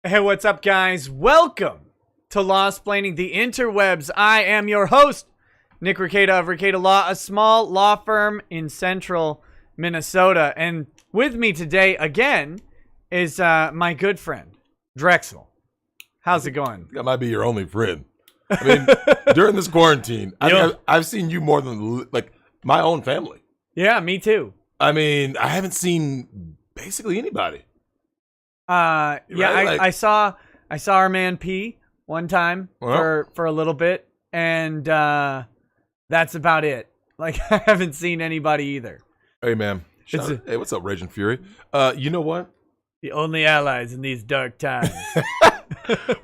Hey, what's up, guys? Welcome to Law-Splaining the Interwebs. I am your host, Nick Rekieta of Rekieta Law, a small law firm in central Minnesota. And with me today, again, is my good friend, Drexel. How's it going? That might be your only friend. I mean, during this quarantine, I've seen you more than, like, my own family. Yeah, me too. I mean, I haven't seen basically anybody. Yeah, Right? I saw our man P one time for a little bit, and that's about it. Like, I haven't seen anybody either. Hey, man. Hey, what's up, Raging Fury? You know what? The only allies in these dark times.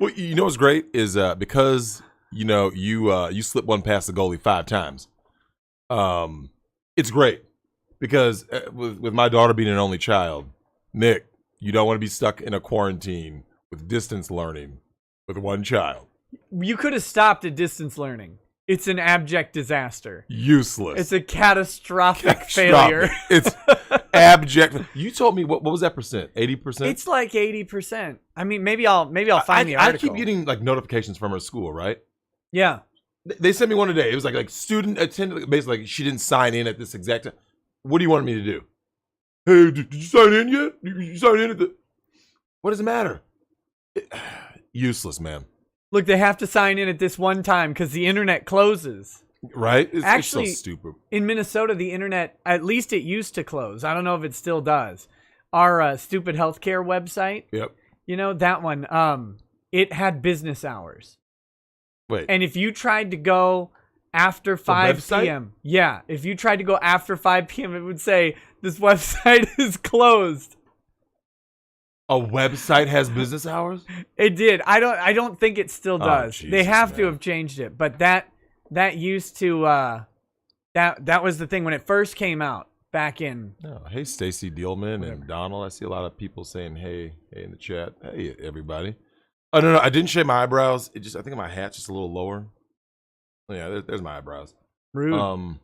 Well, you know what's great is because you slipped one past the goalie 5 times. It's great because with my daughter being an only child, Nick, you don't want to be stuck in a quarantine with distance learning with one child. You could have stopped at distance learning. It's an abject disaster. Useless. It's a catastrophic failure. It's abject. You told me what was that percent? 80%? It's like 80%. I mean, maybe I'll find the article. I keep getting like notifications from her school, right? Yeah. They sent me one today. It was like student attended. Basically, like, she didn't sign in at this exact time. What do you want me to do? Hey, did you sign in yet? You sign in at the... What does it matter? Useless, man. Look, they have to sign in at this one time because the internet closes. Right? Actually, it's so stupid. In Minnesota, the internet, at least it used to close. I don't know if it still does. Our stupid healthcare website. Yep. You know, that one, it had business hours. Wait. And if you tried to go after 5 p.m. Yeah, if you tried to go after 5 p.m., it would say, this website is closed. A website has business hours? It did. I don't think it still does. Jesus, they have to have changed it. But that used to that was the thing when it first came out back in. Oh, hey, Stacy Dealman and Donald. I see a lot of people saying hey in the chat. Hey, everybody. Oh, no, I didn't shave my eyebrows. I think my hat's just a little lower. Oh, yeah, there's my eyebrows. Rude.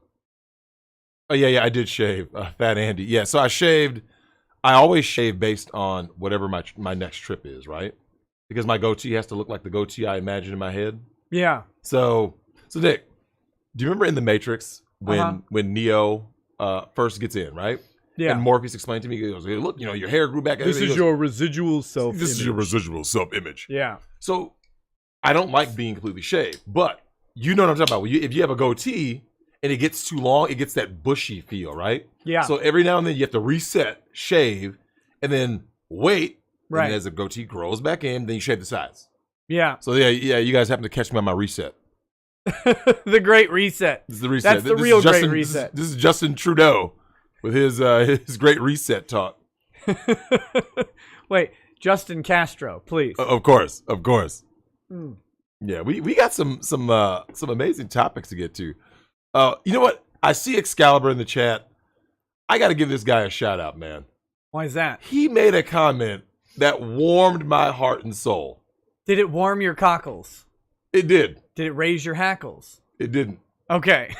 Oh, yeah, I did shave. Fat Andy. Yeah, so I shaved. I always shave based on whatever my next trip is, right? Because my goatee has to look like the goatee I imagine in my head. Yeah. So Nick, do you remember in The Matrix when Neo first gets in, right? Yeah. And Morpheus explained to me, he goes, hey, look, your hair grew back. This is your residual self-image. This is your residual self-image. Yeah. So I don't like being completely shaved, but you know what I'm talking about. If you have a goatee and it gets too long, it gets that bushy feel, right? Yeah. So every now and then you have to reset, shave, and then wait. Right. And as the goatee grows back in, then you shave the sides. Yeah. So yeah, you guys happen to catch me on my reset. The Great Reset. This is the reset. That's the real Great Reset. This is Justin Trudeau with his Great Reset talk. Wait, Justin Castro, please. Of course. Mm. Yeah, we got some amazing topics to get to. You know what? I see Excalibur in the chat. I got to give this guy a shout out, man. Why is that? He made a comment that warmed my heart and soul. Did it warm your cockles? It did. Did it raise your hackles? It didn't. Okay.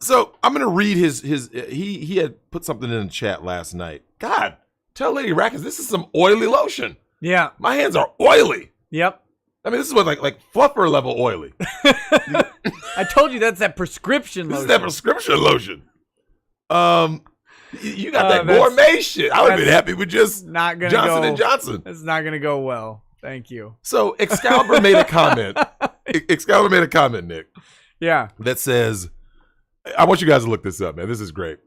So I'm gonna read his. He had put something in the chat last night. God, tell Lady Rackets this is some oily lotion. Yeah. My hands are oily. Yep. I mean, this is what like fluffer level oily. I told you that's that prescription lotion. This is that prescription lotion. You got that gourmet shit. I would have been happy with just Johnson & Johnson. It's not going to go well. Thank you. So Excalibur made a comment. Excalibur made a comment, Nick. Yeah. That says, I want you guys to look this up, man. This is great.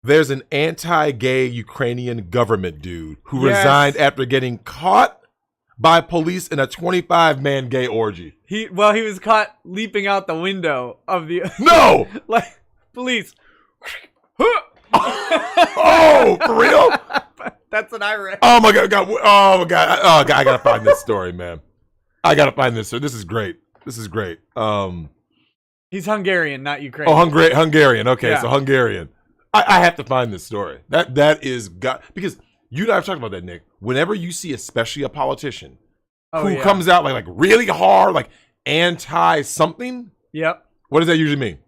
There's an anti-gay Ukrainian government dude who resigned after getting caught by police in a 25-man gay orgy. He was caught leaping out the window of the... No! Like, police... Oh, for real? That's what I read. Oh my god! I gotta find this story, man. I gotta find this. This is great. He's Hungarian, not Ukrainian. Oh, Hungarian. Okay, yeah. So Hungarian. I have to find this story. That is because you and I have talked about that, Nick. Whenever you see, especially a politician who comes out like really hard, like anti something. Yep. What does that usually mean?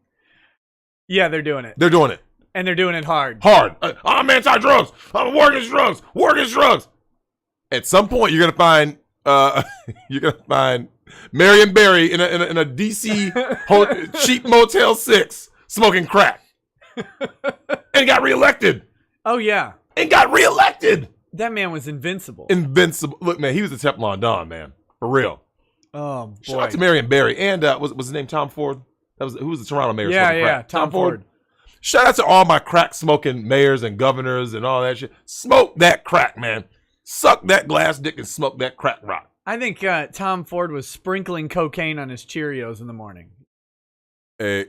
Yeah, they're doing it. They're doing it. And they're doing it hard. Hard. I'm anti-drugs. I'm war against drugs. War against drugs. At some point, you're gonna find Marion Barry in a DC cheap Motel 6 smoking crack, and got reelected. Oh yeah. And got reelected. That man was invincible. Invincible. Look, man, he was a Teflon Don, man, for real. Oh boy. Shout out to Marion Barry and was his name Tom Ford? Who was the Toronto mayor? Yeah, Tom Ford. Shout out to all my crack smoking mayors and governors and all that shit. Smoke that crack, man. Suck that glass dick and smoke that crack rock. I think Tom Ford was sprinkling cocaine on his Cheerios in the morning. Hey.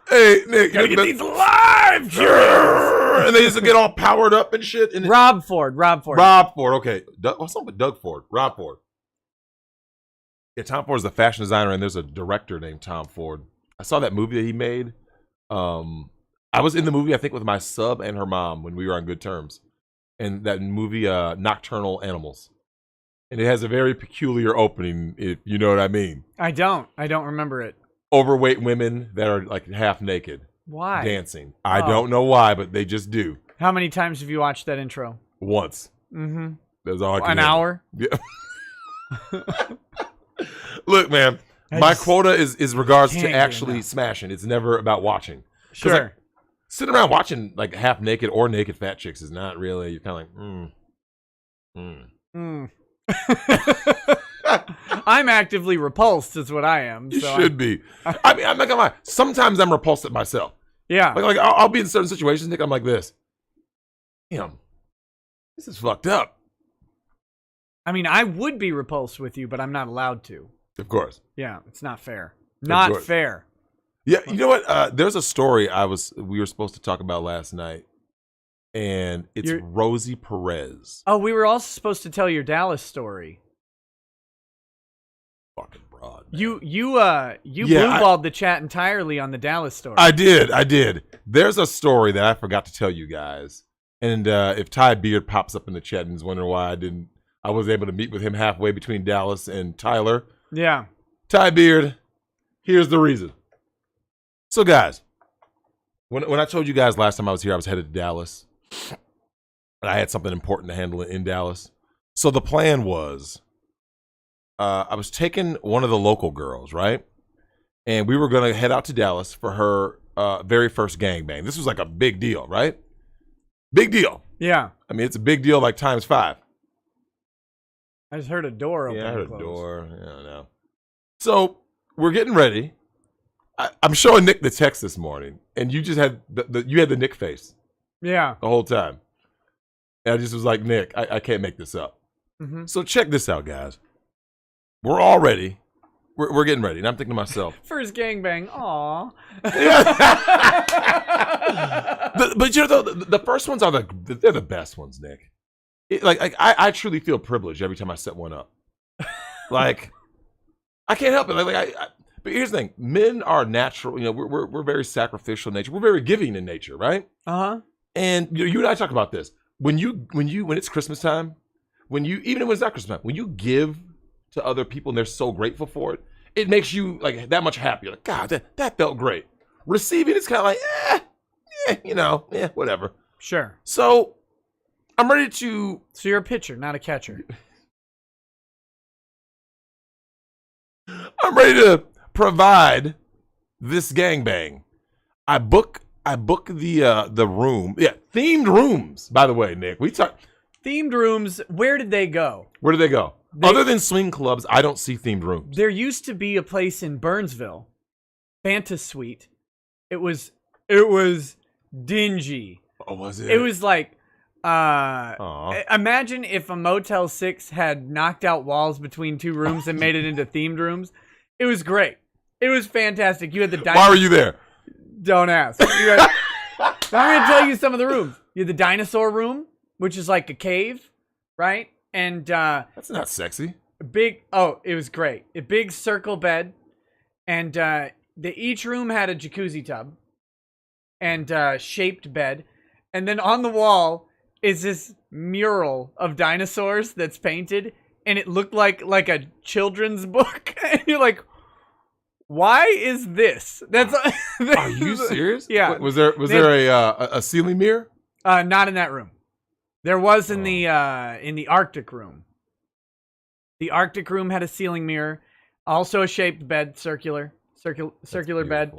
Hey, Nick, gotta get these alive, and they used to get all powered up and shit. And Rob Ford. Okay. What's up with Doug Ford? Rob Ford. Yeah, Tom Ford is a fashion designer, and there's a director named Tom Ford. I saw that movie that he made. I was in the movie, I think, with my sub and her mom when we were on good terms. And that movie, Nocturnal Animals. And it has a very peculiar opening, if you know what I mean. I don't remember it. Overweight women that are like half naked. Why? Dancing. I don't know why, but they just do. How many times have you watched that intro? Once. Mm-hmm. That was all I could An hour? Yeah. Look, man, my quota is regards to actually smashing. It's never about watching. Sure. Like, sitting around watching like half naked or naked fat chicks is not really. You're kind of like, I'm actively repulsed, is what I am. You so should be. I mean, I'm not gonna lie. Sometimes I'm repulsed at myself. Yeah. Like I'll be in certain situations, Nick. I'm like this. Damn, this is fucked up. I mean, I would be repulsed with you, but I'm not allowed to. Of course. Yeah, it's not fair. Not fair. Yeah, you know what? There's a story we were supposed to talk about last night, and it's Rosie Perez. Oh, we were also supposed to tell your Dallas story. Fucking broad. Man. You blue-balled the chat entirely on the Dallas story. I did. There's a story that I forgot to tell you guys, and if Ty Beard pops up in the chat and is wondering why I was able to meet with him halfway between Dallas and Tyler. Yeah. Ty Beard, here's the reason. So, guys, when I told you guys last time I was here, I was headed to Dallas. And I had something important to handle in Dallas. So the plan was, I was taking one of the local girls, right? And we were going to head out to Dallas for her very first gangbang. This was like a big deal, right? Big deal. Yeah. I mean, it's a big deal like times 5. I just heard a door open. Yeah, I heard a door. I don't know. So we're getting ready. I'm showing Nick the text this morning, and you just had the Nick face. Yeah. The whole time. And I just was like, Nick, I can't make this up. Mm-hmm. So check this out, guys. We're all ready. We're getting ready, and I'm thinking to myself. First gangbang. Aw. But you know, the first ones they're the best ones, Nick. I truly feel privileged every time I set one up. Like, I can't help it. But here's the thing: men are natural. You know, we're very sacrificial in nature. We're very giving in nature, right? And you and I talk about this. When it's Christmas time, even when it's not Christmas time, when you give to other people and they're so grateful for it, it makes you like that much happier. Like, God, that felt great. Receiving it's kind of like, whatever. Sure. So I'm ready to. So you're a pitcher, not a catcher. I'm ready to provide this gangbang. I book the room. Yeah, themed rooms. By the way, Nick, we talk themed rooms. Where did they go? Where did they go? Other than swing clubs, I don't see themed rooms. There used to be a place in Burnsville, Fanta Suite. It was dingy. Oh, was it? It was like, imagine if a Motel 6 had knocked out walls between 2 rooms and made it into themed rooms. It was great. It was fantastic. You had the Why were you there? Don't ask. I'm going to tell you some of the rooms. You had the dinosaur room, which is like a cave, right? And that's not sexy. It was great. A big circle bed, and each room had a jacuzzi tub and shaped bed, and then on the wall is this mural of dinosaurs that's painted, and it looked like a children's book. And you're like, Why is this? That's. Are you serious? Yeah. Was there a ceiling mirror? Not in that room. There was in the Arctic room. The Arctic room had a ceiling mirror, also a shaped bed, circular bed.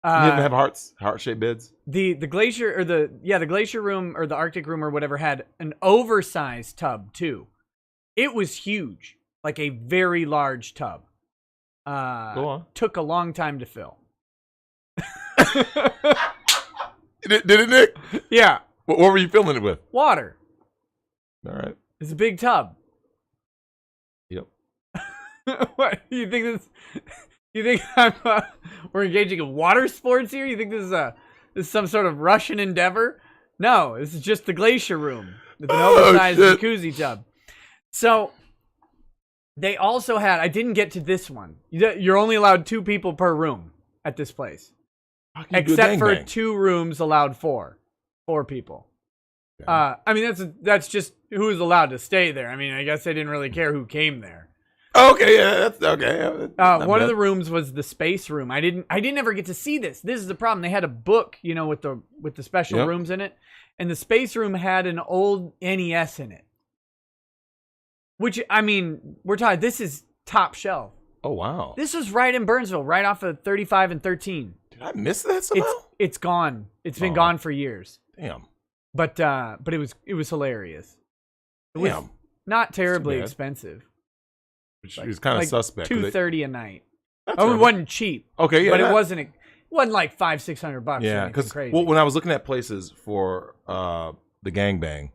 You didn't have heart-shaped beds? The glacier or the glacier room or the Arctic room or whatever had an oversized tub too. It was huge, like a very large tub. Go on. Took a long time to fill. Did it, Nick? Yeah. What were you filling it with? Water. All right. It's a big tub. Yep. What you think this? You think we're engaging in water sports here? You think this is some sort of Russian endeavor? No, this is just the glacier room with an oversized jacuzzi tub. So they also had. I didn't get to this one. You're only allowed 2 people per room at this place, except for 2 rooms allowed 4 people. Okay. I mean that's just who's allowed to stay there. I mean, I guess they didn't really care who came there. Okay, yeah, that's okay. One of the rooms was the space room. I didn't ever get to see this. This is the problem. They had a book, with the special rooms in it, and the space room had an old NES in it. Which, I mean, we're talking. This is top shelf. Oh wow! This was right in Burnsville, right off of 35 and 13. Did I miss that somehow? It's gone. It's been gone for years. Damn. But it was hilarious. It was not terribly expensive. Which is kind of suspect. $230 a night. It wasn't cheap. Okay, yeah, but it wasn't like $500-$600. Yeah, because when I was looking at places for the gangbang,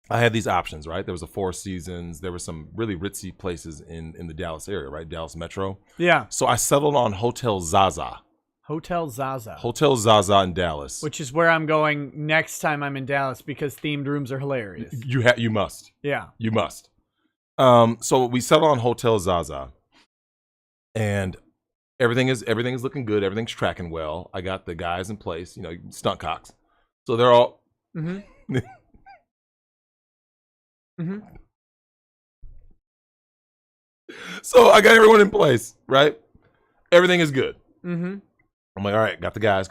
I had these options. Right, there was a Four Seasons. There were some really ritzy places in the Dallas area, right, Dallas Metro. Yeah. So I settled on Hotel Zaza. Hotel Zaza. Hotel Zaza in Dallas. Which is where I'm going next time I'm in Dallas because themed rooms are hilarious. You must. Yeah. You must. So we settled on Hotel Zaza, and everything is looking good. Everything's tracking well. I got the guys in place, stunt cocks. So they're all. Mm-hmm. Mm-hmm. So I got everyone in place, right? Everything is good. Mm-hmm. I'm like, all right, got the guys.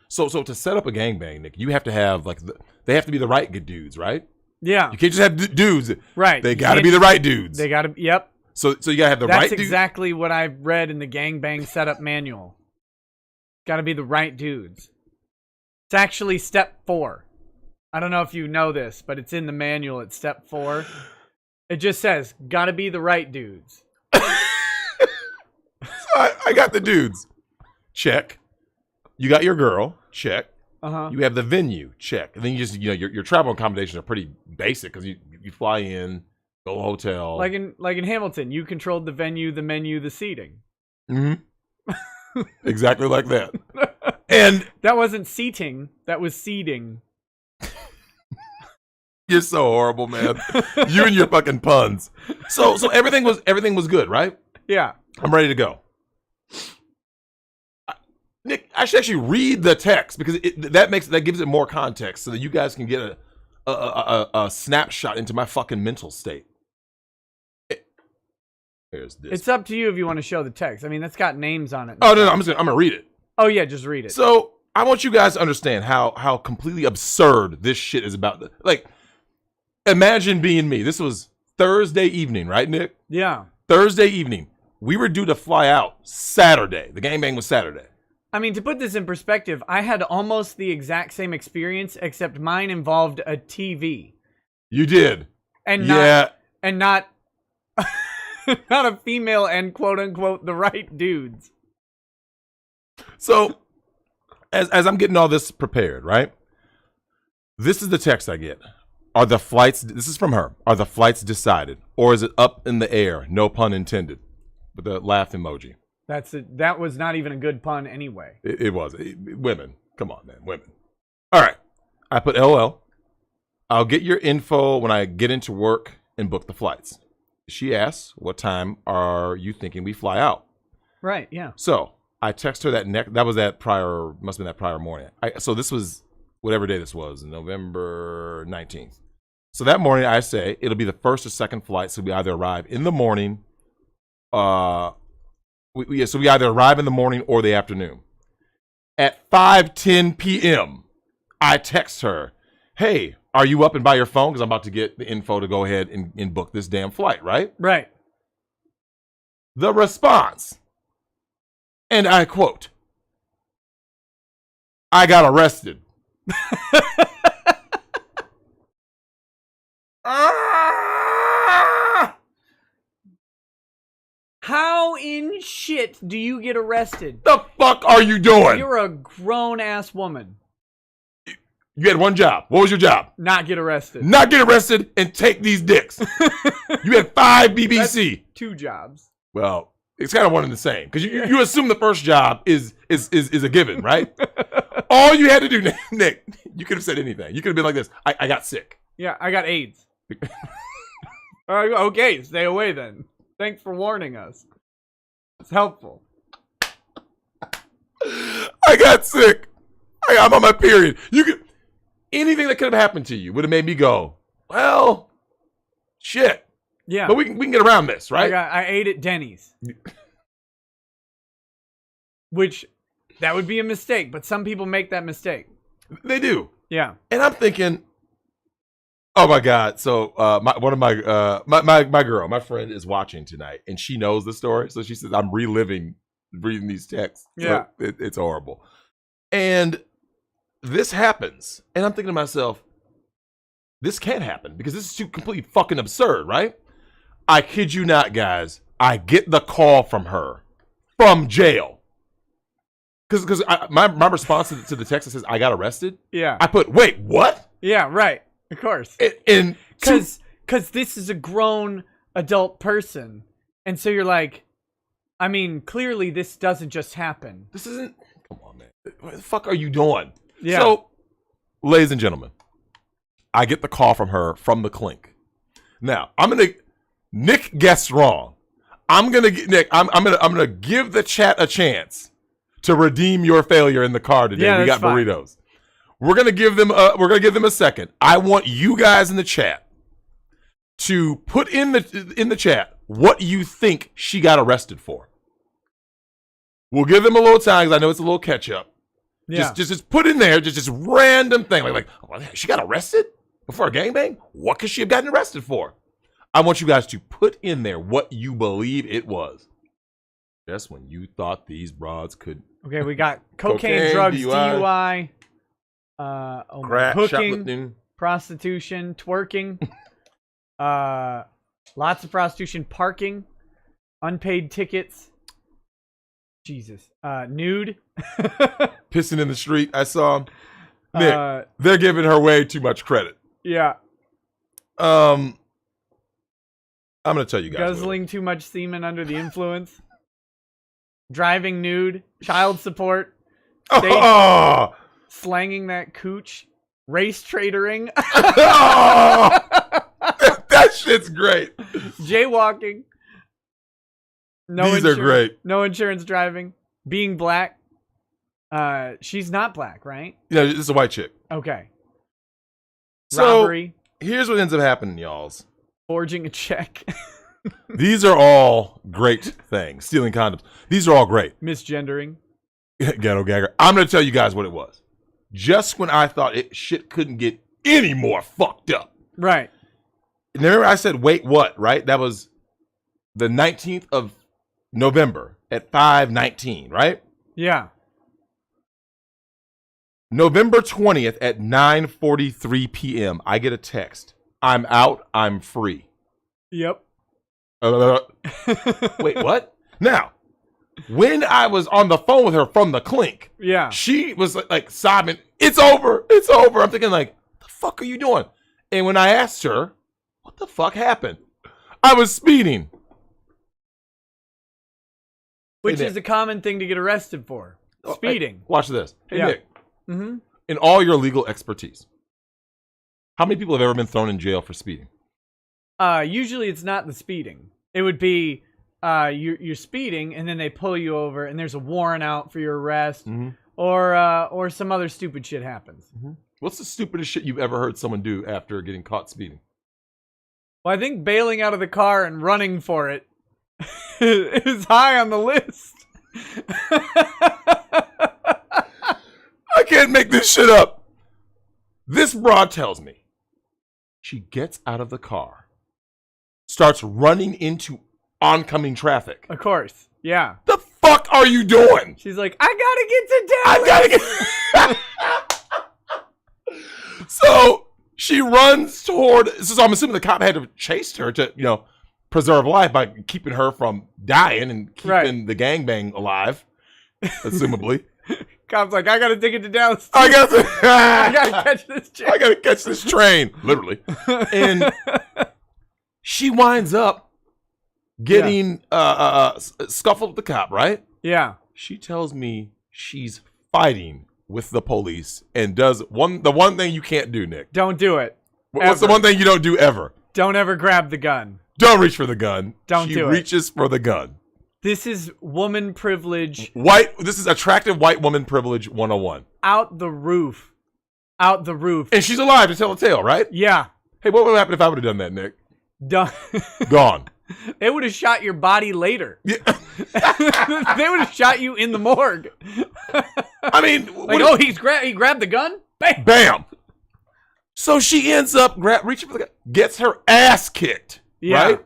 So to set up a gangbang, Nick, you have to have they have to be the right good dudes, right? Yeah. You can't just have dudes. Right. They got to be the right dudes. They got to, yep. So you got to have the right dudes. That's exactly what I've read in the gangbang setup manual. Got to be the right dudes. It's actually step 4. I don't know if you know this, but it's in the manual. It's step 4. It just says, got to be the right dudes. So I got the dudes. Check. You got your girl. Check. Uh-huh. You have the venue, check, and then you just your travel accommodations are pretty basic because you fly in, go hotel. Like in Hamilton, you controlled the venue, the menu, the seating. Mm-hmm. Exactly like that. And that wasn't seating, that was seating. You're so horrible, man. You and your fucking puns. So everything was good, right? Yeah. I'm ready to go. Nick, I should actually read the text because that gives it more context so that you guys can get a snapshot into my fucking mental state. Here's this. It's up to you if you want to show the text. I mean, that's got names on it. Oh no, I'm gonna read it. Oh yeah, just read it. So I want you guys to understand how completely absurd this shit is about. Like, imagine being me. This was Thursday evening, right, Nick? Yeah. Thursday evening. We were due to fly out Saturday. The gangbang was Saturday. I mean, to put this in perspective, I had almost the exact same experience, except mine involved a TV. You did. And not not a female and quote unquote the right dudes. So as I'm getting all this prepared, right? This is the text I get. This is from her. Are the flights decided? Or is it up in the air? No pun intended. With the laugh emoji. That was not even a good pun anyway. It was. Women. Come on, man. Women. All right. I put LOL. I'll get your info when I get into work and book the flights. She asks, what time are you thinking we fly out? Right, yeah. So I text her must have been that prior morning. So this was whatever day this was, November 19th. So that morning I say it'll be the first or second flight. So we either arrive in the morning, So we either arrive in the morning or the afternoon. At 5:10 p.m., I text her, hey, are you up and by your phone? Because I'm about to get the info to go ahead and book this damn flight, right? Right. The response, and I quote, I got arrested. How in shit do you get arrested? The fuck are you doing? You're a grown-ass woman. You had one job. What was your job? Not get arrested. Not get arrested and take these dicks. You had 5 BBC. That's 2 jobs. Well, it's kind of one and the same. Because you assume the first job is a given, right? All you had to do, Nick, you could have said anything. You could have been like this. I got sick. Yeah, I got AIDS. Okay, stay away then. Thanks for warning us. It's helpful. I got sick. I'm on my period. Anything that could have happened to you would have made me go, well, shit. Yeah. But we can get around this, right? I ate at Denny's. Which, that would be a mistake, but some people make that mistake. They do. Yeah. And I'm thinking, oh my God. So my girl, my friend is watching tonight and she knows the story. So she says, I'm reading these texts. Yeah. So it's horrible. And this happens. And I'm thinking to myself, this can't happen because this is too completely fucking absurd, right? I kid you not, guys. I get the call from her from jail. Because my response to the text that says, I got arrested. Yeah. I put, wait, what? Yeah, right. Of course. Because this is a grown adult person. And so you're like, I mean, clearly this doesn't just happen. This isn't, come on, man. What the fuck are you doing? Yeah. So, ladies and gentlemen, I get the call from her from the clink. Now, Nick guessed wrong. I'm gonna give the chat a chance to redeem your failure in the car today. Yeah, we got fine. burritos. We're gonna give them a second. I want you guys in the chat to put in the chat what you think she got arrested for. We'll give them a little time because I know it's a little catch up. Yeah. Just put in there just random thing like oh, she got arrested for a gangbang? What could she have gotten arrested for? I want you guys to put in there what you believe it was. Just when you thought these broads could. Okay, we got cocaine, drugs, DUI, crack, hooking, shoplifting, prostitution, twerking, lots of prostitution, parking, unpaid tickets. Jesus. Nude. pissing in the street. I saw Nick. They're giving her way too much credit. Yeah. I'm gonna tell you guys. Guzzling too much semen under the influence. Driving nude. Child support. Slanging that cooch. Race tradering. That shit's great. Jaywalking. These are great. No insurance driving. Being black. She's not black, right? Yeah, this is a white chick. Okay. So, robbery. Here's what ends up happening, y'alls. Forging a check. These are all great things. Stealing condoms. These are all great. Misgendering. Ghetto gagger. I'm going to tell you guys what it was. Just when I thought shit couldn't get any more fucked up. Right. And remember I said, wait, what? Right? That was the 19th of November at 5:19, right? Yeah. November 20th at 9:43 p.m. I get a text. I'm out. I'm free. Yep. Wait, what? Now, when I was on the phone with her from the clink, yeah, she was like sobbing, it's over, it's over. I'm thinking like, what the fuck are you doing? And when I asked her, what the fuck happened? I was speeding. Which is a common thing to get arrested for. Speeding. Hey, watch this. Hey, yeah. Nick, in all your legal expertise, how many people have ever been thrown in jail for speeding? Usually it's not the speeding. It would be you're speeding and then they pull you over and there's a warrant out for your arrest, or some other stupid shit happens. What's the stupidest shit you've ever heard someone do after getting caught speeding? Well, I think bailing out of the car and running for it is high on the list. I can't make this shit up. This broad tells me she gets out of the car, starts running into oncoming traffic. Of course. Yeah. The fuck are you doing? She's like, I gotta get to Dallas. So she runs toward. So I'm assuming the cop had to chase her to, preserve life by keeping her from dying and keeping the gangbang alive, assumably. Cop's like, I gotta take it to Dallas. I gotta catch this chick. I gotta catch this train, literally. And she winds up getting scuffled with the cop, right? Yeah. She tells me she's fighting with the police and does the one thing you can't do, Nick. Don't do it. What's the one thing you don't do ever? Don't ever grab the gun. Don't reach for the gun. Don't do it. She reaches for the gun. This is woman privilege. This is attractive white woman privilege 101. Out the roof. Out the roof. And she's alive to tell the tale, right? Yeah. Hey, what would happen if I would have done that, Nick? Done. Gone. They would have shot your body later. Yeah. They would have shot you in the morgue. I mean, he grabbed the gun? Bam. Bam. So she ends up reaching for the gun, gets her ass kicked, right?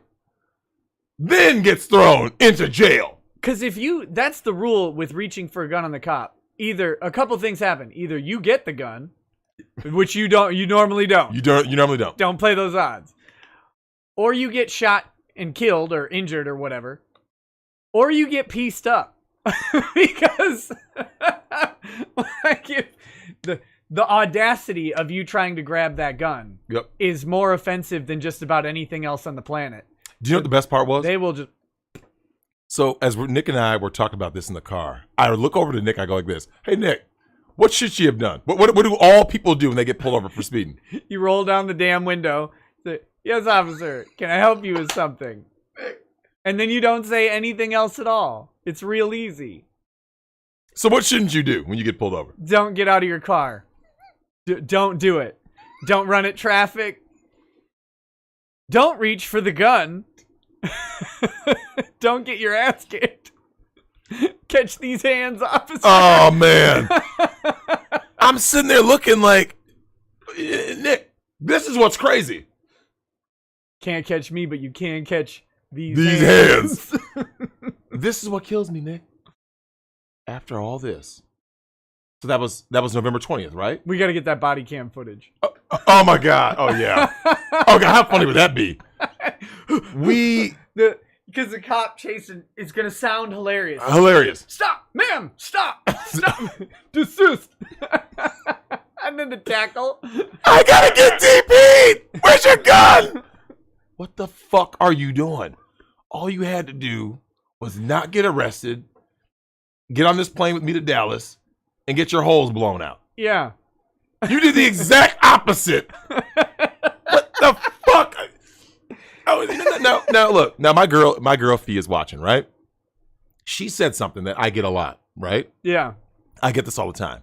Then gets thrown into jail. Because that's the rule with reaching for a gun on the cop. Either a couple things happen. Either you get the gun, which you normally don't. You normally don't. Don't play those odds. Or you get shot and killed or injured or whatever. Or you get pieced up. Because the audacity of you trying to grab that gun is more offensive than just about anything else on the planet. Do you know what the best part was? They will just... So as Nick and I were talking about this in the car, I look over to Nick, I go like this. Hey, Nick, what should she have done? What do all people do when they get pulled over for speeding? You roll down the damn window. Say, yes, officer, can I help you with something? And then you don't say anything else at all. It's real easy. So what shouldn't you do when you get pulled over? Don't get out of your car. Don't do it. Don't run at traffic. Don't reach for the gun. Don't get your ass kicked. Catch these hands, officer. Oh, man. I'm sitting there looking like, Nick, this is what's crazy. Can't catch me, but you can catch these hands. This is what kills me, Nick. After all this. So that was November 20th, right? We got to get that body cam footage. Oh my God. Oh, yeah. Oh, God. How funny would that be? Because the cop chasing is going to sound hilarious. Hilarious. Stop, ma'am. Stop. Desist. And then the tackle. I got to get DP'd. Where's your gun? What the fuck are you doing? All you had to do was not get arrested, get on this plane with me to Dallas, and get your holes blown out. Yeah. You did the exact opposite. What the fuck? Oh, no, look. Now my girl Fee is watching, right? She said something that I get a lot, right? Yeah. I get this all the time.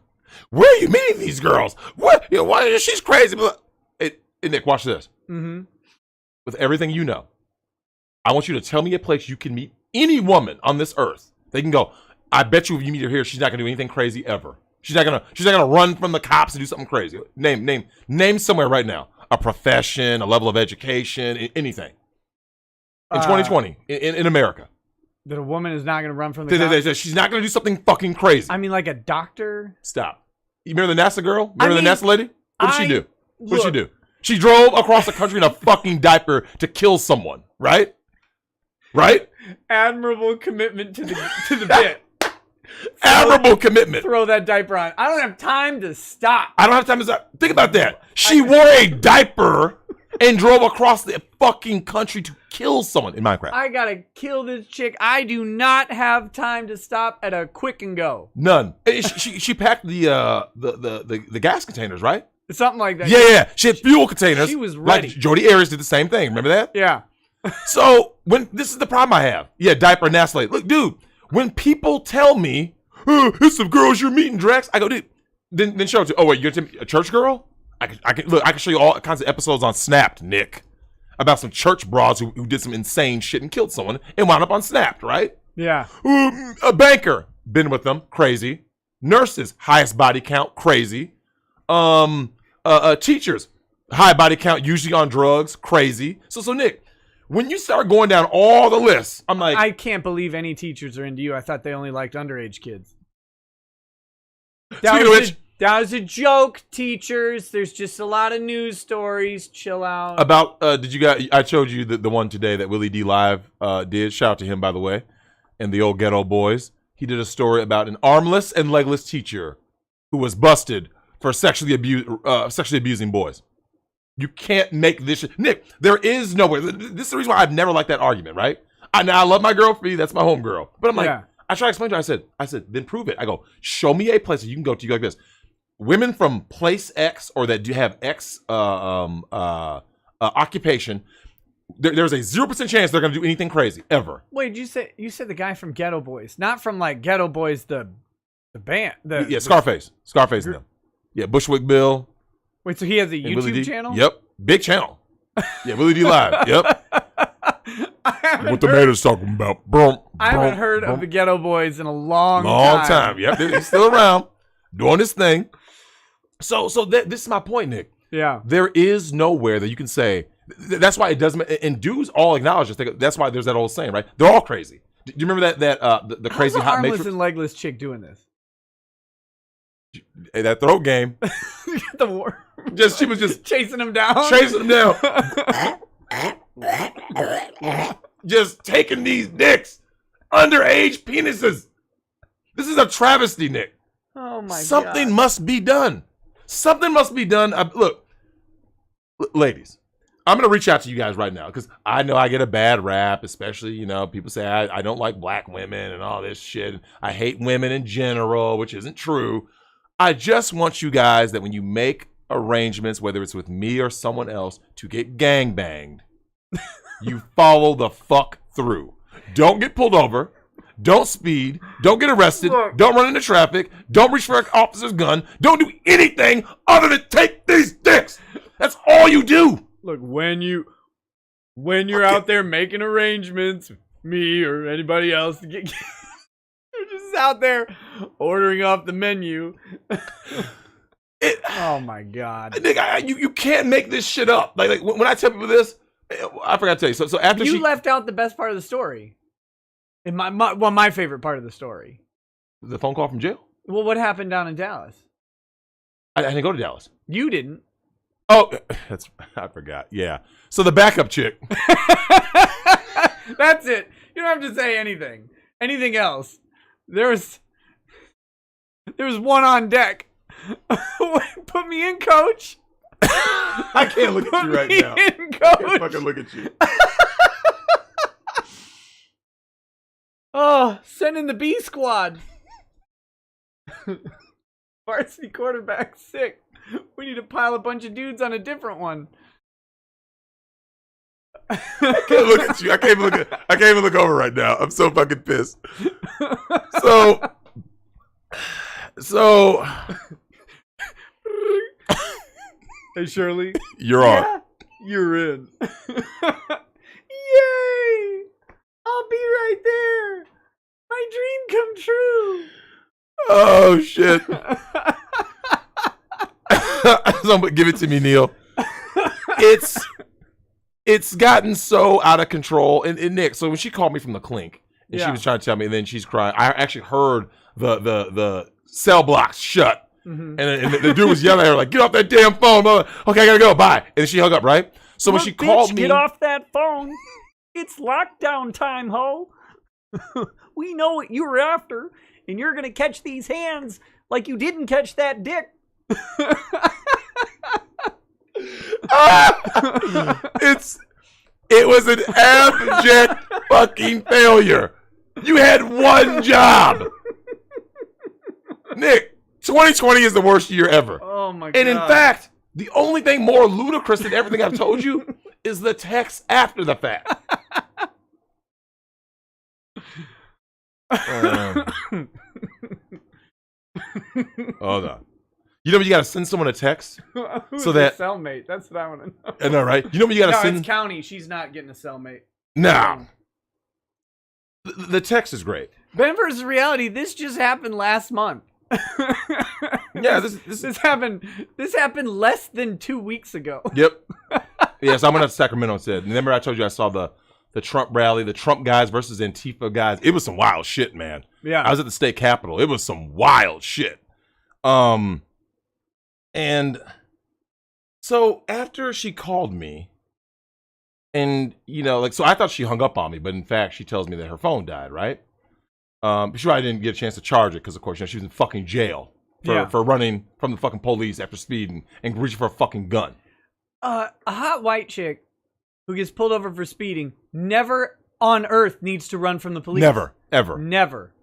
Where are you meeting these girls? What? Why? She's crazy. Hey, Nick, watch this. Mm-hmm. With everything you know, I want you to tell me a place you can meet any woman on this earth. They can go, I bet you if you meet her here, she's not gonna do anything crazy ever. She's not gonna run from the cops and do something crazy. Name somewhere right now. A profession, a level of education, anything. In 2020, in America. That a woman is not gonna run from the cops? She's not gonna do something fucking crazy. I mean, like a doctor? Stop. You remember the NASA girl? The NASA lady? What did she do? What did she do? She drove across the country in a fucking diaper to kill someone, right? Right? Admirable commitment to the bit. Admirable commitment. Throw that diaper on. I don't have time to stop. I don't have time to stop. Think about that. She wore a diaper and drove across the fucking country to kill someone in Minecraft. I gotta kill this chick. I do not have time to stop at a quick and go. None. She packed the gas containers, right? Something like that. Yeah. She had fuel containers. She was ready. Like Jodi Arias did the same thing. Remember that? Yeah. So this is the problem I have. Yeah, diaper NASA lady. Look, dude. When people tell me, it's the girls you're meeting, Drex, I go, dude, then show it to. Oh wait, you're a church girl? I can show you all kinds of episodes on Snapped, Nick. about some church broads who did some insane shit and killed someone and wound up on Snapped, right? Yeah. A banker, been with them, crazy. Nurses, highest body count, crazy. Teachers, high body count, usually on drugs, crazy. So Nick, when you start going down all the lists, I'm like, I can't believe any teachers are into you. I thought they only liked underage kids. That was a joke, teachers. There's just a lot of news stories. Chill out. About I showed you the one today that Willie D Live did. Shout out to him, by the way, and the old Ghetto Boys. He did a story about an armless and legless teacher who was busted for sexually abusing boys. You can't make this shit. Nick, there is no way. This is the reason why I've never liked that argument, right? I love my girl for you. That's my homegirl. But I'm like, I try to explain to her. I said, then prove it. I go, show me a place that you can go to like this. Women from place X or that do have X occupation, there's a 0% chance they're going to do anything crazy, ever. Wait, you said the guy from Ghetto Boys. Not from like Ghetto Boys, the band. Scarface. Scarface and them. Yeah, Bushwick Bill. Wait, so he has a YouTube channel? Yep. Big channel. Yeah, Willie D Live. Yep. What the man is talking about. I haven't heard of the Ghetto Boys in a long time. Yep, he's still around doing his thing. So this is my point, Nick. Yeah. There is nowhere that you can say. That's why it doesn't. And dudes all acknowledge this. That's why there's that old saying, right? They're all crazy. Do you remember that the crazy hot armless matrix? and legless chick doing this? Hey, that throat game. The war. She was just chasing him down. Just taking these dicks. Underage penises. This is a travesty, Nick. Oh my God. Something must be done. Something must be done. Look, ladies, I'm going to reach out to you guys right now because I know I get a bad rap, especially, people say I don't like black women and all this shit. I hate women in general, which isn't true. I just want you guys that when you make arrangements, whether it's with me or someone else, to get gangbanged, you follow the fuck through. Don't get pulled over. Don't speed. Don't get arrested. Don't run into traffic. Don't reach for an officer's gun. Don't do anything other than take these dicks. That's all you do. Look, when you're out there making arrangements, me or anybody else to get you're just out there ordering off the menu. Oh my God. Nick, you can't make this shit up. Like when I tell people this, I forgot to tell you. So after you left out the best part of the story. In my favorite part of the story. The phone call from jail? Well, what happened down in Dallas? I didn't go to Dallas. You didn't. Oh, I forgot. Yeah. So the backup chick. That's it. You don't have to say anything. Anything else. There was one on deck. Put me in, coach. I can't look at you right now. Coach. I can't fucking look at you. Oh, send in the B squad. Varsity quarterback sick. We need to pile a bunch of dudes on a different one. I can't look at you. I can't even look over right now. I'm so fucking pissed. So Hey Shirley. You're on. You're in. Yay! I'll be right there. My dream come true. Oh shit. Somebody give it to me, Neil. It's gotten so out of control. And Nick, so when she called me from the clink and she was trying to tell me, and then she's crying, I actually heard the cell blocks shut. Mm-hmm. And the dude was yelling at her like, "Get off that damn phone!" Okay, I gotta go. Bye. And then she hung up. Right. So when she called me, get off that phone. It's lockdown time, ho. We know what you were after, and you're gonna catch these hands like you didn't catch that dick. It was an abject fucking failure. You had one job, Nick. 2020 is the worst year ever. Oh my God. And in fact, the only thing more ludicrous than everything I've told you is the text after the fact. Hold on. You know when you got to send someone a text? Who's so that cellmate? That's what I want to know. I know, right? You know when you got to no, send... it's County. She's not getting a cellmate. No. The text is great. Ben versus reality. This just happened last month. Yeah, this happened. This happened less than 2 weeks ago. Yep. Yeah, so I went out to Sacramento and said, remember I told you I saw the Trump rally, the Trump guys versus Antifa guys. It was some wild shit, man. Yeah. I was at the state capitol. It was some wild shit. And so after she called me, and so I thought she hung up on me, but in fact she tells me that her phone died, right? But she probably didn't get a chance to charge it because of course she was in fucking jail for running from the fucking police after speeding and reaching for a fucking gun. A hot white chick who gets pulled over for speeding never on earth needs to run from the police. Never, ever. Never.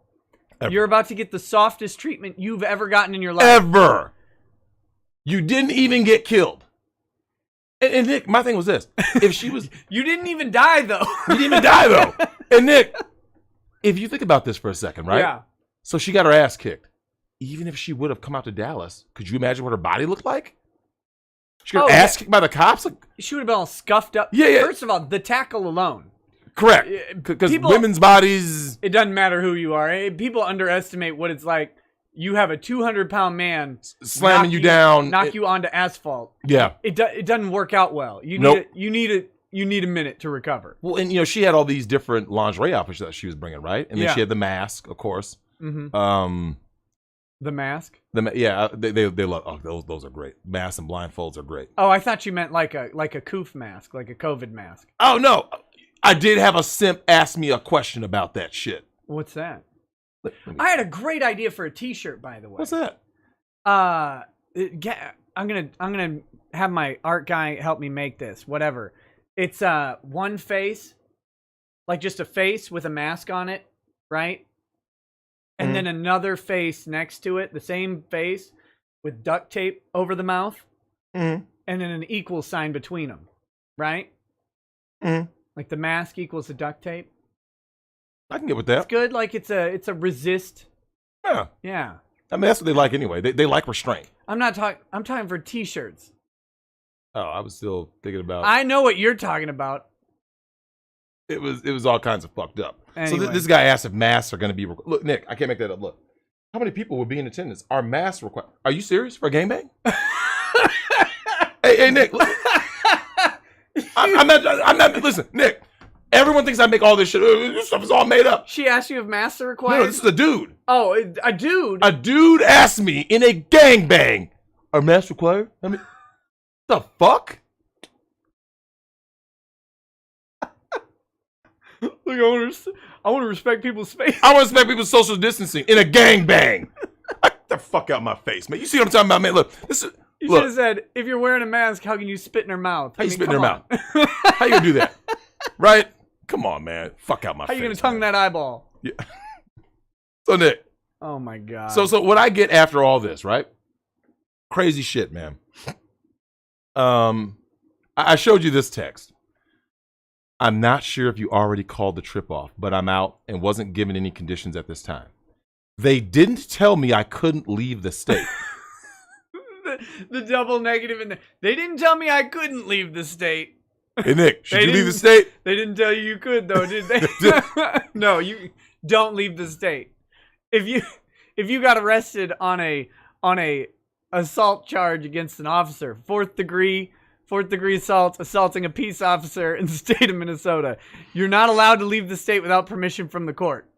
You're about to get the softest treatment you've ever gotten in your life. Ever. You didn't even get killed. And Nick, my thing was this. If she was... You didn't even die, though. You didn't even die, though. And Nick, if you think about this for a second, right? Yeah. So she got her ass kicked. Even if she would have come out to Dallas, could you imagine what her body looked like? She got her ass kicked by the cops? Like, she would have been all scuffed up. Yeah. First of all, the tackle alone. Correct. Because women's bodies... It doesn't matter who you are. People underestimate what it's like. You have a 200-pound man slamming you down, knock you onto asphalt. Yeah, it doesn't work out well. You need a minute to recover. Well, and she had all these different lingerie outfits that she was bringing, right? And then she had the mask, of course. Mm-hmm. The mask. They love. Oh, those are great. Masks and blindfolds are great. Oh, I thought you meant like a coof mask, like a COVID mask. Oh no, I did have a simp ask me a question about that shit. What's that? I had a great idea for a T-shirt, by the way. What's that? I'm gonna have my art guy help me make this. Whatever. It's one face, like just a face with a mask on it, right? And then another face next to it, the same face with duct tape over the mouth, and then an equal sign between them, right? Like the mask equals the duct tape. I can get with that. It's good. Like it's a resist. Yeah. Yeah. I mean, that's what they like anyway. They like restraint. I'm talking for T-shirts. Oh, I was still thinking about... I know what you're talking about. It was all kinds of fucked up. Anyway. So this guy asked if masks are going to be... Look, Nick, I can't make that up. Look. How many people would be in attendance? Are masks required? Are you serious for a gangbang? hey, Nick. I'm not... Listen, Nick. Everyone thinks I make all this shit. This stuff is all made up. She asked you if masks are required? No, this is a dude. Oh, a dude? A dude asked me in a gangbang, are masks required? I mean, the fuck? Look, I want to respect people's space. I want to respect people's social distancing in a gangbang. Get the fuck out of my face, man. You see what I'm talking about, man? Look, this is... You should have said, if you're wearing a mask, how can you spit in her mouth? How you spit in her mouth? How you gonna do that? Right? Come on, man. Fuck out my face. How you gonna tongue that eyeball? Yeah. So, Nick. Oh, my God. So what I get after all this, right? Crazy shit, man. I showed you this text. I'm not sure if you already called the trip off, but I'm out and wasn't given any conditions at this time. They didn't tell me I couldn't leave the state. the double negative in there. They didn't tell me I couldn't leave the state. Hey, Nick, should you leave the state? They didn't tell you could, though, did they? No, you don't leave the state. If you got arrested on a assault charge against an officer, fourth degree assault, assaulting a peace officer in the state of Minnesota, you're not allowed to leave the state without permission from the court.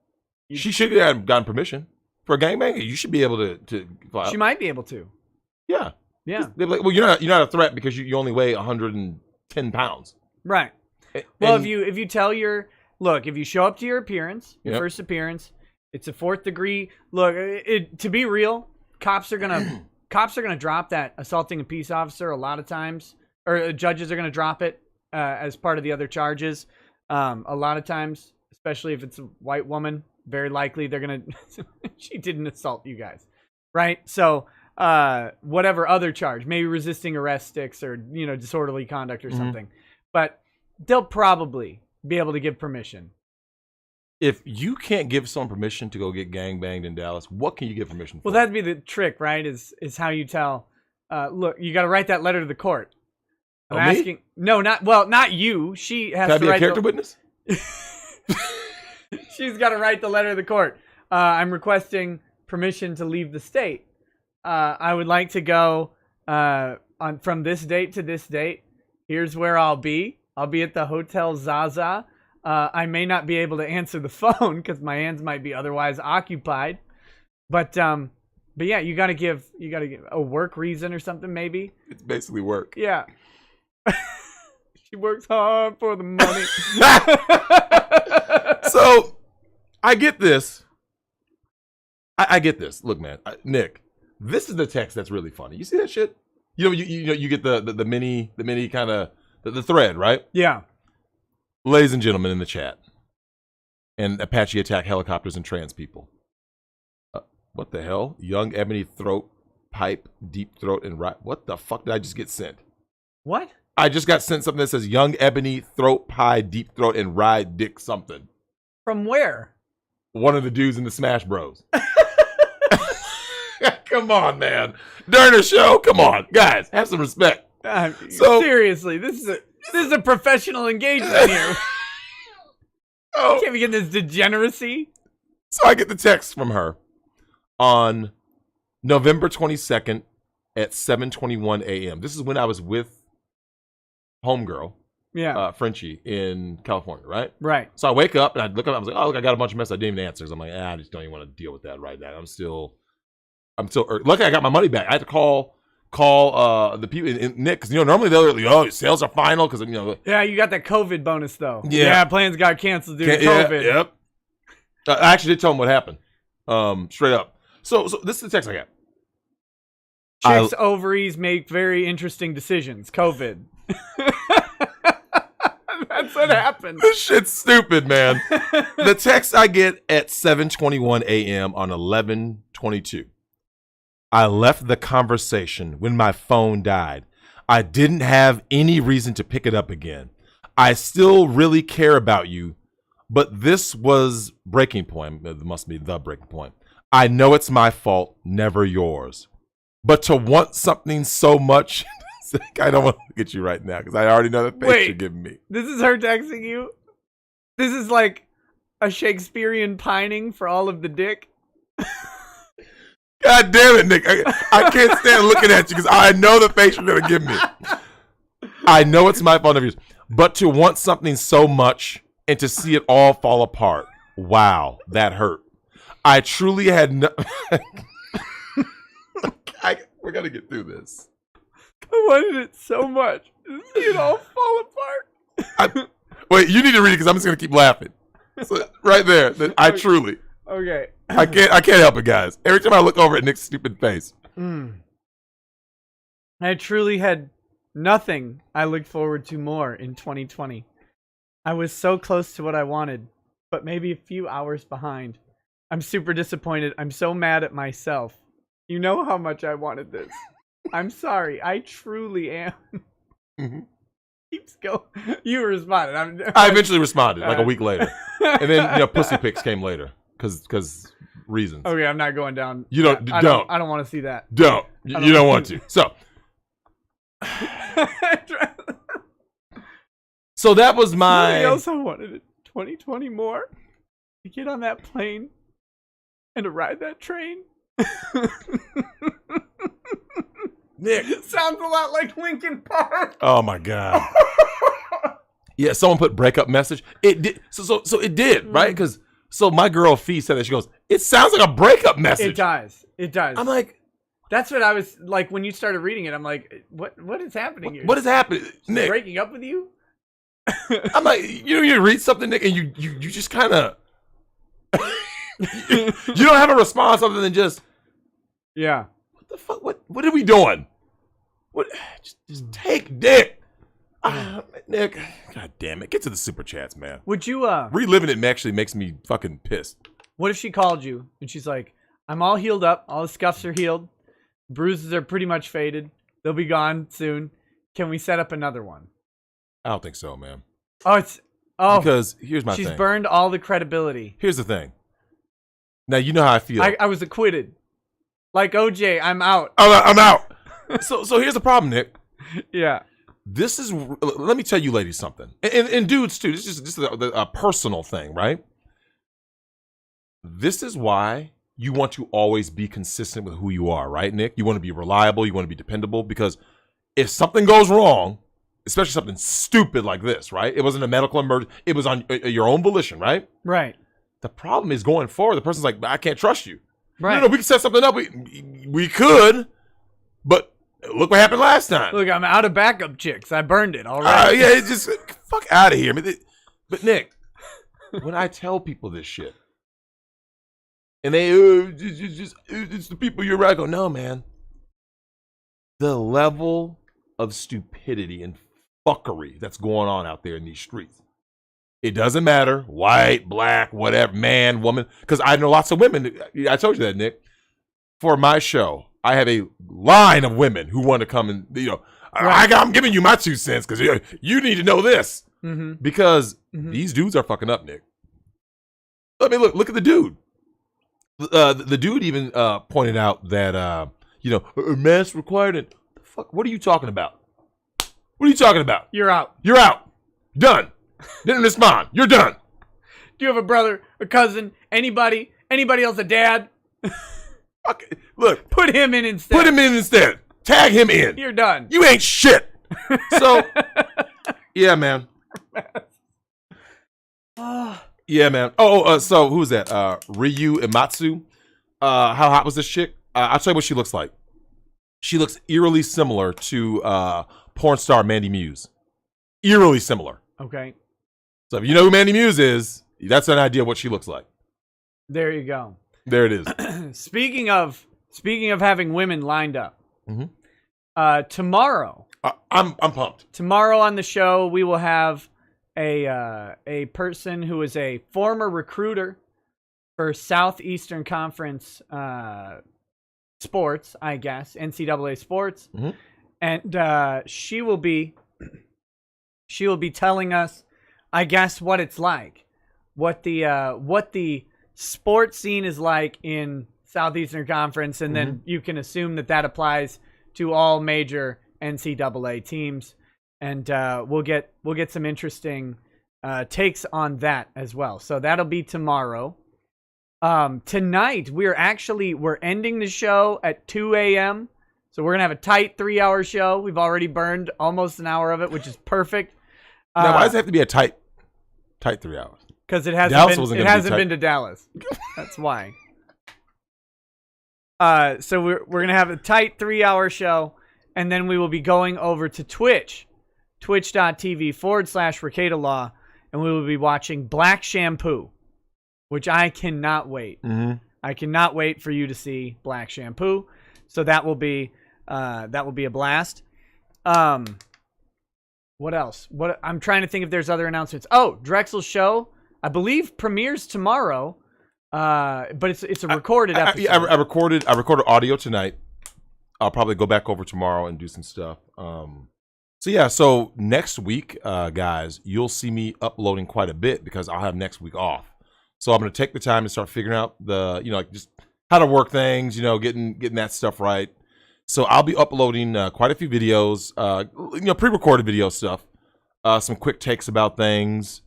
She should have gotten permission for a gangbang. You should be able to file. She might be able to. Yeah. Yeah. Like, well, you're not a threat because you only weigh 110 pounds. Right. Well, if you tell if you show up to your appearance, your first appearance, it's a fourth degree. Look, to be real, cops are gonna drop that assaulting a peace officer a lot of times, or judges are gonna drop it as part of the other charges. A lot of times, especially if it's a white woman, very likely they're gonna. She didn't assault you guys, right? So. Whatever other charge, maybe resisting arrest sticks or, disorderly conduct or something, but they'll probably be able to give permission. If you can't give someone permission to go get gangbanged in Dallas, what can you give permission for? Well, that'd be the trick, right? Is how you tell. Look, you got to write that letter to the court. I'm asking. Me? No, not you. She has Can I to be write a character witness? She's got to write the letter to the court. I'm requesting permission to leave the state. I would like to go from this date to this date. Here's where I'll be. I'll be at the Hotel Zaza. I may not be able to answer the phone because my hands might be otherwise occupied. But yeah, you gotta give a work reason or something maybe. It's basically work. Yeah. She works hard for the money. So I get this. I get this. Look, man, Nick, this is the text that's really funny. You see that shit? You know, you get the mini kind of the thread, right? Yeah. Ladies and gentlemen in the chat, and Apache attack helicopters and trans people. What the hell? Young ebony throat, pipe, deep throat, and right. What the fuck did I just get sent? What? I just got sent something that says young ebony throat pie, deep throat, and ride dick something. From where? One of the dudes in the Smash Bros. Come on, man. During the show, come on, guys, have some respect. Seriously, this is a professional engagement here. Oh, Can't we get this degeneracy? so I get the text from her on November 22nd at 7:21 a.m. This is when I was with homegirl, Frenchie, in California, right? Right. So I wake up and I look up. I was like, oh, look, I got a bunch of messages I didn't even answer. So I'm like, I just don't even want to deal with that right now. I'm still lucky I got my money back. I had to call the people in Nick, because normally they're like, oh, sales are final because Yeah, you got that COVID bonus though. Yeah, plans got canceled due to COVID. Yep. I actually did tell them what happened, straight up. So this is the text I got. Chicks' ovaries make very interesting decisions. COVID. That's what happened. This shit's stupid, man. The text I get at 7:21 a.m. on 11/22. I left the conversation when my phone died. I didn't have any reason to pick it up again. I still really care about you, but this was breaking point. It must be the breaking point. I know it's my fault, never yours. But to want something so much, I don't want to look at you right now because I already know the face you're giving me. This is her texting you? This is like a Shakespearean pining for all of the dick? God damn it, Nick. I can't stand looking at you because I know the face you're going to give me. I know it's my fault, never yours. But to want something so much and to see it all fall apart. Wow, that hurt. I truly had no... We're going to get through this. I wanted it so much to see it all fall apart. Wait, you need to read it because I'm just going to keep laughing. So, right there. I truly... Okay. I can't help it, guys. Every time I look over at Nick's stupid face. I truly had nothing I looked forward to more in 2020. I was so close to what I wanted, but maybe a few hours behind. I'm super disappointed. I'm so mad at myself. You know how much I wanted this. I'm sorry. I truly am. Mm-hmm. Keeps going. You responded. I eventually responded like a week later. And then, pussy pics came later. Because reasons. Okay, I'm not going down. You don't. I don't want to see that. Don't. You don't want to. So. So that was my. Something else I wanted in 2020 more. To get on that plane and to ride that train. Nick. Sounds a lot like Linkin Park. Oh my God. Yeah, someone put breakup message. It did. So it did, right? Because. So my girl Fee said that. She goes, it sounds like a breakup message. It does. I'm like, that's what I was like when you started reading it. I'm like, what is happening here? What is happening, Nick? Breaking up with you? I'm like, you read something, Nick, and you just kind of you don't have a response other than just what the fuck? What are we doing? What? Just take dick. Nick, God damn it. Get to the super chats, man. Would you, reliving it actually makes me fucking pissed. What if she called you and she's like, I'm all healed up. All the scuffs are healed. Bruises are pretty much faded. They'll be gone soon. Can we set up another one? I don't think so, man. Oh, Oh, because here's my she's thing. burned all the credibility. Here's the thing. Now you know how I feel. I was acquitted. Like OJ, I'm out. I'm out. So here's the problem, Nick. Yeah. This is. Let me tell you, ladies, something, and dudes too. This is a personal thing, right? This is why you want to always be consistent with who you are, right, Nick? You want to be reliable. You want to be dependable, because if something goes wrong, especially something stupid like this, right? It wasn't a medical emergency. It was on your own volition, right? Right. The problem is going forward. The person's like, I can't trust you. Right. No, we can set something up. We could, but look what happened last time. Look, I'm out of backup chicks. I burned it already. Yeah, it's just fuck out of here. I mean, but Nick, when I tell people this shit, and they it's the people you're right. I go, no, man. The level of stupidity and fuckery that's going on out there in these streets. It doesn't matter, white, black, whatever, man, woman. Because I know lots of women. I told you that, Nick. For my show, I have a line of women who want to come and, right. I'm giving you my 2 cents because you need to know this. Mm-hmm. Because these dudes are fucking up, Nick. I mean, look at the dude. The dude even pointed out that, a mask required. And fuck, what are you talking about? What are you talking about? You're out. You're out. Done. Didn't respond. You're done. Do you have a brother, a cousin, anybody else, a dad? Okay, look. Put him in instead. Put him in instead. Tag him in. You're done. You ain't shit. So, yeah, man. Yeah, man. So who's that? Ryu Imatsu. How hot was this chick? I'll tell you what she looks like. She looks eerily similar to porn star Mandy Muse. Eerily similar. Okay. So if you know who Mandy Muse is, that's an idea of what she looks like. There you go. There it is. Speaking of having women lined up, tomorrow. I'm pumped. Tomorrow on the show, we will have a person who is a former recruiter for Southeastern Conference sports, I guess, NCAA sports, and she will be telling us, I guess, what it's like, what the sports scene is like in Southeastern Conference, and then you can assume that applies to all major NCAA teams, and we'll get some interesting takes on that as well. So that'll be tomorrow. Tonight we're ending the show at 2 a.m. So we're gonna have a tight 3-hour show. We've already burned almost an hour of it, which is perfect. Now, why does it have to be a tight 3 hours? Because it hasn't been to Dallas. That's why. So we're gonna have a tight 3-hour show, and then we will be going over to Twitch, twitch.tv/Recato Law, and we will be watching Black Shampoo, which I cannot wait. I cannot wait for you to see Black Shampoo. So that will be a blast. What else? I'm trying to think if there's other announcements. Oh, Drexel's show, I believe, premieres tomorrow. But it's a recorded episode. I recorded audio tonight. I'll probably go back over tomorrow and do some stuff. So next week, guys, you'll see me uploading quite a bit because I'll have next week off. So I'm going to take the time to start figuring out just how to work things, getting that stuff right. So I'll be uploading quite a few videos, pre-recorded video stuff, some quick takes about things.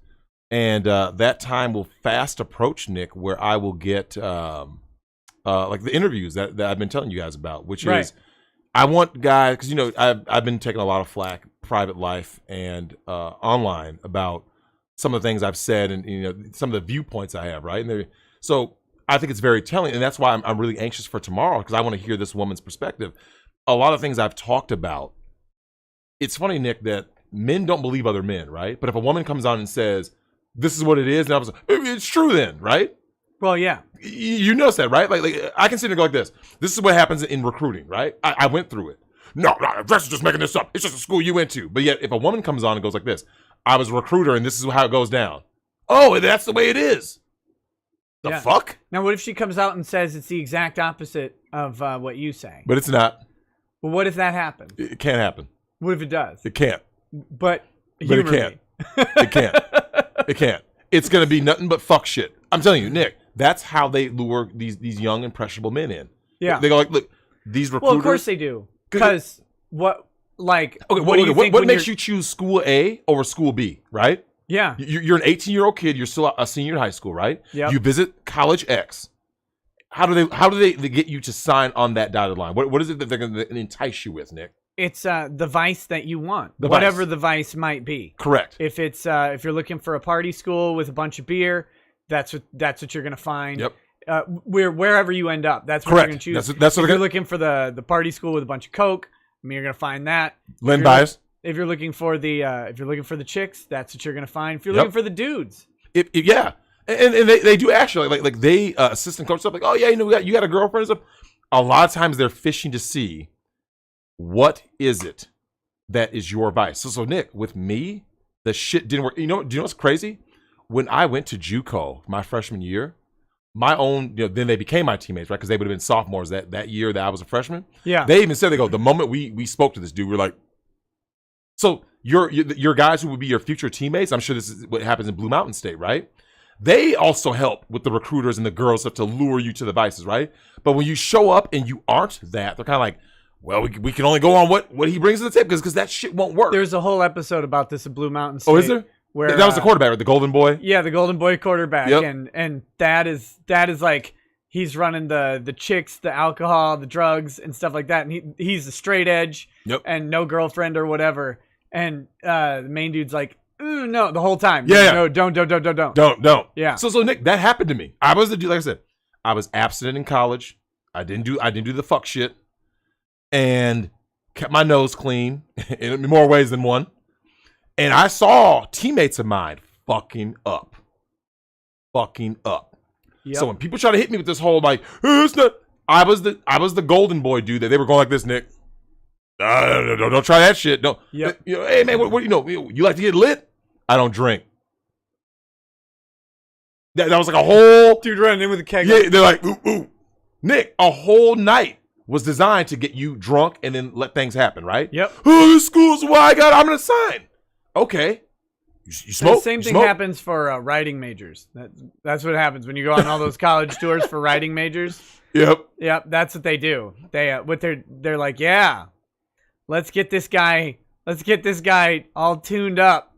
And that time will fast approach, Nick, where I will get like the interviews that I've been telling you guys about, which is I want guys, because I've been taking a lot of flack, private life and online, about some of the things I've said and some of the viewpoints I have, right? And so I think it's very telling, and that's why I'm really anxious for tomorrow, because I want to hear this woman's perspective. A lot of things I've talked about. It's funny, Nick, that men don't believe other men, right? But if a woman comes on and says, this is what it is, and I was like, it's true then, right? Well, yeah. You notice that, right? Like I can sit and go like this. This is what happens in recruiting, right? I went through it. No, Drexel's just making this up. It's just a school you went to. But yet, if a woman comes on and goes like this, I was a recruiter and this is how it goes down. Oh, that's the way it is. The fuck? Now, what if she comes out and says it's the exact opposite of what you say? But it's not. Well, what if that happens? It can't happen. What if it does? It can't. But it can't. It can't. It can't. It's going to be nothing but fuck shit. I'm telling you, Nick, that's how they lure these young, impressionable men in. Yeah. They go like, look, these recruiters. Well, of course they do. Because what makes you choose school A over school B, right? Yeah. You're an 18-year-old kid. You're still a senior in high school, right? Yeah. You visit college X. How do they get you to sign on that dotted line? What is it that they're going to entice you with, Nick? It's the vice that you want, Whatever whatever the vice might be. Correct. If it's if you're looking for a party school with a bunch of beer, that's what you're gonna find. Yep. Wherever you end up, that's what Correct. you're gonna choose. That's what if you're looking for the party school with a bunch of coke, I mean, you're gonna find that. Len Bias. If you're looking for the chicks, that's what you're gonna find. If you're looking for the dudes, yeah. And they do actually like they assistant coach stuff like, oh yeah, you got a girlfriend and stuff. A lot of times they're fishing to see what is it that is your vice. So Nick, with me, the shit didn't work. Do you know what's crazy? When I went to JUCO my freshman year, my own, then they became my teammates, right? Because they would have been sophomores that year that I was a freshman. Yeah. They even said, the moment we spoke to this dude, we were like, so your guys who would be your future teammates, I'm sure this is what happens in Blue Mountain State, right? They also help with the recruiters and the girls stuff to lure you to the vices, right? But when you show up and you aren't that, they're kind of like, well, we can only go on what he brings to the table because that shit won't work. There's a whole episode about this in Blue Mountain State. Oh, is there? Where that was the quarterback, right? The Golden Boy. Yeah, the Golden Boy quarterback, yep. and that is like he's running the chicks, the alcohol, the drugs, and stuff like that, and he's the straight edge, yep. and no girlfriend or whatever, and the main dude's like, no, the whole time, yeah, no, don't, yeah. So Nick, that happened to me. I was the dude, like I said, I was abstinent in college. I didn't do the fuck shit. And kept my nose clean in more ways than one. And I saw teammates of mine fucking up. Yep. So when people try to hit me with this whole like, it's not, I was the golden boy dude that they were going like this, Nick. Don't try that shit. No. Yep. Hey man, what you like to get lit? I don't drink. That was like a whole dude running in with a keg. Yeah, they're like, ooh. Nick, a whole night was designed to get you drunk and then let things happen, right? Yep. Oh, this school's why I'm gonna sign. Okay. You smoke. The same thing happens for writing majors. That's what happens when you go on all those college tours for writing majors. Yep. That's what they do. They're like, yeah, let's get this guy all tuned up,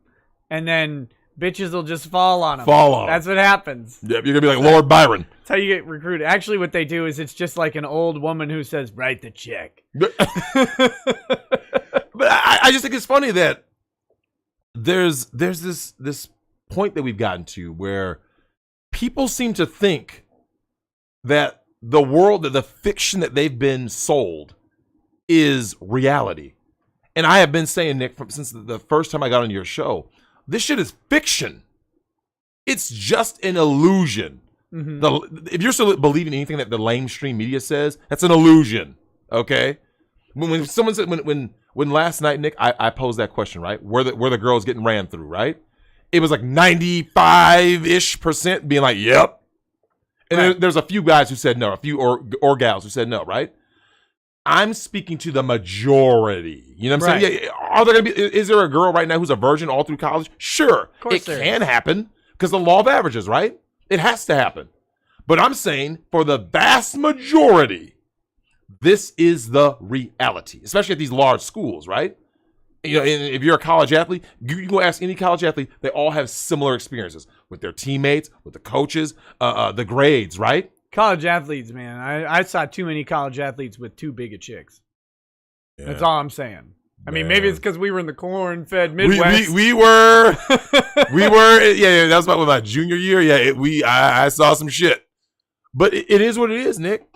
and then bitches will just fall on him. That's what happens. Yep, you're gonna be like Lord Byron. That's how you get recruited. Actually, what they do is it's just like an old woman who says, "Write the check." But I just think it's funny that there's this point that we've gotten to where people seem to think that the fiction that they've been sold is reality. And I have been saying, Nick, since the first time I got on your show, this shit is fiction. It's just an illusion. Mm-hmm. If you're still believing anything that the lamestream media says, that's an illusion. Okay? When someone said when last night, Nick, I posed that question, right? Where the girls getting ran through, right? It was like 95-ish% being like, yep. And right. there's a few guys who said no, a few or gals who said no, right? I'm speaking to the majority. You know what I'm saying? Yeah, are there gonna be? Is there a girl right now who's a virgin all through college? Sure, of course it can happen because the law of averages, right? It has to happen. But I'm saying for the vast majority, this is the reality, especially at these large schools, right? You know, if you're a college athlete, you can go ask any college athlete. They all have similar experiences with their teammates, with the coaches, the grades, right? College athletes, man. I saw too many college athletes with too big of chicks. Yeah. That's all I'm saying. I mean, maybe it's because we were in the corn-fed Midwest. We were. Yeah, that was about my junior year. Yeah, I saw some shit. But it is what it is, Nick.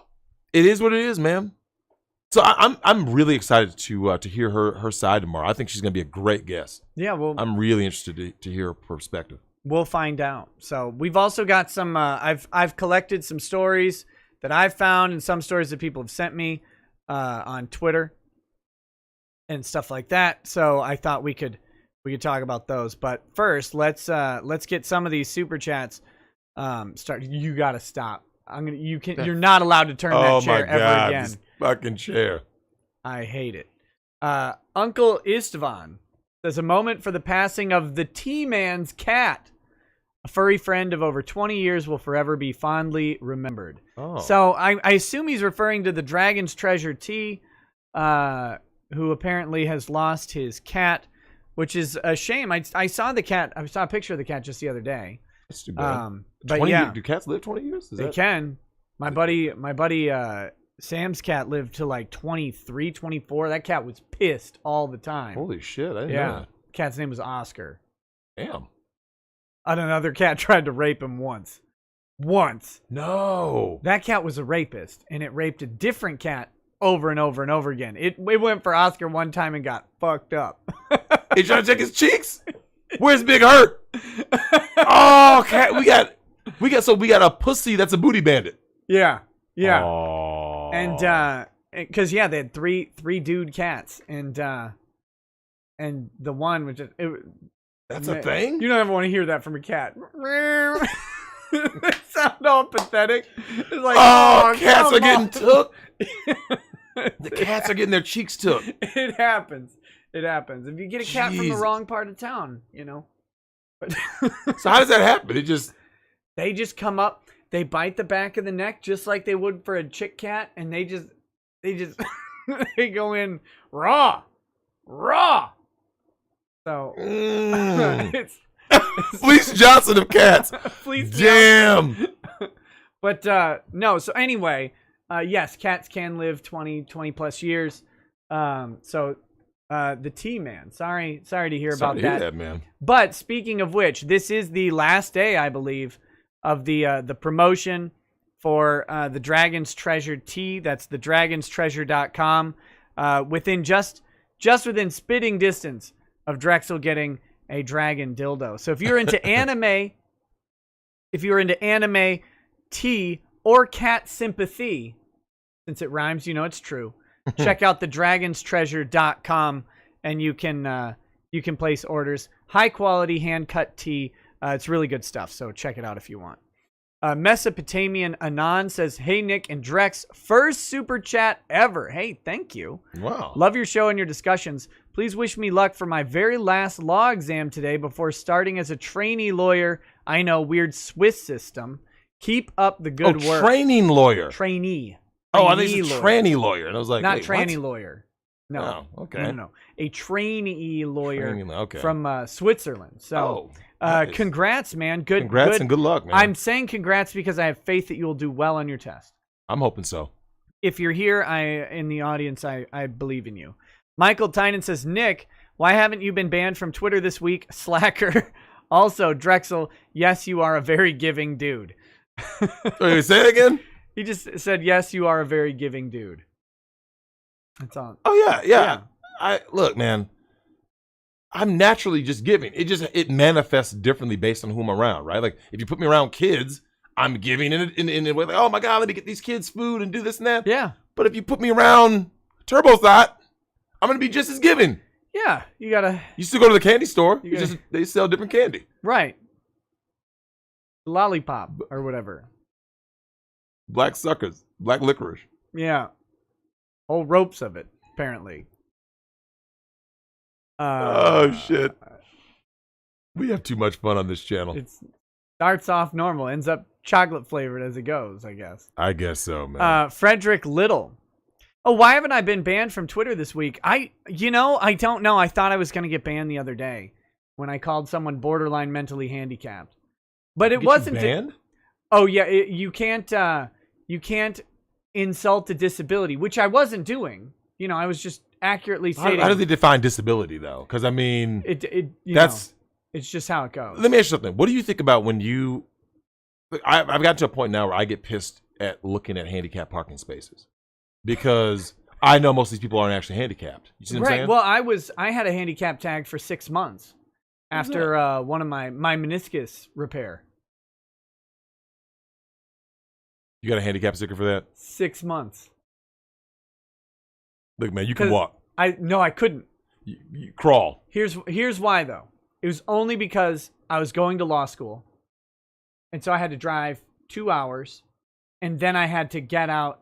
It is what it is, man. So I'm really excited to hear her side tomorrow. I think she's gonna be a great guest. Yeah, well, I'm really interested to hear her perspective. We'll find out. So we've also got some. I've collected some stories that I've found and some stories that people have sent me on Twitter and stuff like that. So I thought we could talk about those. But first, let's get some of these super chats started. You gotta stop. You're not allowed to turn that chair ever again. This fucking chair. I hate it. Uncle Istvan says a moment for the passing of the T-Man's cat. A furry friend of over 20 years will forever be fondly remembered. Oh. So I assume he's referring to the Dragon's Treasure T, who apparently has lost his cat, which is a shame. I saw the cat. I saw a picture of the cat just the other day. That's too bad. But 20 yeah, do cats live 20 years? they can. My buddy Sam's cat lived to like 23, 24. That cat was pissed all the time. Holy shit! I didn't know that. Cat's name was Oscar. Damn. And another cat tried to rape him once. No. That cat was a rapist, and it raped a different cat over and over and over again. It went for Oscar one time and got fucked up. He trying to check his cheeks? Where's Big Hurt? Oh, cat. We got a pussy that's a booty bandit. Yeah. Oh. And because they had three dude cats, and the one was just That's a thing? You don't ever want to hear that from a cat. They sound all pathetic. It's like, cats are getting took. The cats are getting their cheeks took. It happens. If you get a cat from the wrong part of town, But so how does that happen? They just come up, they bite the back of the neck just like they would for a chick cat, and they just they go in raw. So it's Fleece Johnson of cats. Fleece Damn. Johnson. But no, so anyway, yes, cats can live 20 plus years. So the T-Man. Sorry to hear about that, man. But speaking of which, this is the last day, I believe, of the promotion for the Dragon's Treasure T. That's the dragonstreasure.com. Within just within spitting distance of Drexel getting a dragon dildo. So if you're into anime, tea, or cat sympathy, since it rhymes, it's true. Check out the dragonstreasure.com, and you can place orders. High quality hand cut tea. It's really good stuff. So check it out if you want. Mesopotamian Anon says, "Hey Nick and Drex, first super chat ever. Hey, thank you. Wow. Love your show and your discussions. Please wish me luck for my very last law exam today before starting as a trainee lawyer. I know, weird Swiss system. Keep up the good work." Training lawyer. Trainee. Oh, I think it's a tranny lawyer. And I was like, not wait, tranny what? lawyer. No. Oh, okay. No. A trainee lawyer okay. from Switzerland. So, nice. Congrats, man. Congrats and good luck, man. I'm saying congrats because I have faith that you will do well on your test. I'm hoping so. If you're here, in the audience, I believe in you. Michael Tynan says, "Nick, why haven't you been banned from Twitter this week? Slacker." Also, Drexel, yes, you are a very giving dude. Wait, say it again? He just said, "Yes, you are a very giving dude." That's all. Oh yeah. Look, man. I'm naturally just giving. It manifests differently based on who I'm around, right? Like if you put me around kids, I'm giving in a way like, oh my God, let me get these kids food and do this and that. Yeah. But if you put me around Turbo Thought, I'm gonna be just as giving. Yeah, you gotta. You still go to the candy store. They sell different candy. Right. Lollipop or whatever. Black suckers, black licorice. Yeah. Whole ropes of it, apparently. Oh shit. We have too much fun on this channel. It starts off normal, ends up chocolate flavored as it goes, I guess. I guess so, man. Frederick Little. Oh, why haven't I been banned from Twitter this week? I don't know. I thought I was going to get banned the other day when I called someone borderline mentally handicapped. But it wasn't banned? Oh yeah, you can't insult a disability, which I wasn't doing. I was just accurately stating. How do they define disability though? Because I mean, it's just how it goes. Let me ask you something. What do you think about when you? I've gotten to a point now where I get pissed at looking at handicapped parking spaces because I know most of these people aren't actually handicapped. You see what I'm saying? Well, I had a handicap tag for 6 months after one of my meniscus repair. You got a handicap sticker for that? 6 months. Look, man, you can walk. I couldn't. You crawl. Here's why though. It was only because I was going to law school, and so I had to drive 2 hours, and then I had to get out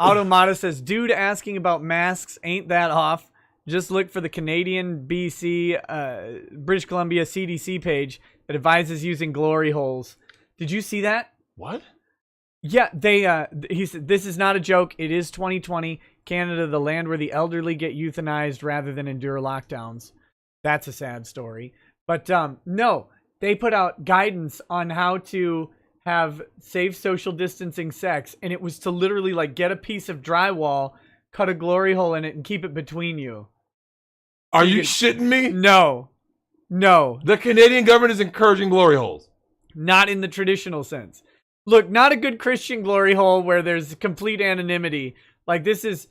Automata says, dude asking about masks ain't that off. Just look for the Canadian BC, British Columbia CDC page that advises using glory holes. Did you see that? What? Yeah, he said, this is not a joke. It is 2020. Canada, the land where the elderly get euthanized rather than endure lockdowns. That's a sad story. But no, they put out guidance on how to have safe social distancing sex. And it was to literally like get a piece of drywall, cut a glory hole in it, and keep it between you. Are you shitting me? No. The Canadian government is encouraging glory holes. Not in the traditional sense. Look, not a good Christian glory hole where there's complete anonymity. Like this is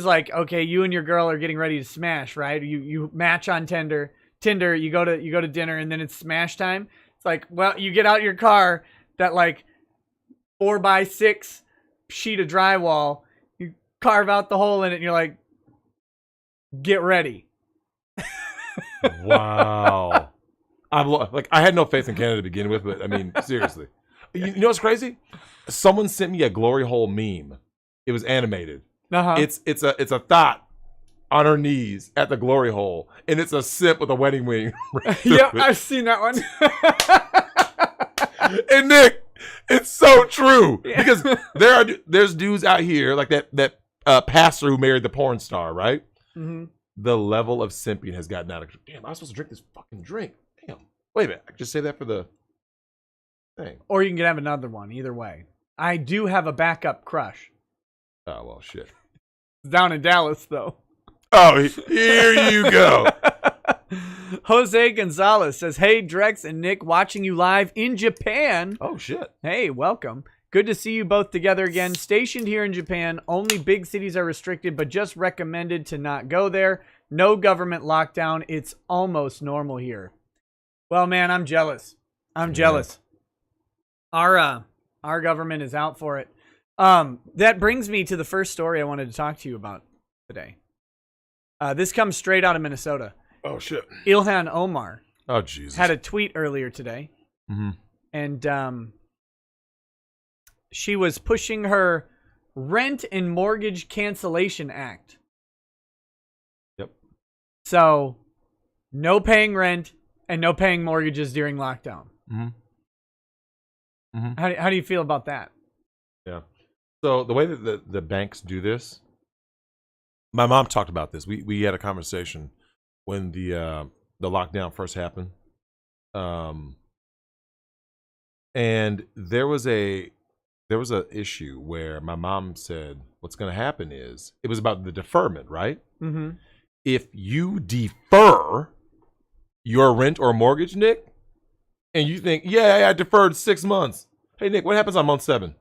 like, okay, you and your girl are getting ready to smash, right? You match on Tinder, you go to dinner, and then it's smash time. It's like, well, you get out your car, that like 4x6 sheet of drywall, you carve out the hole in it, and you're like, get ready. Wow. I had no faith in Canada to begin with, but I mean, seriously. You know what's crazy? Someone sent me a glory hole meme. It was animated. Uh-huh. It's a thought on her knees at the glory hole, and it's a simp with a wedding ring. Yep, I've seen that one. And Nick, it's so true because there's dudes out here like that pastor who married the porn star, right? Mm-hmm. The level of simping has gotten out of control. Damn, I was supposed to drink this fucking drink. Damn. Wait a minute. I could just say that for the thing. Or you can have another one. Either way. I do have a backup crush. Oh, well, shit. Down in Dallas, though. Oh, here you go. Jose Gonzalez says, hey, Drex and Nick, watching you live in Japan. Oh, shit. Hey, welcome. Good to see you both together again. Stationed here in Japan. Only big cities are restricted, but just recommended to not go there. No government lockdown. It's almost normal here. Well, man, I'm jealous. I'm jealous. Our government is out for it. That brings me to the first story I wanted to talk to you about today. This comes straight out of Minnesota. Oh, shit. Ilhan Omar. Oh, Jesus. Had a tweet earlier today. Mm-hmm. And she was pushing her rent and mortgage cancellation act. Yep. So, no paying rent and no paying mortgages during lockdown. Mm-hmm. Mm-hmm. How do you feel about that? Yeah. So the way that the banks do this, my mom talked about this. We had a conversation when the lockdown first happened, and there was a issue where my mom said what's going to happen is it was about the deferment, right? Mm-hmm. If you defer your rent or mortgage, Nick, and you think, yeah, I deferred 6 months. Hey, Nick, what happens on month 7?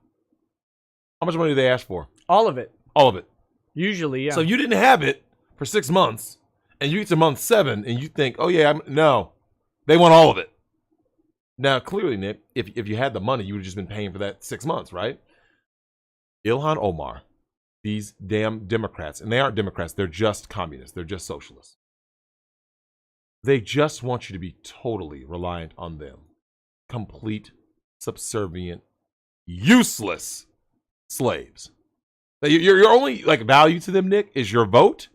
How much money do they ask for? All of it. All of it. Usually, yeah. So you didn't have it for 6 months, and you get to month 7, and you think, oh, yeah, no. They want all of it. Now, clearly, Nick, if you had the money, you would have just been paying for that 6 months, right? Ilhan Omar, these damn Democrats, and they aren't Democrats, they're just communists. They're just socialists. They just want you to be totally reliant on them. Complete, subservient, useless slaves. Your only value to them, Nick, is your vote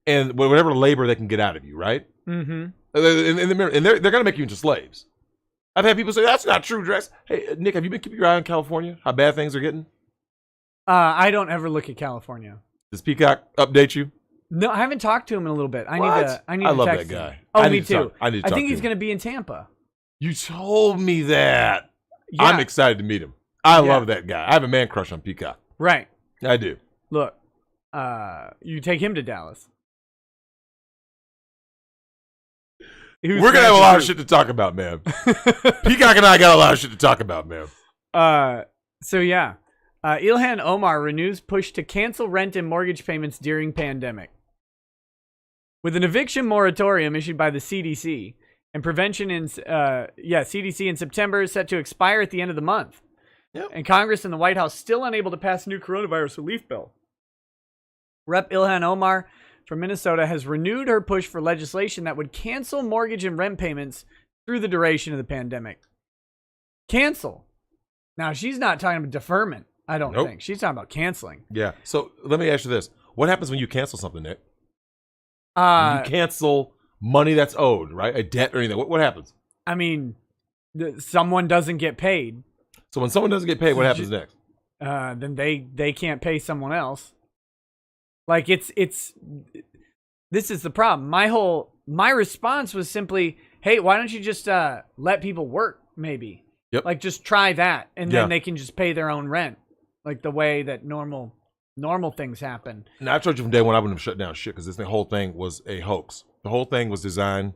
and whatever labor they can get out of you, right? Mm-hmm. And they're going to make you into slaves. I've had people say, that's not true, Drex. Hey, Nick, have you been keeping your eye on California? How bad things are getting? I don't ever look at California. Does Peacock update you? No, I haven't talked to him in a little bit. I need to love text that guy. him. Oh, me too. I think he's going to be in Tampa. You told me that. Yeah. I'm excited to meet him. I love that guy. I have a man crush on Peacock. Right. I do. Look, you take him to Dallas. We're going to have a lot of shit to talk about, man. Peacock and I got a lot of shit to talk about, man. So, yeah. Ilhan Omar renews push to cancel rent and mortgage payments during pandemic. With an eviction moratorium issued by the CDC and prevention CDC in September is set to expire at the end of the month. Yep. And Congress and the White House still unable to pass a new coronavirus relief bill. Rep. Ilhan Omar from Minnesota has renewed her push for legislation that would cancel mortgage and rent payments through the duration of the pandemic. Cancel. Now, she's not talking about deferment. I don't think. She's talking about canceling. Yeah. So let me ask you this. What happens when you cancel something, Nick? When you cancel money that's owed, right? A debt or anything. What happens? I mean, someone doesn't get paid. So when someone doesn't get paid, what happens next? Then they can't pay someone else. Like this is the problem. My response was simply, hey, why don't you just let people work, maybe? Yep. Like, just try that, and then they can just pay their own rent, like the way that normal things happen. Now, I told you from day one I wouldn't have shut down shit because this whole thing was a hoax. The whole thing was designed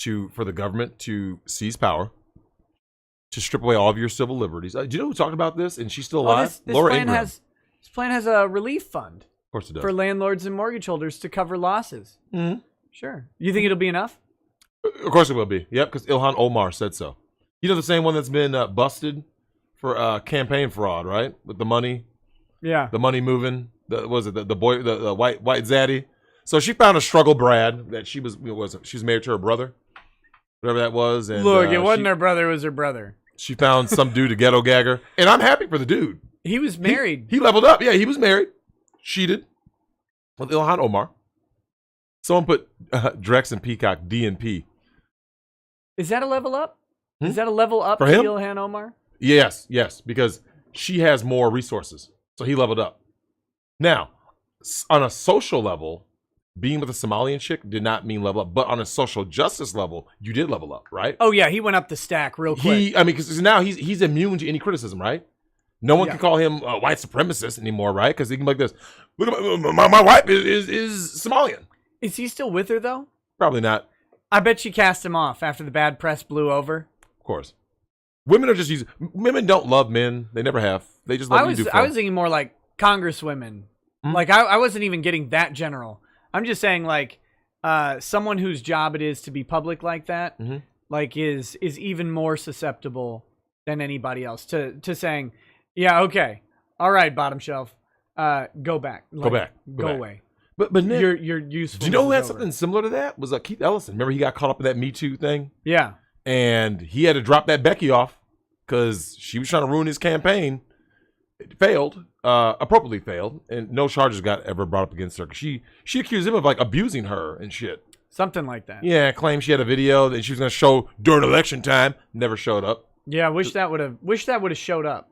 for the government to seize power, to strip away all of your civil liberties. Do you know who talked about this? And she's still alive? Laura Ingraham. This plan has a relief fund. Of course it does. For landlords and mortgage holders to cover losses. Mm-hmm. Sure. You think it'll be enough? Of course it will be. Yep, because Ilhan Omar said so. You know, the same one that's been busted for campaign fraud, right? With the money. Yeah. The money moving. The white zaddy. So she found a struggle Brad that she was married to her brother, whatever that was. And look, it wasn't her brother; it was her brother. She found some dude, a ghetto gagger, and I'm happy for the dude. He was married. He leveled up. Yeah, he was married. Cheated with Ilhan Omar. Someone put Drex and Peacock DNP. Is that a level up? Is that a level up for to him? Ilhan Omar? Yes, because she has more resources. So he leveled up. Now, on a social level, being with a Somalian chick did not mean level up. But on a social justice level, you did level up, right? Oh, yeah. He went up the stack real quick. Because now he's immune to any criticism, right? No one can call him a white supremacist anymore, right? Because he can be like this. Look at my wife is Somalian. Is he still with her, though? Probably not. I bet she cast him off after the bad press blew over. Of course. Women are just women don't love men. They never have. They just love you to do fun. I was thinking more like congresswomen. Mm-hmm. Like, I wasn't even getting that general. I'm just saying, like, someone whose job it is to be public like that, like, is even more susceptible than anybody else to saying, yeah, okay, all right, bottom shelf, go back. Like, go away. But Nick, you're useful. Do you know who had something similar to that? Was Keith Ellison. Remember he got caught up in that Me Too thing? Yeah. And he had to drop that Becky off because she was trying to ruin his campaign. It failed, appropriately failed, and no charges got ever brought up against her. She accused him of like abusing her and shit. Something like that. Yeah, claimed she had a video that she was going to show during election time. Never showed up. Yeah, wish that would have showed up.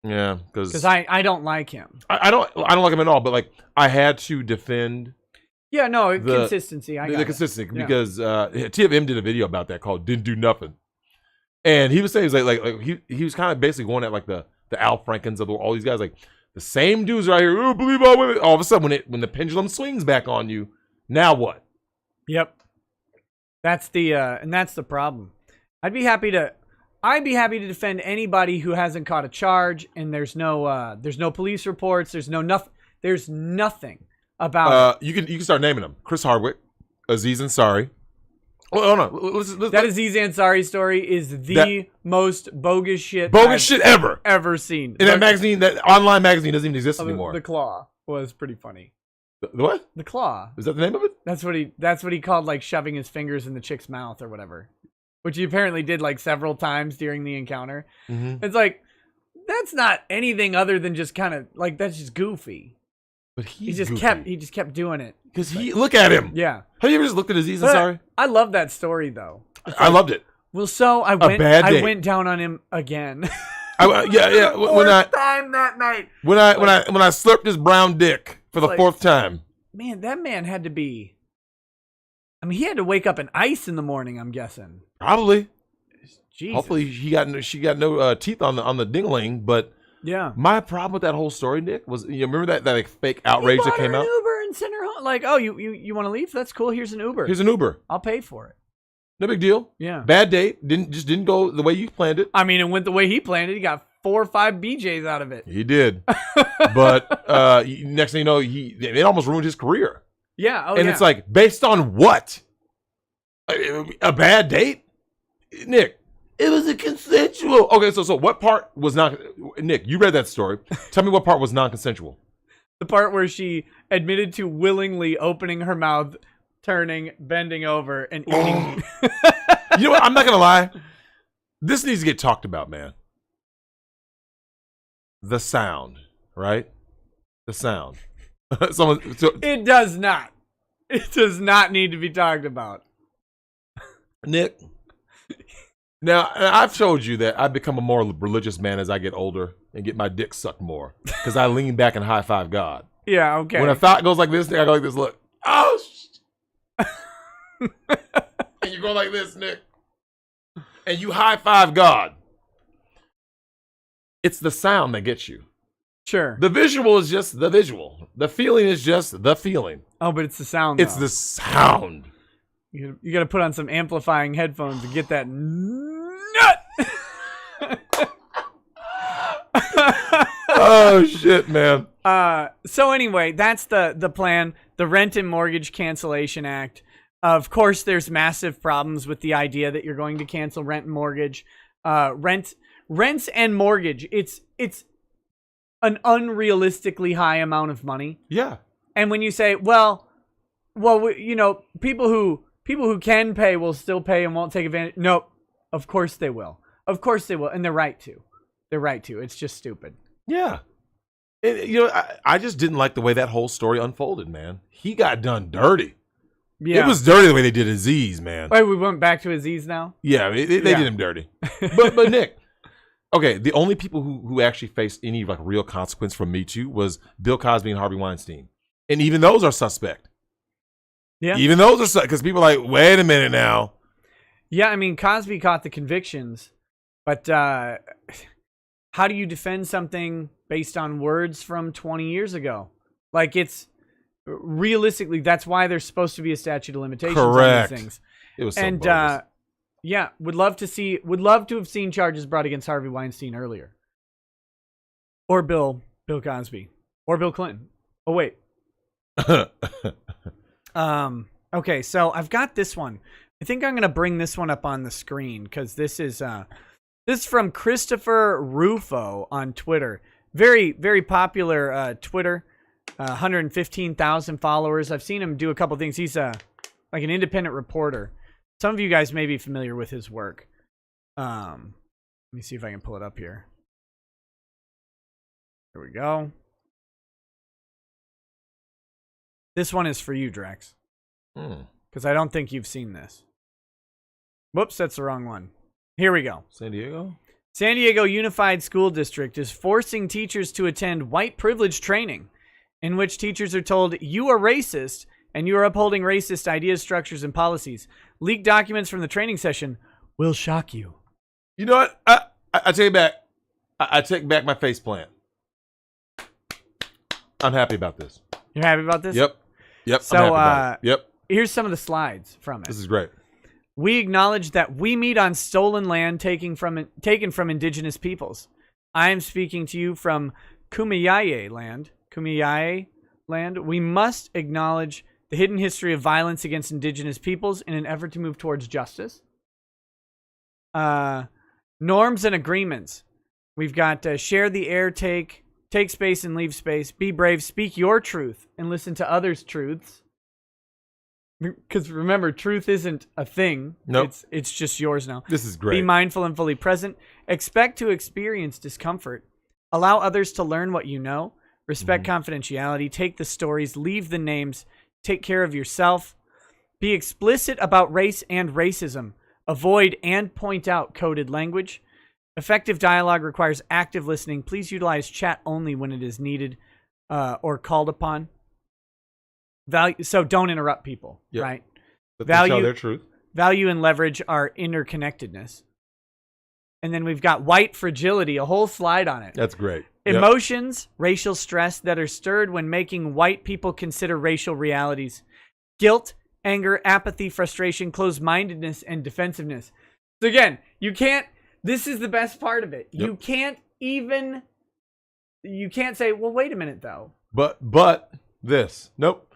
Yeah, because I don't like him. I don't like him at all. But like I had to defend. Yeah, no consistency. The consistency because TFM did a video about that called "Didn't Do Nothing," and he was saying he was kind of basically going at like the Al Frankens of all these guys, like the same dudes right here. Oh, believe all women. All of a sudden, when the pendulum swings back on you, now what? Yep, that's the problem. I'd be happy to defend anybody who hasn't caught a charge, and there's no police reports. There's nothing about. You can start naming them. Chris Hardwick, Aziz Ansari. Oh no! That Aziz Ansari story is the most bogus shit ever seen. In that magazine, that online magazine doesn't even exist anymore. The Claw was pretty funny. The what? The Claw. Is that the name of it? That's what he called like shoving his fingers in the chick's mouth or whatever, which he apparently did like several times during the encounter. Mm-hmm. It's like that's not anything other than just kind of like that's just goofy. But he just kept doing it. Because look at him. Yeah. Have you ever just looked at Aziz Ansari? I love that story though. I loved it. Well, so I went down on him again. Yeah. Fourth time that night. When I slurped his brown dick for the fourth time. Man, that man had to be. I mean, he had to wake up in ice in the morning. I'm guessing. Probably. Jesus. Hopefully, she got no teeth on the dingling, but. Yeah. My problem with that whole story, Nick, was you remember that like fake outrage that came out? An Uber and sent her home. Like, oh, you want to leave? That's cool. Here's an Uber. I'll pay for it. No big deal. Yeah. Bad date. Didn't go the way you planned it. I mean, it went the way he planned it. He got 4 or 5 BJs out of it. He did. But next thing you know, it almost ruined his career. Yeah. Oh, and it's like based on what? A bad date, Nick. It was a consensual. Okay, so what part was not? Nick, you read that story. Tell me what part was non-consensual. The part where she admitted to willingly opening her mouth, turning, bending over, and eating. You know what? I'm not gonna lie. This needs to get talked about, man. the sound, right? The sound. It does not. It does not need to be talked about. Nick, now I've told you that I've become a more religious man as I get older and get my dick sucked more because I lean back and high five God. Yeah, okay. When a thought goes like this, Nick, I go like this. Look, oh, and you go like this, Nick, and you high five God. It's the sound that gets you. Sure. The visual is just the visual. The feeling is just the feeling. Oh, but it's the sound. It's though. the sound. You got to put on some amplifying headphones to get that nut. Oh shit, man. So anyway, that's the plan. The Rent and Mortgage Cancellation Act. Of course, there's massive problems with the idea that you're going to cancel rent and mortgage. Rents and mortgage. It's an unrealistically high amount of money. Yeah. And when you say, well, you know, people who can pay will still pay and won't take advantage. No, of course they will. Of course they will, and they're right to. They're right to. It's just stupid. Yeah. You know, I just didn't like the way that whole story unfolded, man. He got done dirty. Yeah. It was dirty the way they did Aziz, man. Wait, we went back to Aziz now? Yeah, they did him dirty. But Nick, okay, the only people who actually faced any like real consequence from Me Too was Bill Cosby and Harvey Weinstein. And even those are suspect. Yeah. Even those are suspect because people are like, wait a minute now. Yeah, I mean, Cosby caught the convictions, but how do you defend something based on words from 20 years ago? Like, it's realistically, that's why there's supposed to be a statute of limitations Correct. on these things. It was so and bogus. yeah, would love to have seen charges brought against Harvey Weinstein earlier, or Bill Cosby, or Bill Clinton. Oh wait. Okay, so I've got this one. I think I'm gonna bring this one up on the screen because this is from Christopher Rufo on Twitter. Very, very popular Twitter. 115,000 followers. I've seen him do a couple things. He's like an independent reporter. Some of you guys may be familiar with his work. Let me see if I can pull it up here. Here we go. This one is for you, Drex. Because I don't think you've seen this. Whoops, that's the wrong one. Here we go. San Diego? San Diego Unified School District is forcing teachers to attend white privilege training, in which teachers are told, you are racist, and you are upholding racist ideas, structures, and policies. Leaked documents from the training session will shock you. You know what? I take it back. I take back my face plant. I'm happy about this. You're happy about this? Yep. So, I'm happy about it. Yep. Here's some of the slides from it. This is great. We acknowledge that we meet on stolen land taken from indigenous peoples. I am speaking to you from Kumeyaay land. We must acknowledge the hidden history of violence against indigenous peoples in an effort to move towards justice. Norms and agreements. We've got share the air, take space and leave space, be brave, speak your truth, and listen to others' truths. Because remember, truth isn't a thing. Nope. It's just yours now. This is great. Be mindful and fully present. Expect to experience discomfort. Allow others to learn what you know. Respect confidentiality. Take the stories. Leave the names. Take care of yourself. Be explicit about race and racism. Avoid and point out coded language. Effective dialogue requires active listening. Please utilize chat only when it is needed or called upon. So don't interrupt people, right? But they tell their truth. Value and leverage are interconnectedness. And then we've got white fragility, a whole slide on it. That's great. Emotions, racial stress that are stirred when making white people consider racial realities. Guilt, anger, apathy, frustration, closed-mindedness, and defensiveness. So again, you can't, this is the best part of it. You can't say, well, wait a minute though. But this. Nope.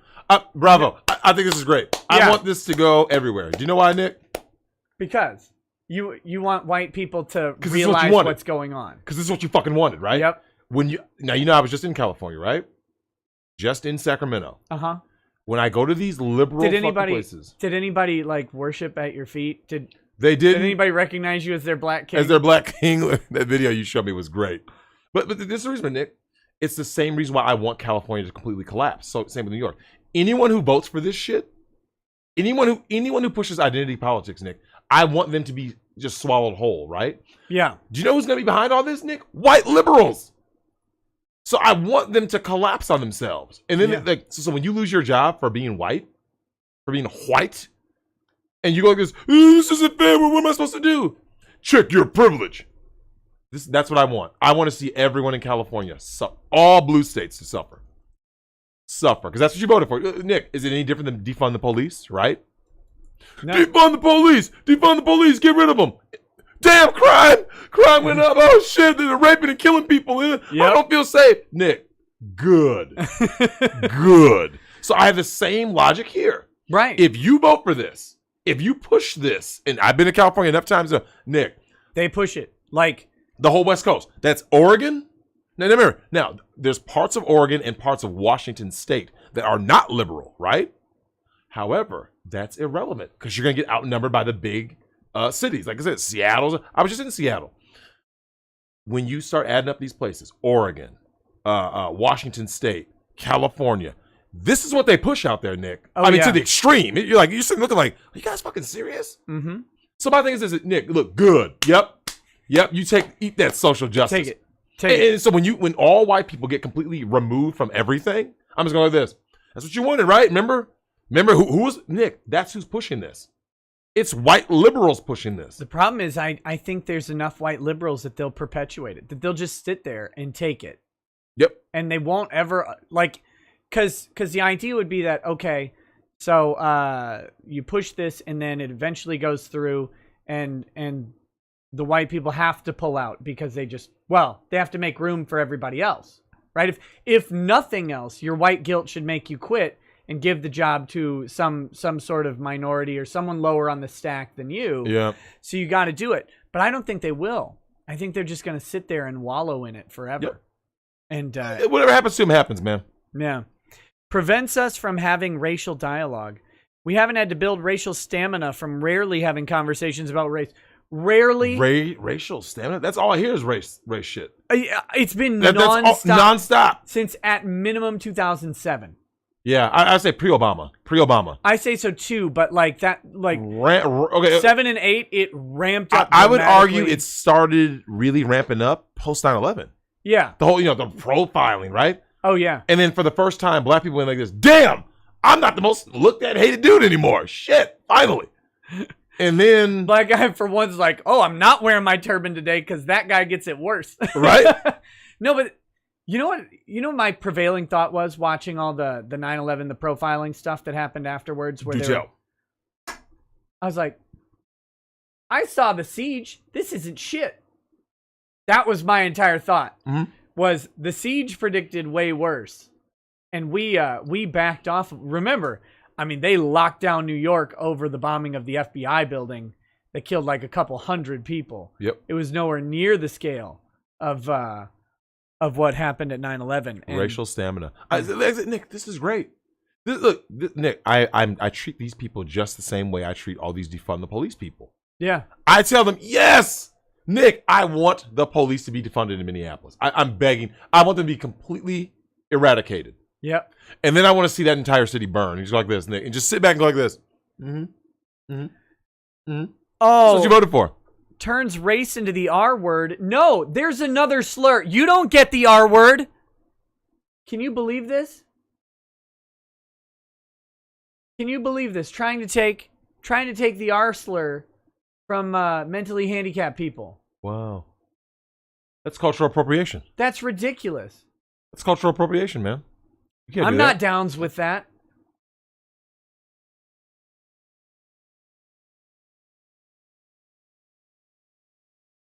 Bravo. I think this is great. I want this to go everywhere. Do you know why, Nick? Because you want white people to realize what's going on. Because this is what you fucking wanted, right? Yep. I was just in California, right? Just in Sacramento. Uh-huh. When I go to these liberal places. Did anybody like worship at your feet? Did anybody recognize you as their black king? As their black king? That video you showed me was great. But this is the reason, Nick. It's the same reason why I want California to completely collapse. So same with New York. Anyone who votes for this shit, anyone who pushes identity politics, Nick, I want them to be just swallowed whole, right? Yeah. Do you know who's going to be behind all this, Nick? White liberals. So I want them to collapse on themselves. And then, so when you lose your job for being white, and you go like this isn't fair. What am I supposed to do? Check your privilege. That's what I want. I want to see everyone in California, all blue states, to suffer, because that's what you voted for. Nick, is it any different than defund the police? Right? No. Defund the police. Get rid of them. Damn, crime went up. Oh shit, they're raping and killing people. Yep. I don't feel safe. Nick, good. So I have the same logic here. Right. If you vote for this, if you push this, and I've been to California enough times, Nick, they push it like the whole West Coast. That's Oregon. Now remember, there's parts of Oregon and parts of Washington State that are not liberal, right? However, that's irrelevant because you're gonna get outnumbered by the big cities. Like I said, Seattle. I was just in Seattle. When you start adding up these places, Oregon, Washington State, California, this is what they push out there, Nick. To the extreme. You're sitting looking like, are you guys fucking serious? Mm-hmm. So my thing is this, Nick, look good. Yep. You eat that social justice. Take it. And so when all white people get completely removed from everything, I'm just going like this. That's what you wanted, right? Remember who was Nick? That's who's pushing this. It's white liberals pushing this. The problem is I think there's enough white liberals that they'll perpetuate it, that they'll just sit there and take it. Yep. And they won't ever, because the idea would be that, okay, so you push this and then it eventually goes through and the white people have to pull out because they have to make room for everybody else, right? If nothing else, your white guilt should make you quit and give the job to some sort of minority or someone lower on the stack than you. Yeah. So you got to do it. But I don't think they will. I think they're just going to sit there and wallow in it forever. Yep. And whatever happens to them happens, man. Yeah. Prevents us from having racial dialogue. We haven't had to build racial stamina from rarely having conversations about race. Rarely. Racial stamina? That's all I hear is race shit. It's been nonstop since at minimum 2007. Yeah, I say pre-Obama. I say so too, but okay. 7 and 8, it ramped up. I would argue it started really ramping up post 9/11. Yeah, the whole the profiling, right? Oh yeah. And then for the first time, black people went like this. Damn, I'm not the most looked at, hated dude anymore. Shit, finally. And then black guy for once like, oh, I'm not wearing my turban today because that guy gets it worse. Right? No, but. You know what? My prevailing thought was watching all the 9/11, the profiling stuff that happened afterwards. I was like, I saw the siege. This isn't shit. That was my entire thought. Mm-hmm. Was the siege predicted way worse, and we backed off. Remember, they locked down New York over the bombing of the FBI building that killed like a couple hundred people. Yep. It was nowhere near the scale of what happened at 9/11. Racial stamina. Nick, this is great. Nick, I treat these people just the same way I treat all these defund the police people. Yeah. I tell them, yes, Nick, I want the police to be defunded in Minneapolis. I'm begging. I want them to be completely eradicated. Yep. And then I want to see that entire city burn. You just go like this, Nick, and just sit back and go like this. Mm-hmm. Mm-hmm. Mm-hmm. Oh. That's what you voted for. Turns race into the R word. No, there's another slur. You don't get the R word. Can you believe this? Can you believe this? Trying to take the R slur from mentally handicapped people. Wow. That's cultural appropriation. That's ridiculous. That's cultural appropriation, man. You can't I'm do not that. downs with that.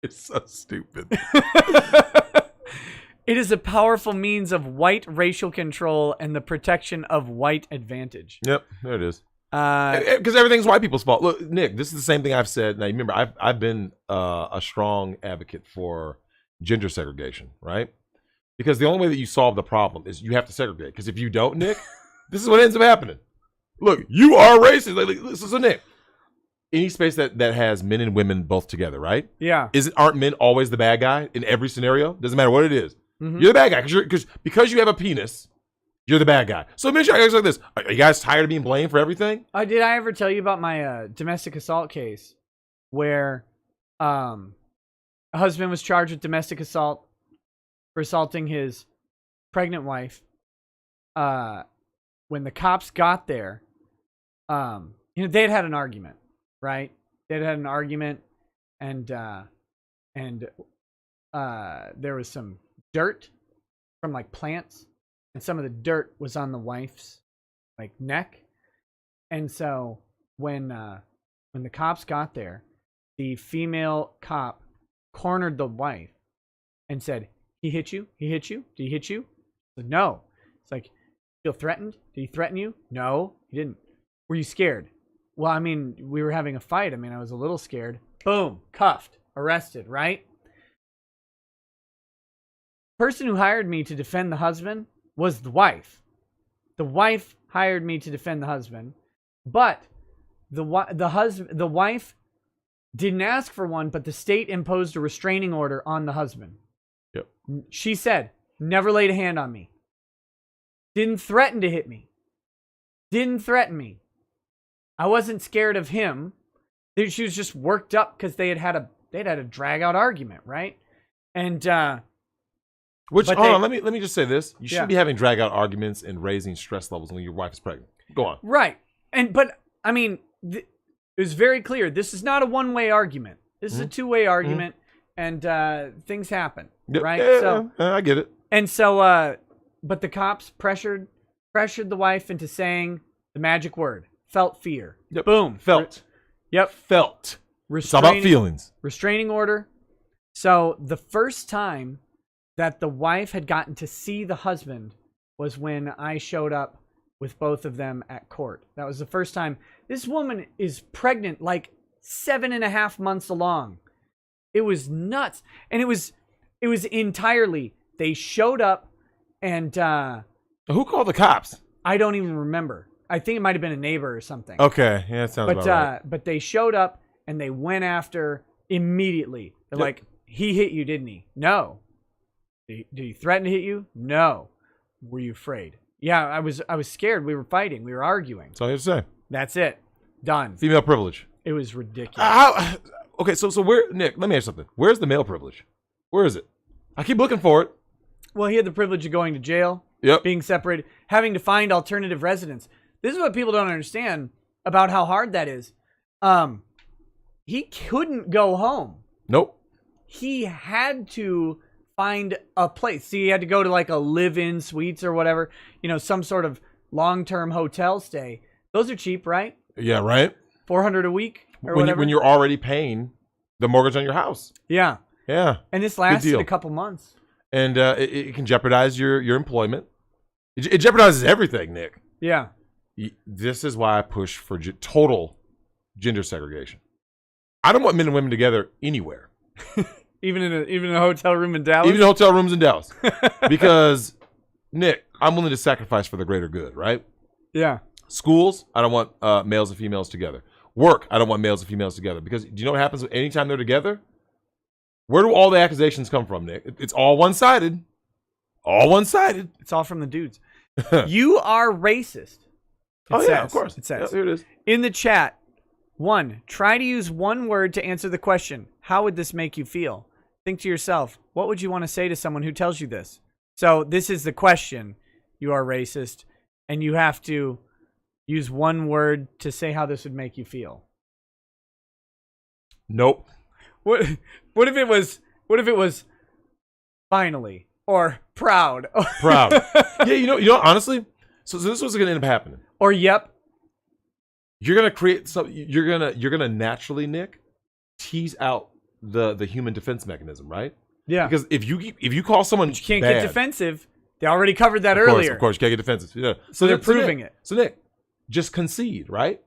It's so stupid. It is a powerful means of white racial control and the protection of white advantage. Yep, there it is. Because everything's white people's fault. Look, Nick, this is the same thing I've said. Now, remember, I've been a strong advocate for gender segregation, right? Because the only way that you solve the problem is you have to segregate. Because if you don't, Nick, this is what ends up happening. Look, you are racist. This is a Nick. Any space that has men and women both together, right? Yeah. Aren't men always the bad guy in every scenario? Doesn't matter what it is. You're the bad guy because you have a penis. You're the bad guy. So make sure I ask like this: are you guys tired of being blamed for everything? Did I ever tell you about my domestic assault case where a husband was charged with domestic assault for assaulting his pregnant wife? When the cops got there, they had an argument, right? They had an argument, and there was some dirt from like plants, and some of the dirt was on the wife's like neck. And so when the cops got there, the female cop cornered the wife and said, "He hit you? He hit you? Did he hit you?" I said, "No." It's like, "Feel threatened? Did he threaten you?" "No, he didn't." "Were you scared?" "Well, I mean, we were having a fight. I mean, I was a little scared." Boom, cuffed, arrested, right? Person who hired me to defend the husband was the wife. The wife hired me to defend the husband, but the wife didn't ask for one, but the state imposed a restraining order on the husband. Yep. She said, "Never laid a hand on me. Didn't threaten to hit me. Didn't threaten me. I wasn't scared of him." She was just worked up because they had a drag out argument, right? And hold on, let me just say this: you shouldn't be having drag out arguments and raising stress levels when your wife is pregnant. Go on. Right, but I mean, it was very clear. This is not a one-way argument. This is a two-way argument, and things happen, right? Yeah, so I get it. And so, but the cops pressured the wife into saying the magic word: felt fear. Yep. Boom. Felt. Yep. Felt. It's all about feelings. Restraining order. So the first time that the wife had gotten to see the husband was when I showed up with both of them at court. That was the first time. This woman is pregnant, like 7.5 months along. It was nuts. And it was entirely, they showed up and Who called the cops? I don't even remember. I think it might have been a neighbor or something. Okay, yeah, that sounds about right. But they showed up and they went after immediately. They're like, "He hit you, didn't he?" "No." Did he threaten to hit you?" "No." "Were you afraid?" "Yeah, I was scared. We were fighting. We were arguing." That's all you have to say. That's it. Done. Female privilege. It was ridiculous. Okay, so where, Nick, let me ask you something. Where's the male privilege? Where is it? I keep looking for it. Well, he had the privilege of going to jail, being separated, having to find alternative residence. This is what people don't understand about how hard that is. He couldn't go home. Nope. He had to find a place. See, he had to go to like a live-in suites or whatever, some sort of long-term hotel stay. Those are cheap, right? Yeah, right. $400 a week or whatever. When you're already paying the mortgage on your house. Yeah. Yeah. And this lasted a couple months. And it can jeopardize your employment. It jeopardizes everything, Nick. Yeah. This is why I push for total gender segregation. I don't want men and women together anywhere. Even in a hotel room in Dallas? Even hotel rooms in Dallas. Because, Nick, I'm willing to sacrifice for the greater good, right? Yeah. Schools, I don't want males and females together. Work, I don't want males and females together. Because do you know what happens anytime they're together? Where do all the accusations come from, Nick? It's all one-sided. All one-sided. It's all from the dudes. You are racist. Yeah, of course. It says. Yeah, here it is. In the chat, 1, try to use one word to answer the question. How would this make you feel? Think to yourself, what would you want to say to someone who tells you this? So this is the question. You are racist, and you have to use one word to say how this would make you feel. Nope. What if it was finally or proud? Proud. Yeah, you know, honestly, so this was going to end up happening. Or yep. You're going to create something. You're going to naturally, Nick, tease out the human defense mechanism, right? Yeah. Because if you call someone but you can't bad, get defensive. They already covered that earlier. Of course, you can't get defensive. Yeah. So they're proving it. So Nick, just concede, right?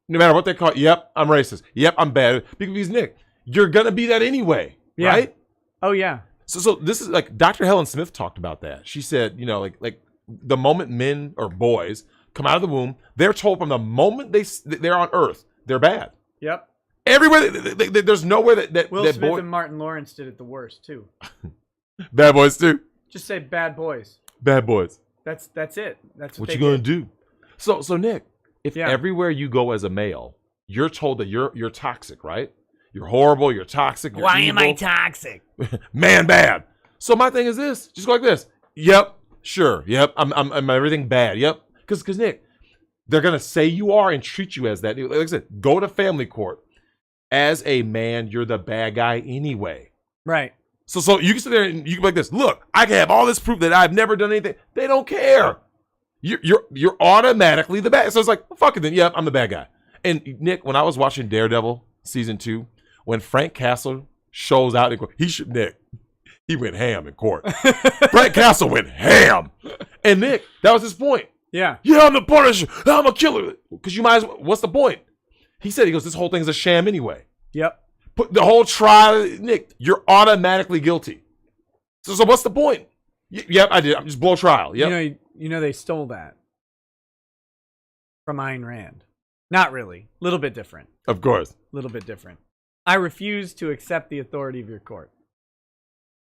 No matter what they call it. Yep, I'm racist. Yep, I'm bad. Because Nick, you're gonna be that anyway, right? Oh yeah. So this is like Dr. Helen Smith talked about that. She said, like the moment men or boys come out of the womb, they're told from the moment they're on Earth, they're bad. Yep. Everywhere, there's nowhere that Will that Smith boy and Martin Lawrence did it the worst too. bad boys too. Just say bad boys. Bad boys. That's it. That's What they you gonna did. do? So Nick, if everywhere you go as a male, you're told that you're toxic, right? You're horrible. You're toxic. You're Why evil. am I toxic? Man, bad. So my thing is this: just go like this. Yep, sure. Yep, I'm everything bad. Yep, because Nick, they're gonna say you are and treat you as that. Like I said, go to family court. As a man, you're the bad guy anyway. Right. So you can sit there and you can be like this. Look, I can have all this proof that I've never done anything. They don't care. You're automatically the bad. So it's like, well, fuck it then. Yeah, I'm the bad guy. And Nick, when I was watching Daredevil season 2, when Frank Castle shows out in court, he went ham in court. Frank Castle went ham. And Nick, that was his point. Yeah. Yeah, I'm the Punisher. I'm a killer. Because you might as well. What's the point? He goes, this whole thing's a sham anyway. Yep. Put the whole trial, Nick, you're automatically guilty. So what's the point? Yep, I did. I'm just blow trial. Yep. You know they stole that from Ayn Rand. Not really. A little bit different. Of course. A little bit different. I refuse to accept the authority of your court.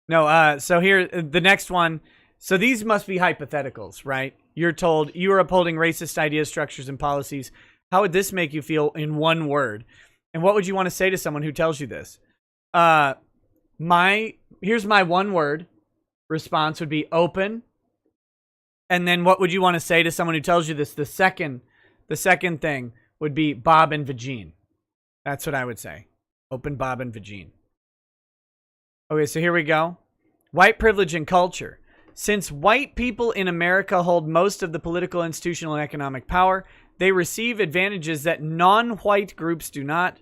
No, so here, the next one. So these must be hypotheticals, right? You're told you are upholding racist ideas, structures, and policies. How would this make you feel in one word? And what would you want to say to someone who tells you this? Here's my one word response would be open. And then what would you want to say to someone who tells you this? The second thing would be Bob and Vagine. That's what I would say. Open, Bob, and Vagine. Okay, so here we go. White privilege and culture. Since white people in America hold most of the political, institutional, and economic power, they receive advantages that non-white groups do not.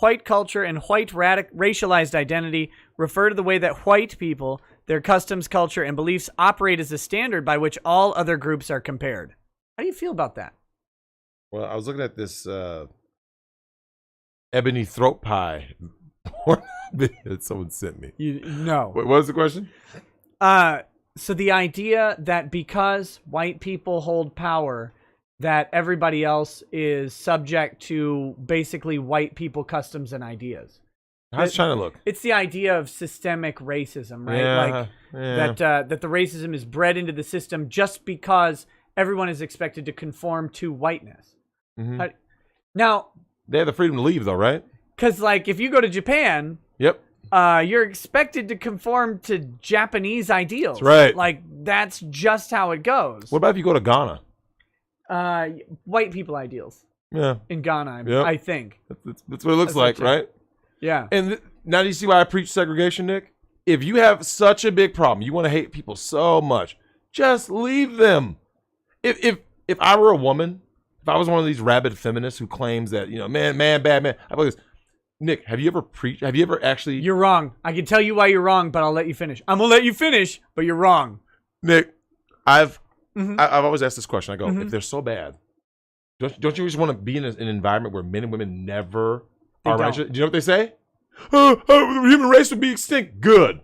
White culture and white racialized identity refer to the way that white people, their customs, culture, and beliefs operate as a standard by which all other groups are compared. How do you feel about that? Well, I was looking at this ebony throat pie that someone sent me. No. What was the question? So the idea that because white people hold power, that everybody else is subject to basically white people customs and ideas. How's China look? It's the idea of systemic racism, right? That the racism is bred into the system just because everyone is expected to conform to whiteness. Mm-hmm. Now, they have the freedom to leave, though, right? Because, like, if you go to Japan, yep, you're expected to conform to Japanese ideals. That's right. Like, that's just how it goes. What about if you go to Ghana? White people ideals. Yeah. In Ghana, yep. I think. That's what it looks like, right? Yeah. And now do you see why I preach segregation, Nick? If you have such a big problem, you want to hate people so much, just leave them. If I were a woman, if I was one of these rabid feminists who claims that, man, bad man, I believe this. Nick, have you ever preached? Have you ever actually? You're wrong. I can tell you why you're wrong, but I'll let you finish. I'm gonna let you finish, but you're wrong. Nick, I've always asked this question. I go, if they're so bad, don't you just want to be in an environment where men and women never are righteous? Do you know what they say? The human race would be extinct. Good.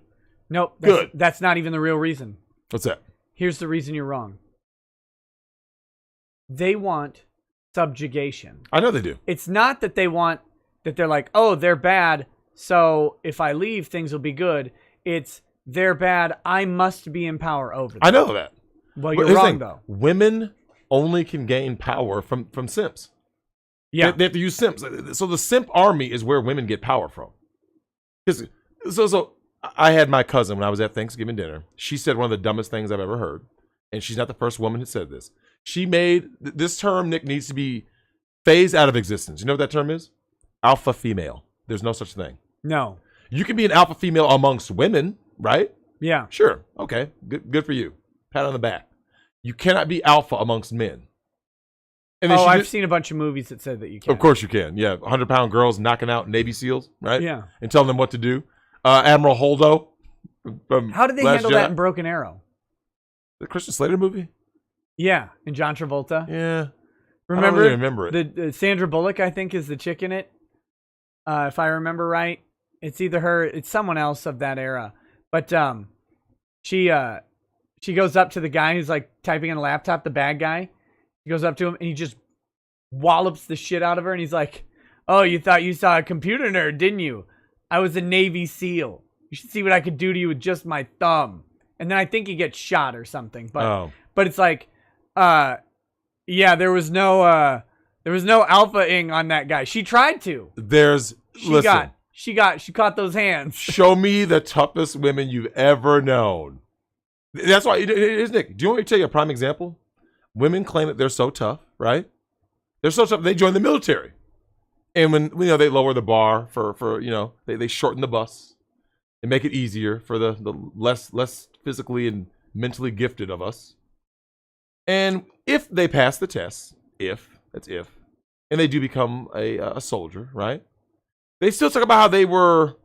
Nope. That's not even the real reason. What's that? Here's the reason you're wrong. They want subjugation. I know they do. It's not that they're like, oh, they're bad, so if I leave, things will be good. It's they're bad, I must be in power over them. I know that. Well, you're wrong, though. Women only can gain power from simps. Yeah. They have to use simps. So the simp army is where women get power from. So I had my cousin when I was at Thanksgiving dinner. She said one of the dumbest things I've ever heard. And she's not the first woman who said this. She made this term, Nick, needs to be phased out of existence. You know what that term is? Alpha female. There's no such thing. No. You can be an alpha female amongst women, right? Yeah. Sure. Okay. Good for you. Pat on the back. You cannot be alpha amongst men. And I've seen a bunch of movies that said that you can. Of course you can. Yeah. 100-pound girls knocking out Navy SEALs, right? Yeah. And telling them what to do. Admiral Holdo. How did they handle that in Broken Arrow? The Christian Slater movie? Yeah. And John Travolta? Yeah. Remember? I don't really remember it. The Sandra Bullock, I think, is the chick in it. If I remember right. It's either her, it's someone else of that era. But she goes up to the guy who's like typing on a laptop, the bad guy. He goes up to him and he just wallops the shit out of her. And he's like, oh, you thought you saw a computer nerd, didn't you? I was a Navy SEAL. You should see what I could do to you with just my thumb. and then I think he gets shot or something. Oh. But it's like, yeah, there was no alpha-ing on that guy. She tried to. She caught those hands. Show me the toughest women you've ever known. That's why, here's Nick. Do you want me to tell you a prime example? Women claim that they're so tough, right? They're so tough, they join the military. And when they lower the bar for they shorten the bus and make it easier for the less physically and mentally gifted of us. And if they pass the test, and they do become a soldier, right? They still talk about how they were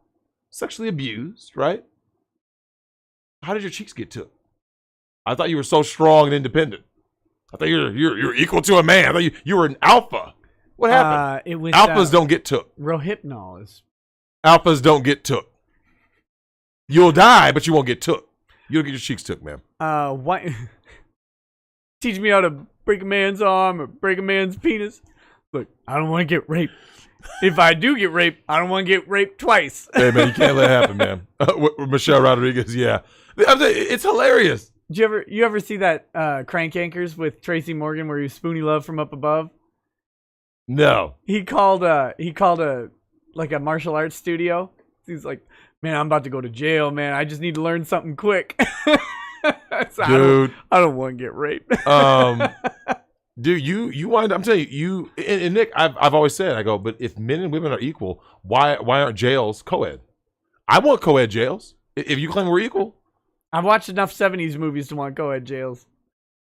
sexually abused, right? How did your cheeks get took? I thought you were so strong and independent. I thought you're equal to a man. I thought you were an alpha. What happened? Alphas don't get took. Rohypnol is. Alphas don't get took. You'll die, but you won't get took. You'll get your cheeks took, man. What? Teach me how to break a man's arm or break a man's penis. Look, I don't want to get raped. If I do get raped, I don't want to get raped twice. Hey, man, you can't let it happen, man. Michelle Rodriguez, yeah. It's hilarious. Did you ever see that Crank Anchors with Tracy Morgan where he was Spoonie Love from up above? No. He called a martial arts studio. He's like, man, I'm about to go to jail, man. I just need to learn something quick. So dude, I don't want to get raped. Dude, you wind up, I'm telling you, and Nick, I've always said, I go, but if men and women are equal, why aren't jails co-ed? I want co-ed jails. If you claim we're equal. I've watched enough 70s movies to want co-ed jails.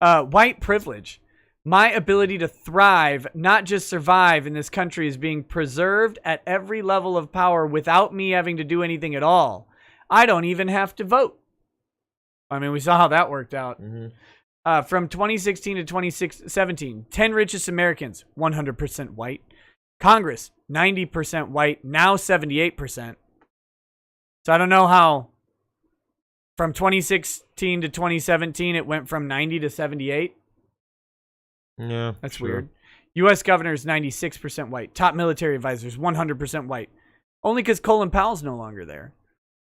White privilege. My ability to thrive, not just survive in this country, is being preserved at every level of power without me having to do anything at all. I don't even have to vote. I mean, we saw how that worked out. Mm-hmm. From 2016 to 2017, 10 richest Americans, 100% white. Congress, 90% white, now 78%. So I don't know how from 2016 to 2017, it went from 90 to 78. Yeah, that's weird. U.S. governors, 96% white. Top military advisors, 100% white. Only because Colin Powell's no longer there.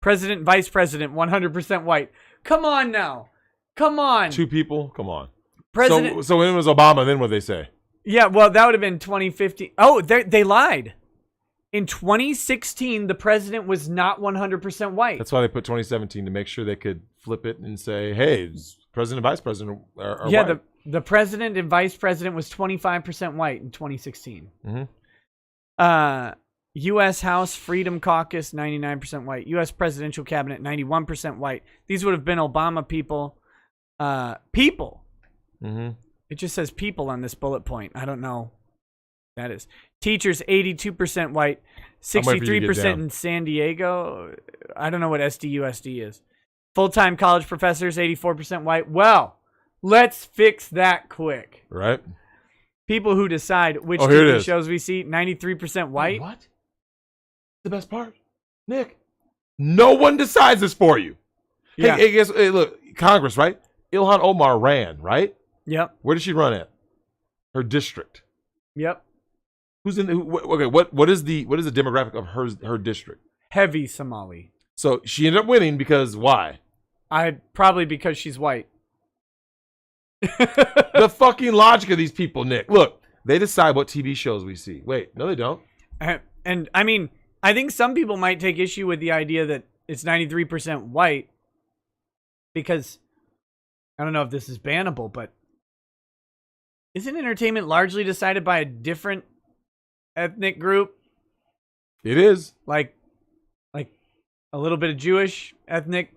President, vice president, 100% white. Come on now. Come on. Two people? Come on. President. So when it was Obama, then what they say? Yeah, well, that would have been 2015. Oh, they lied. In 2016, the president was not 100% white. That's why they put 2017 to make sure they could flip it and say, hey, president and vice president are white. The president and vice president was 25% white in 2016. Mm-hmm. U.S. House Freedom Caucus, 99% white. U.S. Presidential Cabinet, 91% white. These would have been Obama people. People. Mm-hmm. It just says people on this bullet point. I don't know. That is. Teachers, 82% white. 63% in San Diego. I don't know what SDUSD is. Full-time college professors, 84% white. Well, let's fix that quick. Right. People who decide which TV shows we see, 93% white. What? The best part, Nick. No one decides this for you. Yeah. Hey, look, Congress, right? Ilhan Omar ran, right? Yep. Where did she run at? Her district. Yep. Who's in? Okay. What is the demographic of her district? Heavy Somali. So she ended up winning because why? Probably because she's white. The fucking logic of these people, Nick. Look, they decide what TV shows we see. Wait, no, they don't. And I mean, I think some people might take issue with the idea that it's 93% white because I don't know if this is bannable, but isn't entertainment largely decided by a different ethnic group? It is. Like a little bit of Jewish ethnicity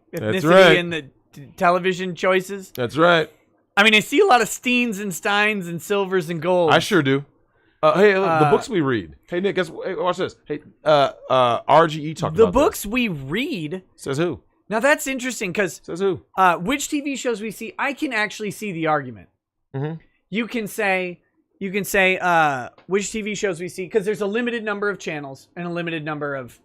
right. in the television choices. That's right. I mean, I see a lot of Steens and Steins and Silvers and Golds. I sure do. Hey, look, the books we read. Hey, Nick, watch this. Hey, RGE talked about the books we read. Says who? Now that's interesting because says who? Which TV shows we see? I can actually see the argument. Mm-hmm. You can say which TV shows we see because there's a limited number of channels and a limited number of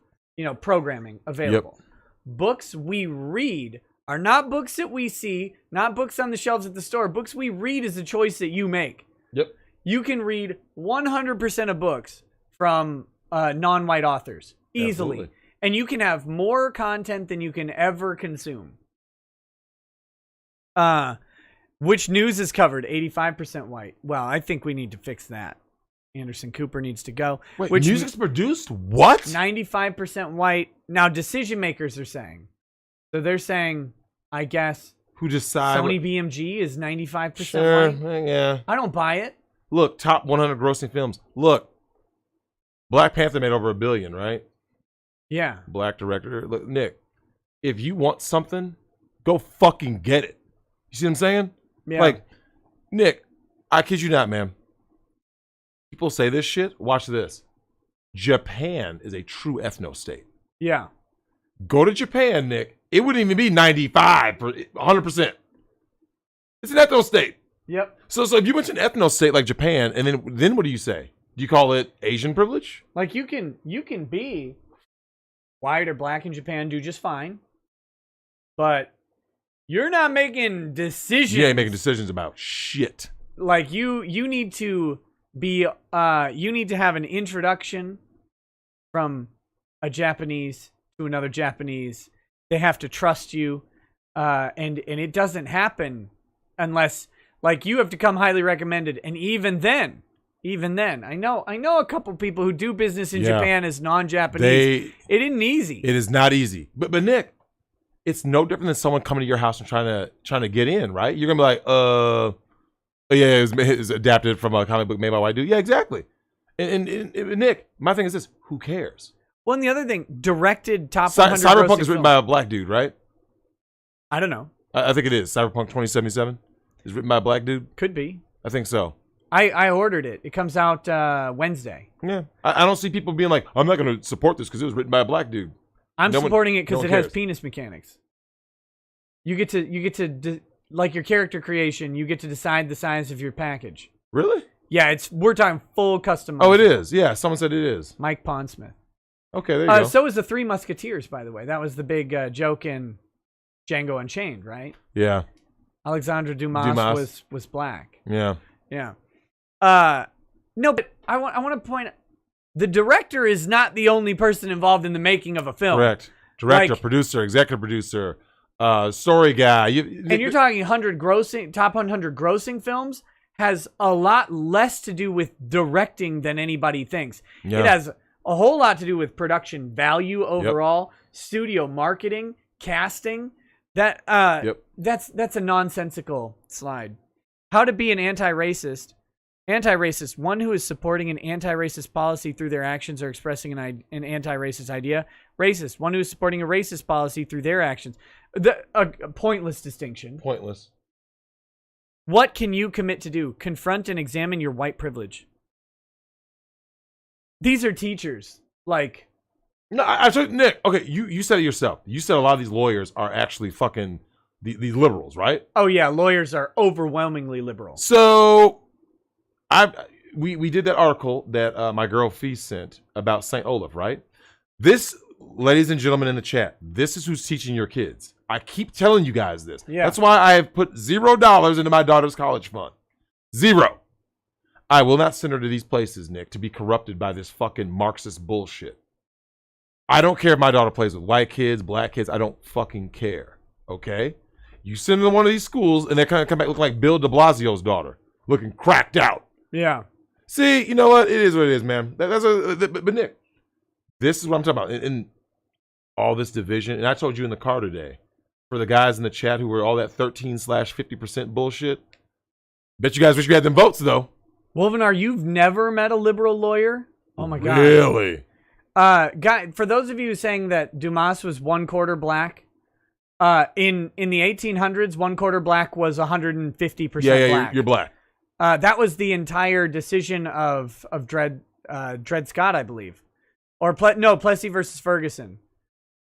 programming available. Yep. Books we read are not books that we see, not books on the shelves at the store. Books we read is a choice that you make. Yep. You can read 100% of books from non-white authors easily. Absolutely. And you can have more content than you can ever consume. Which news is covered? 85% white. Well, I think we need to fix that. Anderson Cooper needs to go. Wait, which music's produced? What? 95% white. Now, decision makers are saying. So they're saying, I guess, who decide? Sony BMG is 95% sure, white. Yeah. I don't buy it. Look, top 100 grossing films. Look, Black Panther made over $1 billion, right? Yeah. Black director. Look, Nick, if you want something, go fucking get it. You see what I'm saying? Yeah. Like, Nick, I kid you not, man. People say this shit. Watch this. Japan is a true ethno state. Yeah. Go to Japan, Nick. It wouldn't even be 95, 100%. It's an ethno state. Yep. So if you went to an ethno state like Japan, and then what do you say? Do you call it Asian privilege? Like you can be white or black in Japan, do just fine. But you're not making decisions. You ain't making decisions about shit. Like you need to be you need to have an introduction from a Japanese to another Japanese. They have to trust you, and it doesn't happen unless like you have to come highly recommended. And even then, I know a couple people who do business in Japan as non-Japanese. It isn't easy. It is not easy. But Nick, it's no different than someone coming to your house and trying to get in, right? You're gonna be like, oh, yeah, it was adapted from a comic book made by a white dude. Yeah, exactly. And Nick, my thing is this: who cares? Well, and the other thing, directed top 100 Cyberpunk is written film. by a black dude, right? I don't know. I think it is. Cyberpunk 2077 is written by a black dude. Could be. I think so. I ordered it. It comes out Wednesday. Yeah. I don't see people being like, I'm not going to support this because it was written by a black dude. I'm supporting it no because one it has cares. penis mechanics. You get to like your character creation. You get to decide the size of your package. Really? Yeah, we're talking full custom. Oh, it is. Yeah, someone said it is. Mike Pondsmith. Okay, there you go. So is the Three Musketeers, by the way. That was the big joke in Django Unchained, right? Yeah. Alexandre Dumas. was black. Yeah. Yeah. No, but I want to point out, the director is not the only person involved in the making of a film. Correct. Director, producer, executive producer, story guy. And you're talking top 100 grossing films has a lot less to do with directing than anybody thinks. Yeah. It has a whole lot to do with production value overall, studio marketing, casting. That's a nonsensical slide. How to be an anti-racist. Anti-racist, one who is supporting an anti-racist policy through their actions or expressing an anti-racist idea. Racist, one who is supporting a racist policy through their actions. A pointless distinction. Pointless. What can you commit to do? Confront and examine your white privilege. These are teachers. Like, no, I told Nick. Okay, you said it yourself. You said a lot of these lawyers are actually fucking these liberals, right? oh yeah, lawyers are overwhelmingly liberal. So, we did that article that my girl Fee sent about St. Olaf, right? This, ladies and gentlemen in the chat, this is who's teaching your kids. I keep telling you guys this. Yeah. That's why I have put $0 into my daughter's college fund. 0. I will not send her to these places, Nick, to be corrupted by this fucking Marxist bullshit. I don't care if my daughter plays with white kids, black kids. I don't fucking care. Okay? You send them to one of these schools and they're going to come back looking like Bill de Blasio's daughter, looking cracked out. Yeah. See, you know what? It is what it is, man. But Nick, this is what I'm talking about. In all this division, and I told you in the car today, for the guys in the chat who were all that 13/50% bullshit, bet you guys wish you had them votes, though. Wolvenar, you've never met a liberal lawyer? Oh my God. Really? Guy, for those of you saying that Dumas was 1/4 black, in the 1800s, 1/4 black was 150% black. You're black. That was the entire decision of Dred Scott, I believe. Or Plessy versus Ferguson.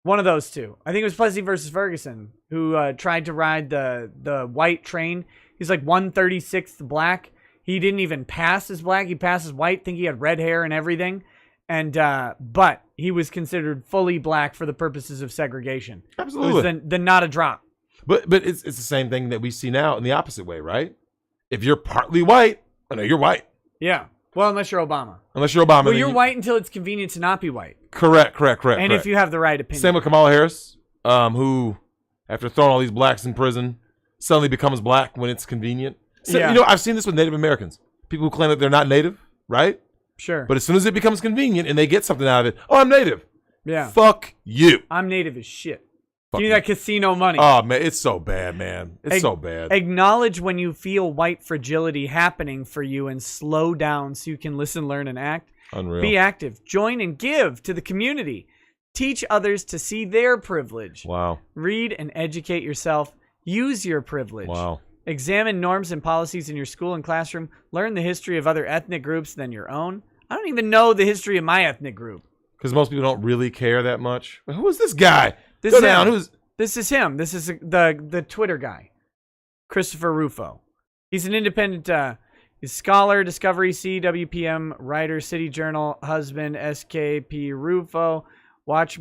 One of those two. I think it was Plessy versus Ferguson who tried to ride the white train. He's like 1/36 black. He didn't even pass as black. He passed as white. I think he had red hair and everything. And but he was considered fully black for the purposes of segregation. Absolutely. It was the not a drop. But it's the same thing that we see now in the opposite way, right? If you're partly white, I know you're white. Yeah. Well, unless you're Obama. Unless you're Obama. Well, you're white until it's convenient to not be white. Correct. And if you have the right opinion. Same with Kamala Harris, who, after throwing all these blacks in prison, suddenly becomes black when it's convenient. So, Yeah. you know, I've seen this with Native Americans. People who claim that they're not Native, right? Sure. But as soon as it becomes convenient and they get something out of it, oh, I'm Native. Yeah. Fuck you. I'm Native as shit. Fuck Give me you. that casino money. Oh, man, it's so bad, man. It's so bad. Acknowledge when you feel white fragility happening for you and slow down so you can listen, learn, and act. Unreal. Be active. Join and give to the community. Teach others to see their privilege. Wow. Read and educate yourself. Use your privilege. Wow. Examine norms and policies in your school and classroom. Learn the history of other ethnic groups than your own. I don't even know the history of my ethnic group. Because most people don't really care that much. Who is this guy? This Go is down. him. Who's? This is him. This is the Twitter guy, Christopher Rufo. He's an independent he's scholar, Discovery, CWPM, writer, City Journal, husband, SKP Rufo. Watch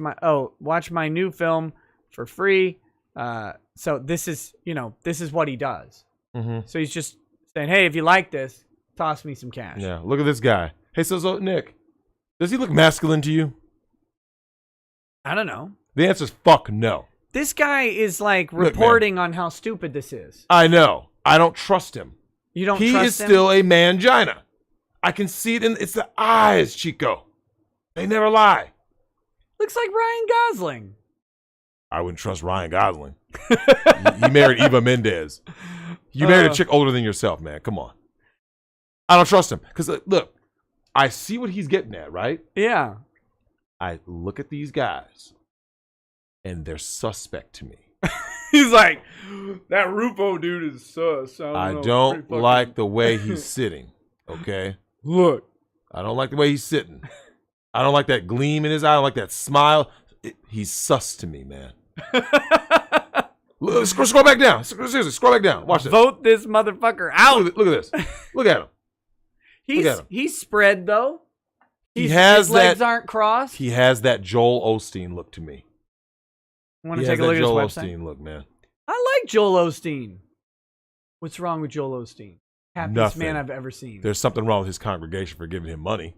my new film for free. So this is what he does. Mm-hmm. So he's just saying, hey, if you like this, toss me some cash. Yeah, look at this guy. Hey, so Nick, does he look masculine to you? I don't know. The answer is fuck no. This guy is like Look, reporting on how stupid this is. I know. I don't trust him. You don't He trust is him? still a mangina. I can see it it's the eyes, Chico. They never lie. Looks like Ryan Gosling. I wouldn't trust Ryan Gosling. You married Eva Mendes. You married a chick older than yourself, man. Come on. I don't trust him. Because, look, I see what he's getting at, right? Yeah. I look at these guys, and they're suspect to me. He's like, that Rufo dude is sus. I don't like the way he's sitting, okay? Look. I don't like the way he's sitting. I don't like that gleam in his eye. I don't like that smile. He's sus to me, man. Look, scroll back down. Seriously, scroll back down. Watch this. Vote this motherfucker out. Look at this. Look at him. He's spread, though. He has his legs that. aren't crossed. He has that Joel Osteen look to me. Want He to has take a look that at his Joel website? Osteen look, man. I like Joel Osteen. What's wrong with Joel Osteen? Happiest Nothing. man I've ever seen. There's something wrong with his congregation for giving him money.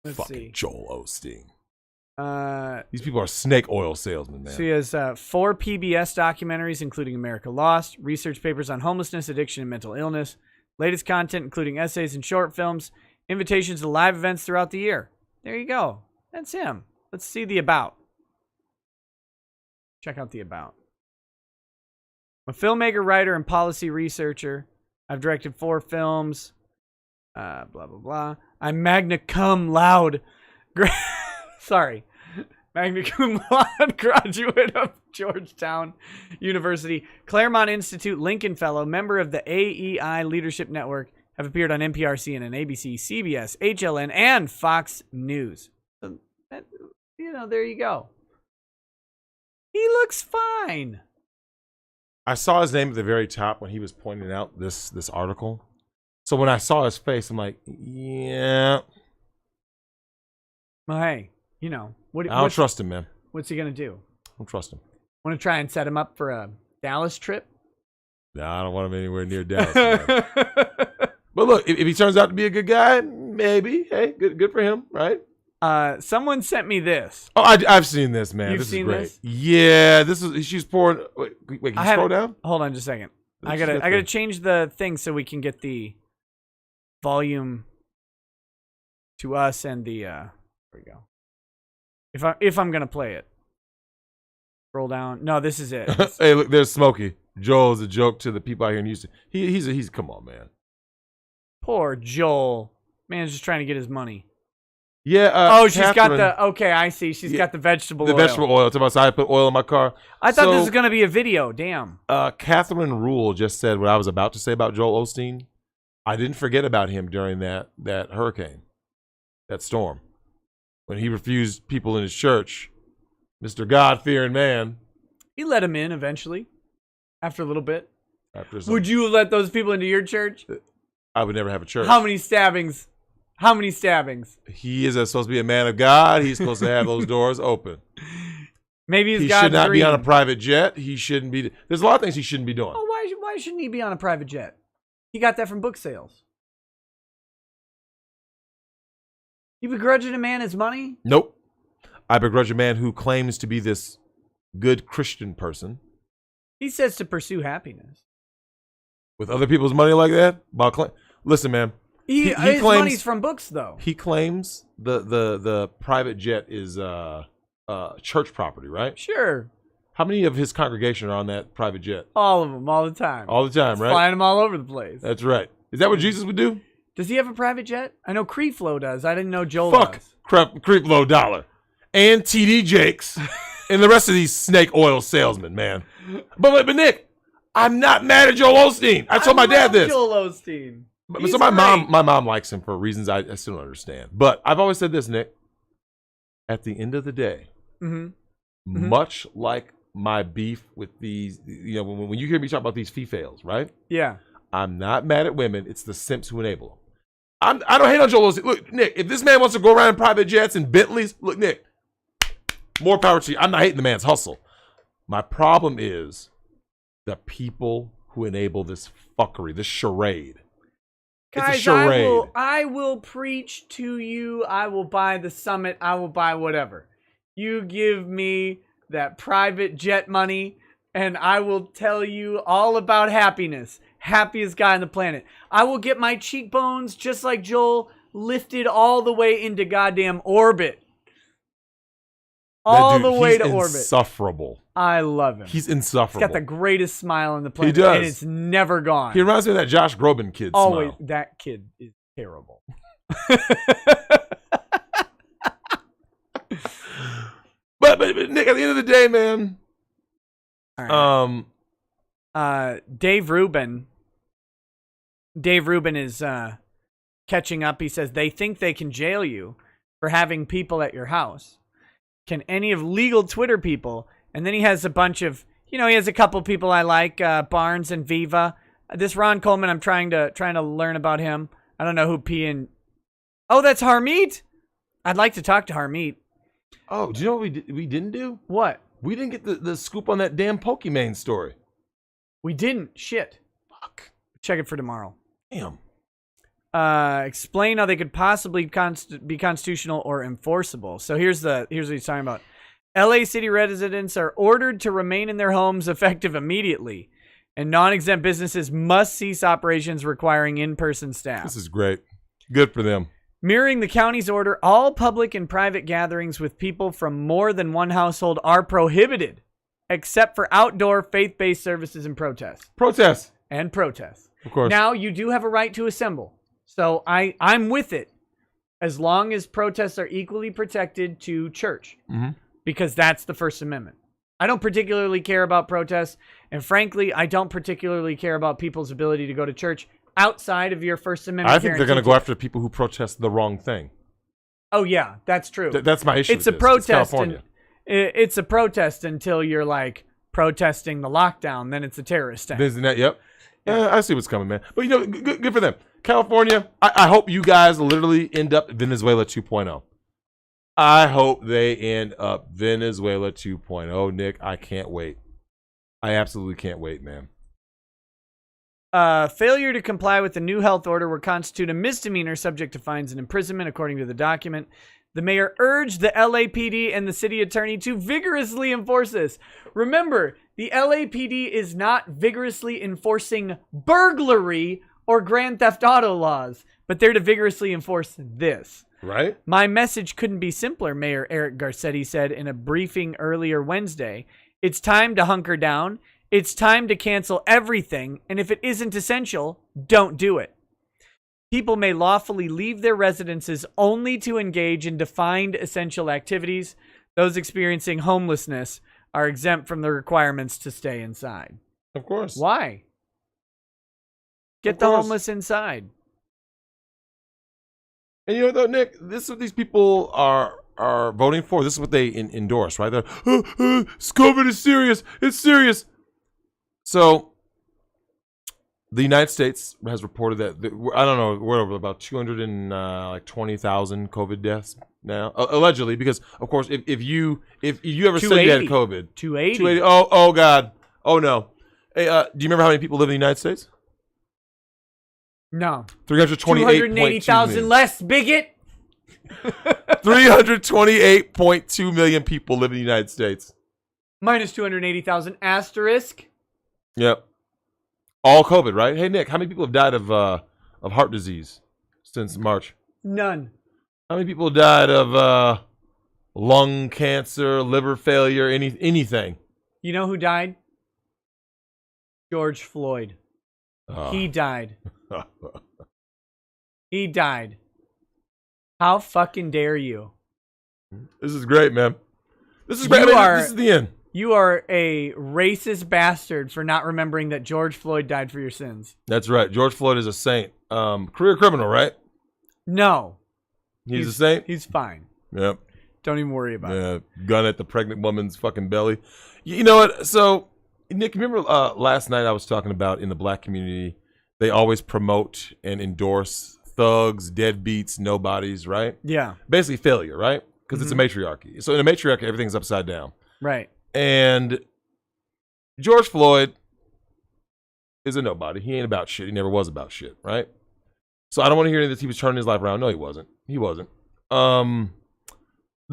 Let's Fucking see. Joel Osteen. Uh, These people are snake oil salesmen, man. So he has 4 PBS documentaries, including America Lost, research papers on homelessness, addiction, and mental illness, latest content, including essays and short films, invitations to live events throughout the year. There you go. That's him. Let's see the about. Check out the about. I'm a filmmaker, writer, and policy researcher. I've directed 4 films. Blah, blah, blah. I'm magna cum laude. Sorry. Magna cum laude graduate of Georgetown University, Claremont Institute Lincoln Fellow, member of the AEI Leadership Network, have appeared on NPR, CNN, ABC, CBS, HLN, and Fox News. So, there you go. He looks fine. I saw his name at the very top when he was pointing out this article. So when I saw his face, I'm like, yeah. Well, hey, I don't trust him, man. What's he going to do? I don't trust him. Want to try and set him up for a Dallas trip? No, I don't want him anywhere near Dallas. Man. But look, if he turns out to be a good guy, maybe. Hey, good for him, right? Someone sent me this. Oh, I've seen this, man. You've this seen is great. this? Yeah, she's pouring. Wait, can you scroll down? Hold on just a second. I Let's get gotta the- change the thing so we can get the volume to us and the there we go. If I'm gonna play it. Scroll down. No, this is it. Hey, look, there's Smokey. Joel's a joke to the people out here in Houston. He's come on, man. Poor Joel. Man's just trying to get his money. Yeah. She's got the. Okay, I see. She's got the vegetable oil. The vegetable oil. It's about I put oil in my car. I thought this was gonna be a video. Damn. Catherine Rule just said what I was about to say about Joel Osteen. I didn't forget about him during that hurricane, that storm, when he refused people in his church, Mr. God-fearing man. He let him in eventually. After a little bit. Would you have let those people into your church? I would never have a church. How many stabbings? He is supposed to be a man of God. He's supposed to have those doors open. Maybe he God's should not dream. be on a private jet. He shouldn't be. There's a lot of things he shouldn't be doing. Oh, why shouldn't he be on a private jet? He got that from book sales. You begrudging a man his money? Nope. I begrudge a man who claims to be this good Christian person He says to pursue happiness. With other people's money like that? Listen, man. His claims, money's from books, though. He claims the private jet is church property, right? Sure. How many of his congregation are on that private jet? All of them, all the time. All the time, right? Flying them all over the place. That's right. Is that what Jesus would do? Does he have a private jet? I know Creeflo does. I didn't know Joel Fuck does. Creep Low Dollar. And TD Jakes. And the rest of these snake oil salesmen, man. But Nick, I'm not mad at Joel Osteen. I told my dad this. Joel Osteen. So my mom likes him for reasons I still don't understand. But I've always said this, Nick. At the end of the day, much like my beef with these, when you hear me talk about these females, right? Yeah. I'm not mad at women. It's the simps who enable them. I don't hate on Joel Osteen. Look, Nick, if this man wants to go around in private jets and Bentleys, look, Nick, more power to you. I'm not hating the man's hustle. My problem is the people who enable this fuckery, this charade. Guys, it's a charade. I will preach to you. I will buy the summit. I will buy whatever. You give me that private jet money, and I will tell you all about happiness. Happiest guy on the planet. I will get my cheekbones, just like Joel, lifted all the way into goddamn orbit. All the way to orbit. He's insufferable. I love him. He's insufferable. He's got the greatest smile on the planet. He does. And it's never gone. He reminds me of that Josh Groban kid Always. smile. That kid is terrible. But Nick, at the end of the day, man. All right. Dave Rubin is catching up. He says they think they can jail you for having people at your house. Can any of legal Twitter people? And then he has a bunch of, he has a couple people I like, Barnes and Viva. This Ron Coleman, I'm trying to learn about him. I don't know who P and. Oh, that's Harmeet. I'd like to talk to Harmeet. Oh, do you know what we didn't do? What? We didn't get the scoop on that damn Pokimane story. We didn't. Shit. Fuck. Check it for tomorrow. Damn. Explain how they could possibly be constitutional or enforceable. So here's what he's talking about. LA City residents are ordered to remain in their homes effective immediately, and non-exempt businesses must cease operations requiring in-person staff. This is great. Good for them. Mirroring the county's order, all public and private gatherings with people from more than one household are prohibited, except for outdoor faith-based services and protests. Protests. Of course. Now, you do have a right to assemble. So I'm with it, as long as protests are equally protected to church, because that's the First Amendment. I don't particularly care about protests, and frankly, I don't particularly care about people's ability to go to church outside of your First Amendment. I think they're going to go after people who protest the wrong thing. Oh yeah, that's true. That's my issue. It's a protest. It's a protest until you're like protesting the lockdown. Then it's a terrorist act. Isn't that? Yep. Yeah, I see what's coming, man. But good for them. California, I hope you guys literally end up Venezuela 2.0. I hope they end up Venezuela 2.0, Nick. I can't wait. I absolutely can't wait, man. Failure to comply with the new health order will constitute a misdemeanor subject to fines and imprisonment, according to the document. The mayor urged the LAPD and the city attorney to vigorously enforce this. Remember, the LAPD is not vigorously enforcing burglary or Grand Theft Auto laws, but they're to vigorously enforce this. Right? My message couldn't be simpler, Mayor Eric Garcetti said in a briefing earlier Wednesday. It's time to hunker down. It's time to cancel everything, and if it isn't essential, don't do it. People may lawfully leave their residences only to engage in defined essential activities. Those experiencing homelessness are exempt from the requirements to stay inside. Of course. Why? Get the homeless inside. And you know though, Nick, this is what these people are voting for. This is what they endorse, right? They're, COVID is serious. It's serious. So the United States has reported that I don't know, we're over about 220,000 COVID deaths now, allegedly. Because of course, if you ever said you had COVID, 280. Oh God. Oh no. Hey, do you remember how many people live in the United States? No. 280,000 less, bigot. 328.2 million people live in the United States. Minus 280,000 asterisk. Yep. All COVID, right? Hey, Nick, how many people have died of heart disease since March? None. How many people died of lung cancer, liver failure, anything? You know who died? George Floyd. He died. He died. How fucking dare you? This is great, man. This is great. This is the end. You are a racist bastard for not remembering that George Floyd died for your sins. That's right. George Floyd is a saint. Career criminal, right? No. He's a saint? He's fine. Yep. Don't even worry about it. Gun at the pregnant woman's fucking belly. You know what? So, Nick, remember last night I was talking about in the black community, they always promote and endorse thugs, deadbeats, nobodies, right? Yeah. Basically failure, right? Because it's a matriarchy. So in a matriarchy, everything's upside down. Right. And George Floyd is a nobody. He ain't about shit. He never was about shit, right? So I don't want to hear that he was turning his life around. No, he wasn't. He wasn't. The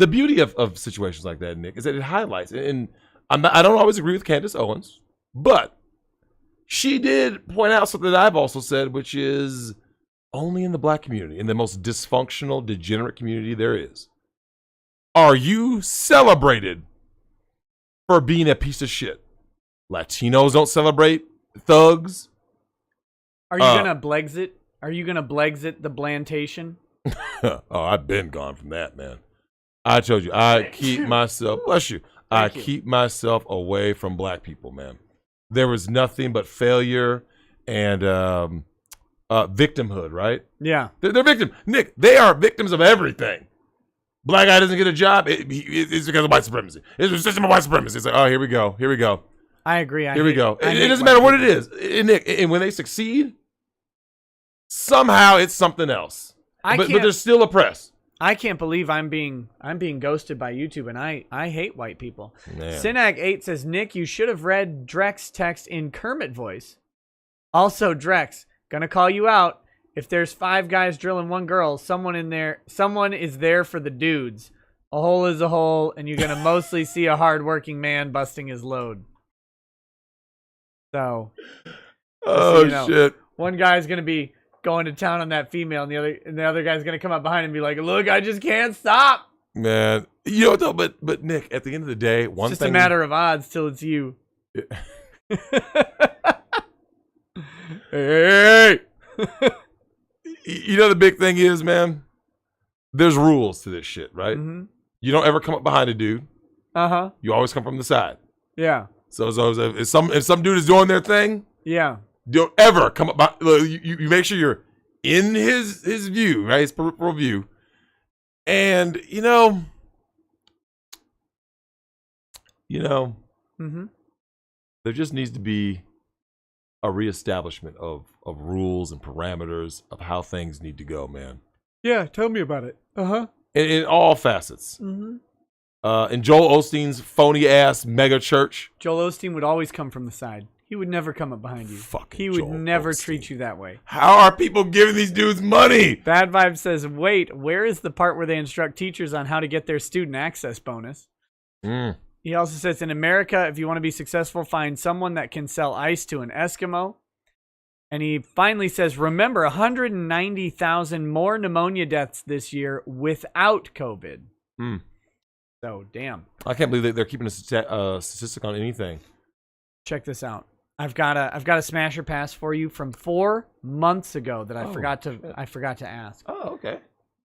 beauty of situations like that, Nick, is that it highlights, and I don't always agree with Candace Owens, but she did point out something that I've also said, which is only in the black community, in the most dysfunctional, degenerate community there is, are you celebrated for being a piece of shit. Latinos don't celebrate thugs. Are you gonna Blexit? Are you gonna Blexit the Blantation? Oh, I've been gone from that, man. I told you, I keep myself, bless you, I keep myself away from black people, man. There was nothing but failure and victimhood, right? Yeah. They're victims. Nick, they are victims of everything. Black guy doesn't get a job, it's because of white supremacy. It's a system of white supremacy. It's like, oh, here we go. I agree. Here we go. It doesn't matter what it is. And Nick, and when they succeed, somehow it's something else. But they're still oppressed. I can't believe I'm being ghosted by YouTube, and I hate white people. Man. Sinag8 says, Nick, you should have read Drex text in Kermit voice. Also, Drex, gonna call you out. If there's 5 guys drilling 1 girl, someone is there for the dudes. A hole is a hole, and you're gonna mostly see a hardworking man busting his load. So, shit. One guy's gonna be going to town on that female, and the other guy's gonna come up behind and be like, "Look, I just can't stop." Man, you know, but Nick, at the end of the day, it's just a matter of odds till it's you. Hey. You know the big thing is, man, there's rules to this shit, right? Mm-hmm. You don't ever come up behind a dude. Uh-huh. You always come from the side. Yeah. So if some dude is doing their thing, yeah, don't ever come up behind, you make sure you're in his view, right? His peripheral view. And mm-hmm. there just needs to be a reestablishment of rules and parameters of how things need to go, man. Yeah, tell me about it. Uh-huh. In all facets. Mm-hmm. In Joel Osteen's phony ass mega church. Joel Osteen would always come from the side. He would never come up behind you. He would never treat you that way. How are people giving these dudes money? Bad Vibe says, wait, where is the part where they instruct teachers on how to get their student access bonus? He also says, in America, if you want to be successful, find someone that can sell ice to an Eskimo. And he finally says, remember, 190,000 more pneumonia deaths this year without COVID. So, damn. I can't believe they're keeping a statistic on anything. Check this out. I've got a smasher pass for you from 4 months ago that I forgot to ask. Oh, okay.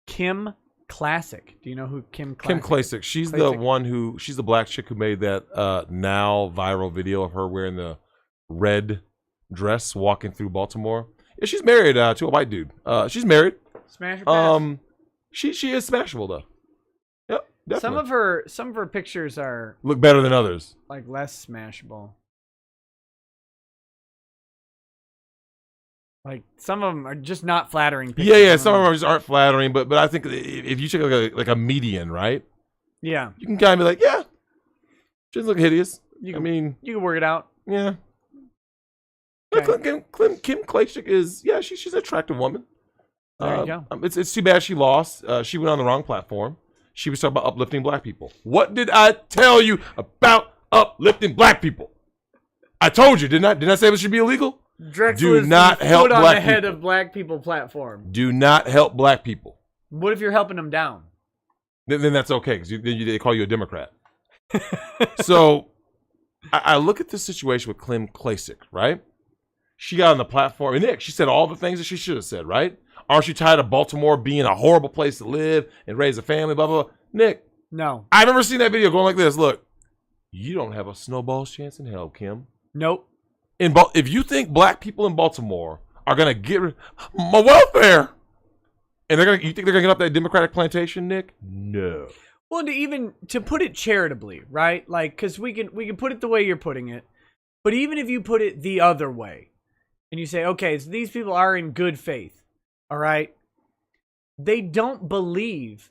Kim Classic. Do you know who Kim Classic? Kim Classic. She's the black chick who made that now viral video of her wearing the red dress walking through Baltimore. Yeah, she's married to a white dude. She's married. Smasher pass. She is smashable though. Yep, definitely. Some of her pictures look better than others. Like less smashable. Like some of them are just not flattering pictures. Yeah. Some of them just aren't flattering, but I think if you check like a median, right? Yeah. You can kind of be like, yeah, she doesn't look hideous. You can work it out. Yeah. Okay. Kim Klachik is she's an attractive woman. There you go. It's too bad she lost. She went on the wrong platform. She was talking about uplifting black people. What did I tell you about uplifting black people? I told you, didn't I? Didn't I say it should be illegal? Drexel Do is not the help foot on black the head people. of black people platform. Do not help black people. What if you're helping them down? Then that's okay because they call you a Democrat. So I look at this situation with Kim Klacik, right? She got on the platform, and Nick, she said all the things that she should have said, right? Aren't you tired of Baltimore being a horrible place to live and raise a family, blah, blah, blah? Nick, No. I remember seeing that video going like this. Look, you don't have a snowball's chance in hell, Kim. Nope. If you think black people in Baltimore are going to get my welfare, and you think they're going to get up that Democratic plantation, Nick? No. Well, to put it charitably, right? Like, because we can put it the way you're putting it, but even if you put it the other way, and you say, okay, so these people are in good faith, all right? They don't believe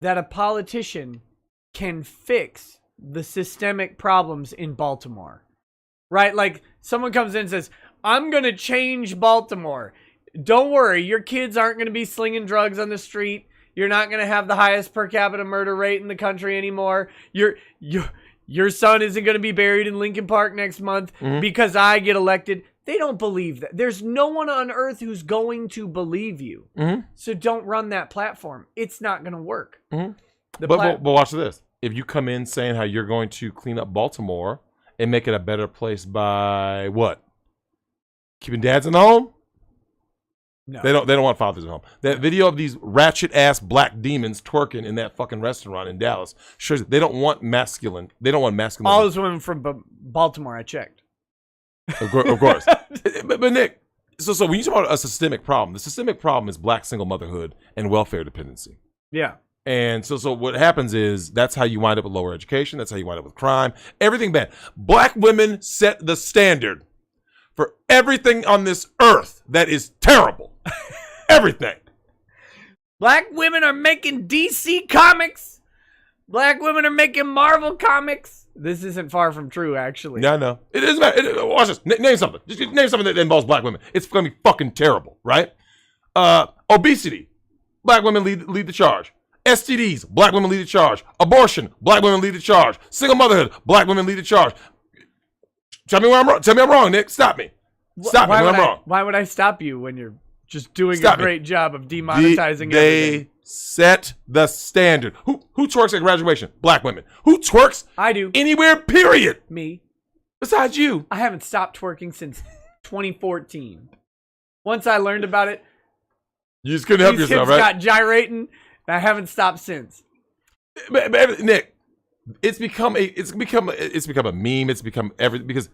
that a politician can fix the systemic problems in Baltimore, right? Like, someone comes in and says, I'm going to change Baltimore. Don't worry, your kids aren't going to be slinging drugs on the street. You're not going to have the highest per capita murder rate in the country anymore. Your son isn't going to be buried in Lincoln Park next month because I get elected. They don't believe that. There's no one on earth who's going to believe you. So don't run that platform. It's not going to work. But watch this. If you come in saying how you're going to clean up Baltimore and make it a better place by what? Keeping dads in the home? No. They don't want fathers at home. That video of these ratchet ass black demons twerking in that fucking restaurant in Dallas shows they don't want masculine. They don't want masculine. All those women from Baltimore, I checked. Of course. but Nick, so when you talk about a systemic problem, the systemic problem is black single motherhood and welfare dependency. Yeah. And so what happens is that's how you wind up with lower education. That's how you wind up with crime. Everything bad. Black women set the standard for everything on this earth that is terrible. Everything. Black women are making DC comics. Black women are making Marvel comics. This isn't far from true, actually. Yeah, I know. It doesn't matter. Watch this. Name something. Just name something that involves black women. It's going to be fucking terrible, right? Obesity. Black women lead the charge. STDs. Black women lead the charge. Abortion. Black women lead the charge. Single motherhood. Black women lead the charge. Tell me where I'm wrong. Tell me I'm wrong, Nick. Stop me. Stop me when I'm wrong. Why would I stop you when you're just doing a great job of demonetizing everything? They set the standard. Who twerks at graduation? Black women. Who twerks? I do. Anywhere, period. Me. Besides you. I haven't stopped twerking since 2014. Once I learned about it, you just couldn't help yourself, right? Got gyrating, and I haven't stopped since. But Nick, it's become a meme. It's become everything because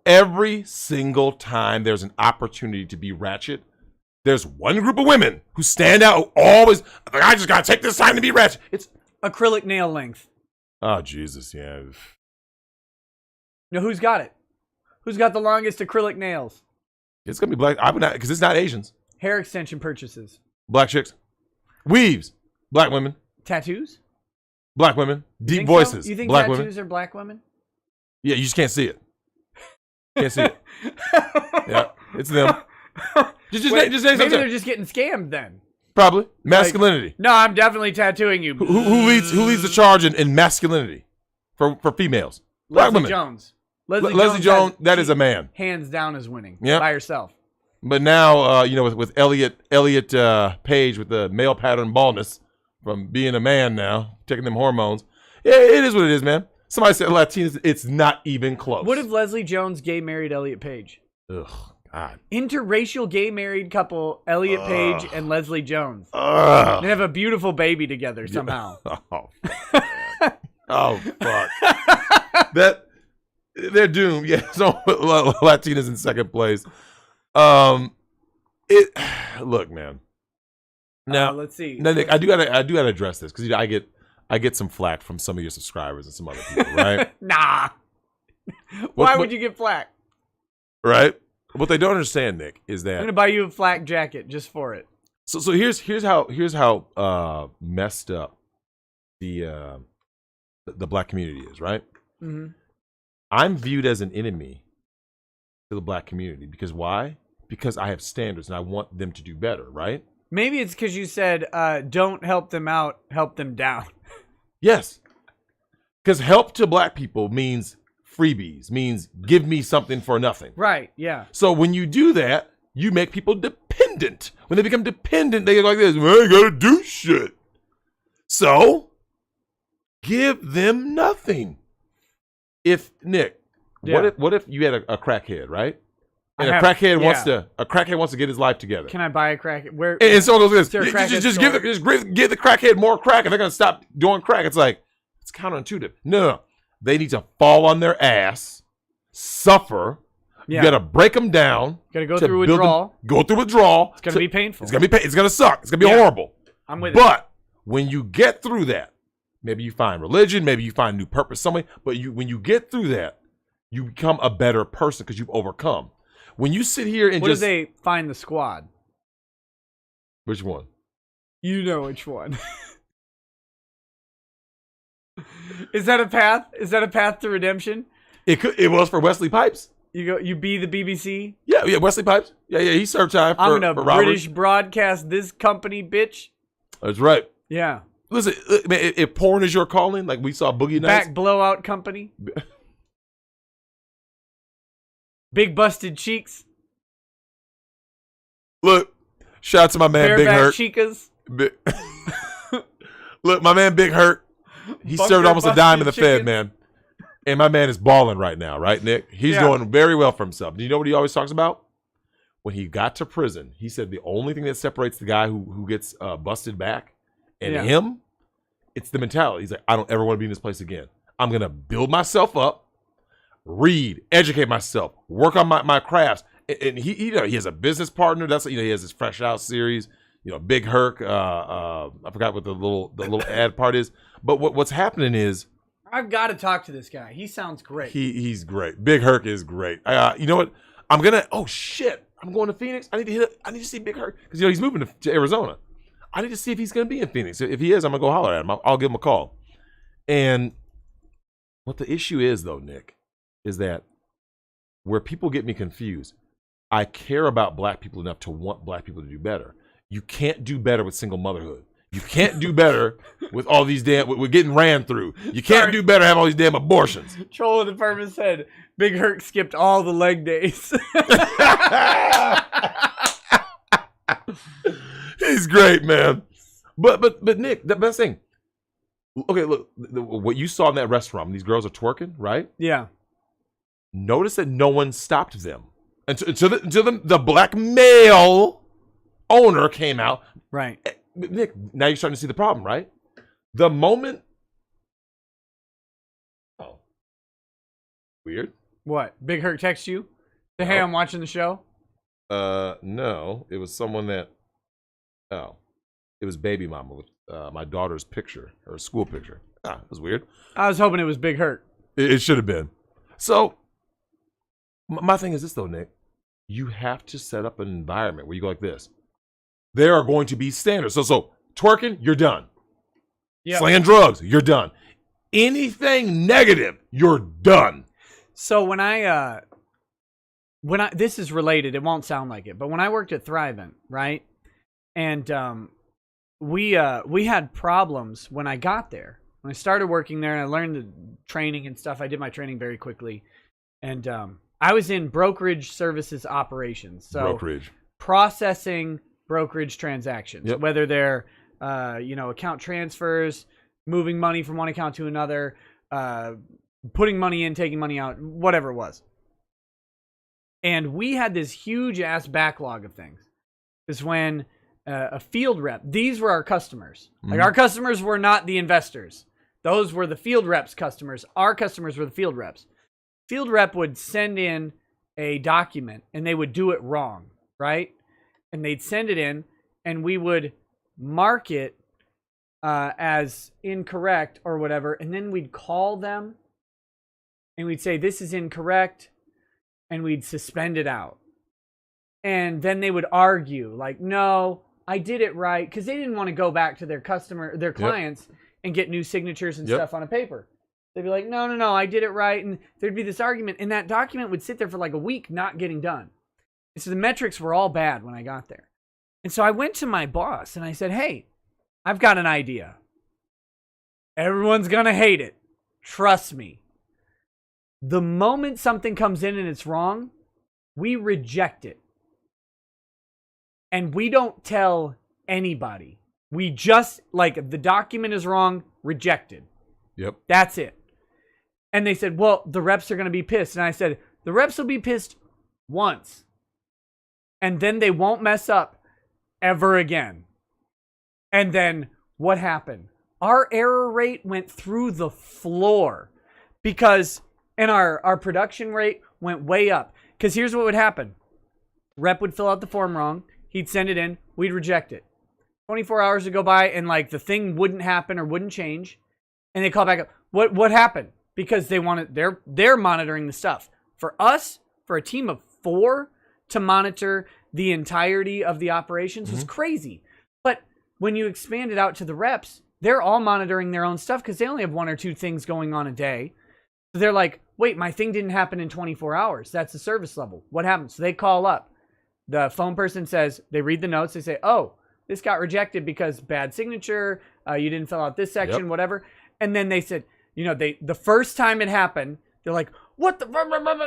every single time there's an opportunity to be ratchet, there's one group of women who stand out who always, I just gotta take this time to be ratchet. It's acrylic nail length. Oh Jesus, yeah. Now who's got it? Who's got the longest acrylic nails? It's gonna be black. Because it's not Asians. Hair extension purchases. Black chicks. Weaves. Black women. Tattoos. Black women. Deep voices. So? You think black tattoos women. are black women? Yeah, you just can't see it. Can't see it. Yeah, it's them. Just Wait, name maybe something. they're just getting scammed then. Probably masculinity. No, I'm definitely tattooing you. Who leads the charge in masculinity for females? Black Leslie women. Jones. Leslie Jones. That is a man. Hands down is winning. Yep. By herself. But now, with Elliot Page with the male pattern baldness from being a man now, taking them hormones. Yeah, it is what it is, man. Somebody said Latinos. It's not even close. What if Leslie Jones gay married Elliot Page? Ugh, God. Interracial gay married couple, Elliot Page and Leslie Jones. They have a beautiful baby together somehow. Oh, fuck. Oh, fuck. They're doomed. Yeah, so Latinas in second place. Look, man. Now let's see. Now, Nick, I do gotta address this because I get some flack from some of your subscribers and some other people, right? Nah. Why would you get flack? Right. What they don't understand, Nick, is that I'm gonna buy you a flak jacket just for it. So here's how messed up the black community is, right? Mm-hmm. I'm viewed as an enemy to the black community because why? Because I have standards and I want them to do better, right? Maybe it's because you said, don't help them out, help them down. Yes. Because help to black people means freebies, means give me something for nothing. Right, yeah. So when you do that, you make people dependent. When they become dependent, they get like this, I ain't gotta do shit. So give them nothing. If Nick, what if you had a crackhead, right? And a crackhead wants to get his life together. Can I buy a crackhead? Where? And so it goes, just give the crackhead more crack, and they're gonna stop doing crack. It's like it's counterintuitive. No. They need to fall on their ass, suffer. You gotta break them down. You gotta go through withdrawal. Go through withdrawal. It's gonna be painful. It's gonna be It's gonna suck. It's gonna be horrible. I'm with it. But when you get through that, maybe you find religion, maybe you find new purpose somewhere. But when you get through that, you become a better person because you've overcome. When you sit here and what do they find the squad? Which one? You know which one. Is that a path? Is that a path to redemption? It was for Wesley Pipes. You be the BBC? Yeah, Wesley Pipes. Yeah, he served time for I'm gonna for British broadcast this company, bitch. That's right. Yeah. Listen, man, if porn is your calling, like we saw Boogie Nights. Back blowout company. Big busted cheeks. Look, shout out to my man Big Hurt. Chicas. Look, my man Big Hurt. He served almost a dime in the Fed, man. And my man is balling right now, right, Nick? He's doing very well for himself. Do you know what he always talks about? When he got to prison, he said the only thing that separates the guy who gets busted back and him, it's the mentality. He's like, I don't ever want to be in this place again. I'm going to build myself up, read, educate myself, work on my crafts. And he has a business partner. That's he has his Fresh Out series. Big Herc. I forgot what the little ad part is. But what's happening is I've got to talk to this guy. He sounds great. He's great. Big Herc is great. You know what? I'm gonna. Oh shit! I'm going to Phoenix. I need to see Big Herc because he's moving to Arizona. I need to see if he's gonna be in Phoenix. If he is, I'm gonna go holler at him. I'll give him a call. And what the issue is, though, Nick, is that where people get me confused. I care about black people enough to want black people to do better. You can't do better with single motherhood. You can't do better with all these we're getting ran through. You can't do better have all these damn abortions. Troll of the Purpose said, Big Herc skipped all the leg days. He's great, man. But Nick, the best thing. Okay, look, what you saw in that restaurant, when these girls are twerking, right? Yeah. Notice that no one stopped them. Until the black male owner came out. Right. Nick, now you're starting to see the problem, right? The moment. Oh. Weird. What? Big Herc text you? Say, hey, I'm watching the show? No. It was someone that. Oh. It was baby mama with my daughter's picture, her school picture. It was weird. I was hoping it was Big Herc. It should have been. So, my thing is this, though, Nick. You have to set up an environment where you go like this. There are going to be standards. So twerking, you're done. Yep. Slinging drugs, you're done. Anything negative, you're done. So when I this is related, it won't sound like it, but when I worked at Thrivent, right? And we had problems when I got there. When I started working there and I learned the training and stuff, I did my training very quickly. And I was in brokerage services operations. So processing brokerage transactions, whether they're, account transfers, moving money from one account to another, putting money in, taking money out, whatever it was. And we had this huge ass backlog of things. Is when a field rep, these were our customers. Like our customers were not the investors. Those were the field reps' customers. Our customers were the field reps. Field rep would send in a document and they would do it wrong, right? And they'd send it in and we would mark it as incorrect or whatever. And then we'd call them and we'd say, this is incorrect. And we'd suspend it out. And then they would argue like, no, I did it right. Because they didn't want to go back to their clients and get new signatures and stuff on a paper. They'd be like, no, I did it right. And there'd be this argument. And that document would sit there for like a week not getting done. And so the metrics were all bad when I got there. And so I went to my boss and I said, hey, I've got an idea. Everyone's going to hate it. Trust me. The moment something comes in and it's wrong, we reject it. And we don't tell anybody. We just, like, the document is wrong, rejected. Yep. That's it. And they said, well, the reps are going to be pissed. And I said, the reps will be pissed once. And then they won't mess up ever again. And then what happened? Our error rate went through the floor because, and our production rate went way up. Because here's what would happen. Rep would fill out the form wrong. He'd send it in. We'd reject it. 24 hours would go by and like the thing wouldn't happen or wouldn't change. And they call back up. What happened? Because they wanted, they're monitoring the stuff. For us, for a team of 4 to monitor the entirety of the operations was crazy. But when you expand it out to the reps, they're all monitoring their own stuff because they only have 1 or 2 things going on a day. So they're like, wait, my thing didn't happen in 24 hours. That's the service level. What happens? So they call up. The phone person says, they read the notes. They say, oh, this got rejected because bad signature. You didn't fill out this section, whatever. And then they said, you know, the first time it happened, they're like, what the,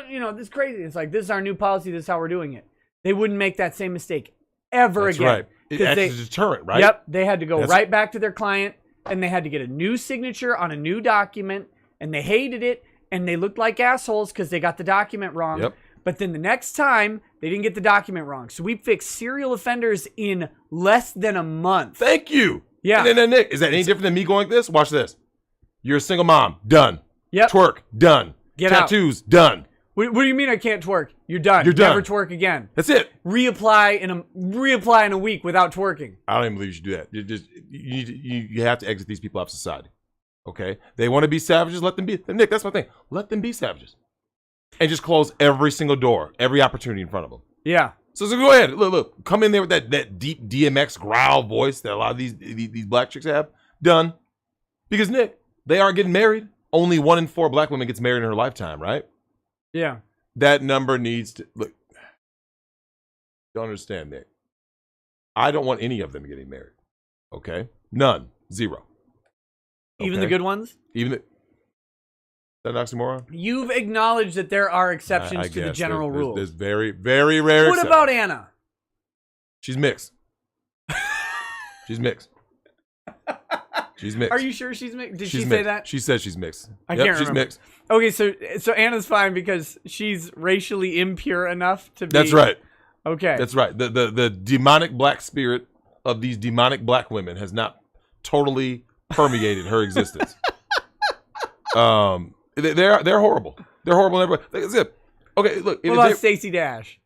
you know, this is crazy. It's like, this is our new policy. This is how we're doing it. They wouldn't make that same mistake ever again. That's right. It acts as a deterrent, right? Yep. They had to go right back to their client and they had to get a new signature on a new document and they hated it and they looked like assholes because they got the document wrong. Yep. But then the next time, they didn't get the document wrong. So we fixed serial offenders in less than a month. Thank you. Yeah. And then, Nick, is that any different than me going like this? Watch this. You're a single mom. Done. Yep. Twerk. Done. Get Tattoos. Done. What do you mean I can't twerk? You're done. You're done. Never twerk again. That's it. Reapply in a week without twerking. I don't even believe you should do that. You have to exit these people out of society. Okay? They want to be savages. Let them be. Nick, that's my thing. Let them be savages. And just close every single door, every opportunity in front of them. Yeah. So go ahead. Look. Come in there with that deep DMX growl voice that a lot of these black chicks have. Done. Because, Nick, they aren't getting married. Only 1 in 4 black women gets married in her lifetime, right? Yeah. That number needs to... Look. Don't understand, Nick. I don't want any of them getting married. Okay? None. 0. Even Okay? the good ones? Even the... Is that an oxymoron? You've acknowledged that there are exceptions to the general rules. There's very, very rare What about Anna? She's mixed. She's mixed. She's mixed. Are you sure she's mixed? Did she say that? She said she's mixed. I can't remember. She's mixed. Okay, so Anna's fine because she's racially impure enough to be... That's right. Okay. That's right. The demonic black spirit of these demonic black women has not totally permeated her existence. They're horrible. They're horrible. Okay, look. What about Stacey Dash?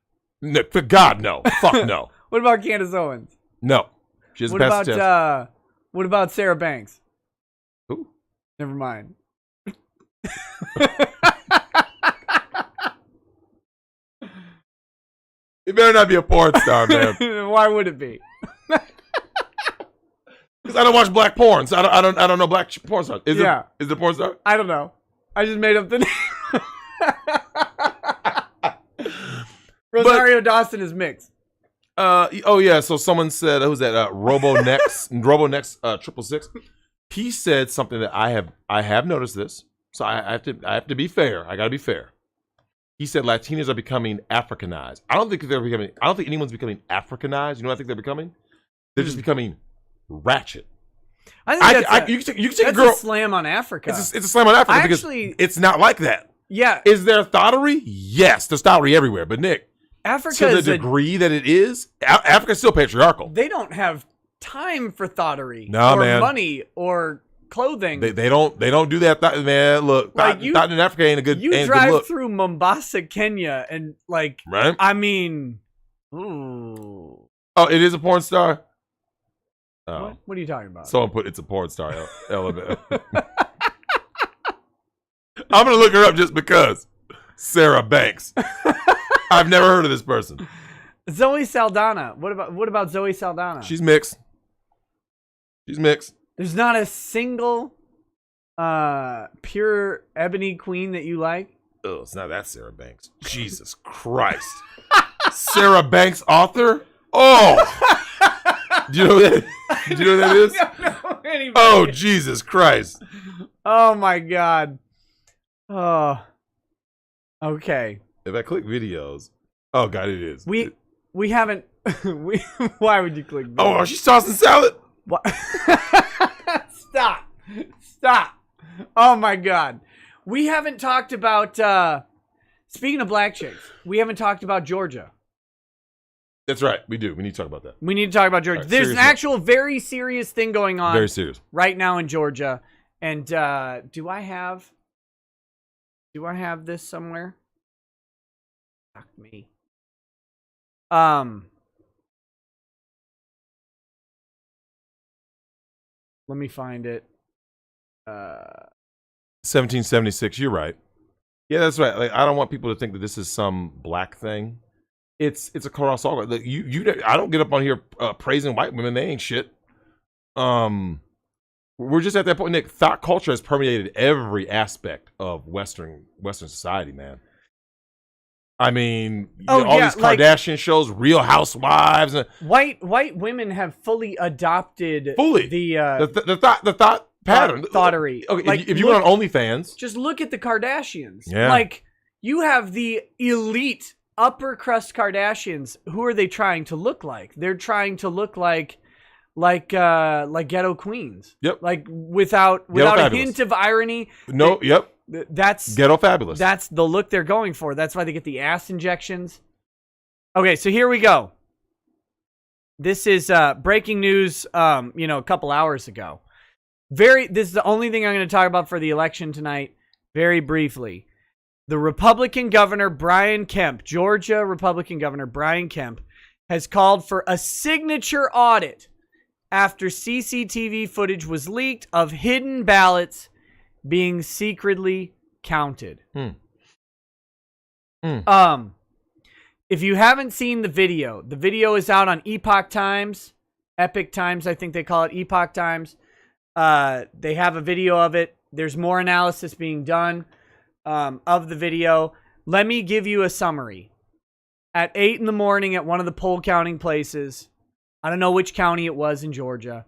No, for God, no. Fuck no. What about Candace Owens? No. She hasn't passed the test. What about Sarah Banks? Who? Never mind. It better not be a porn star, man. Why would it be? Because I don't watch black porn, so I don't know black porn stars. Is it a porn star? I don't know. I just made up the name. Rosario Dawson is mixed. Oh yeah. So someone said, who's that? RoboNex 666. He said something that I have noticed this. So I have to be fair. I gotta be fair. He said Latinos are becoming Africanized. I don't think anyone's becoming Africanized. You know what I think they're becoming? They're just becoming ratchet. I think you can take a girl. A slam on Africa. It's a slam on Africa because it's not like that. Yeah. Is there thottery? Yes, there's thottery everywhere. But Nick, Africa to the degree that it is, Africa's still patriarchal. They don't have time for thottery or money or clothing. They don't do that. Man, look, like thought in Africa ain't a good. You drive through Mombasa, Kenya, and like, right? I mean, ooh. Oh, it is a porn star. Oh. What are you talking about? Someone put it's a porn star element. I'm gonna look her up just because. Sarah Banks. I've never heard of this person. Zoe Saldana. What about Zoe Saldana? She's mixed. There's not a single pure ebony queen that you like? Oh, it's not that Sarah Banks. Jesus Christ. Sarah Banks author? Oh. Do you know that? Do you know who that is? I don't know anybody. Oh, Jesus Christ. Oh my God. Oh. Okay. If I click videos, oh god, it is. We haven't. Why would you click? Videos? Oh, she's tossing salad. What? Stop. Oh my god. We haven't talked about speaking of black chicks, we haven't talked about Georgia. That's right. We do. We need to talk about that. We need to talk about Georgia. Right, there's an actual very serious thing going on. Very serious. Right now in Georgia. And do I have this somewhere? Fuck me. Let me find it. 1776. You're right. Yeah, that's right. Like, I don't want people to think that this is some black thing. It's across all. Like, I don't get up on here praising white women. They ain't shit. We're just at that point, Nick. Thought culture has permeated every aspect of Western society, man. I mean, all these Kardashian shows, Real Housewives, and white women have fully adopted the thought pattern, thoughterly. Okay, like, if you went on OnlyFans, just look at the Kardashians. Yeah. Like, you have the elite upper crust Kardashians. Who are they trying to look like? They're trying to look like ghetto queens. Yep. Like without a hint of irony. No. Yep. That's ghetto fabulous. That's the look they're going for. That's why they get the ass injections. Okay, so here we go. This is breaking news. A couple hours ago. This is the only thing I'm going to talk about for the election tonight. Very briefly, the Republican governor Brian Kemp, Georgia Republican governor Brian Kemp, has called for a signature audit after CCTV footage was leaked of hidden ballots being secretly counted. If you haven't seen the video is out on Epoch Times, Epic Times, I think they call it Epoch Times. They have a video of it. There's more analysis being done of the video. Let me give you a summary. At 8 in the morning at one of the poll counting places, I don't know which county it was in Georgia,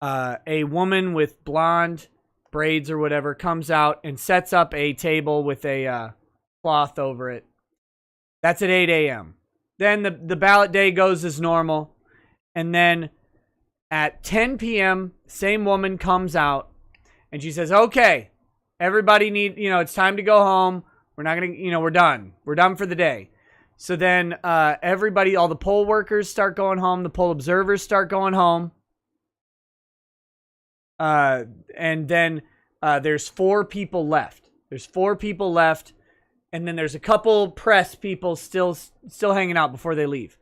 a woman with blonde braids or whatever comes out and sets up a table with a cloth over it. That's at 8 a.m. Then the ballot day goes as normal. And then at 10 p.m., same woman comes out and she says, okay, everybody it's time to go home. We're not going to, we're done. We're done for the day. So then all the poll workers start going home. The poll observers start going home. And then there's 4 people left. And then there's a couple press people still hanging out before they leave.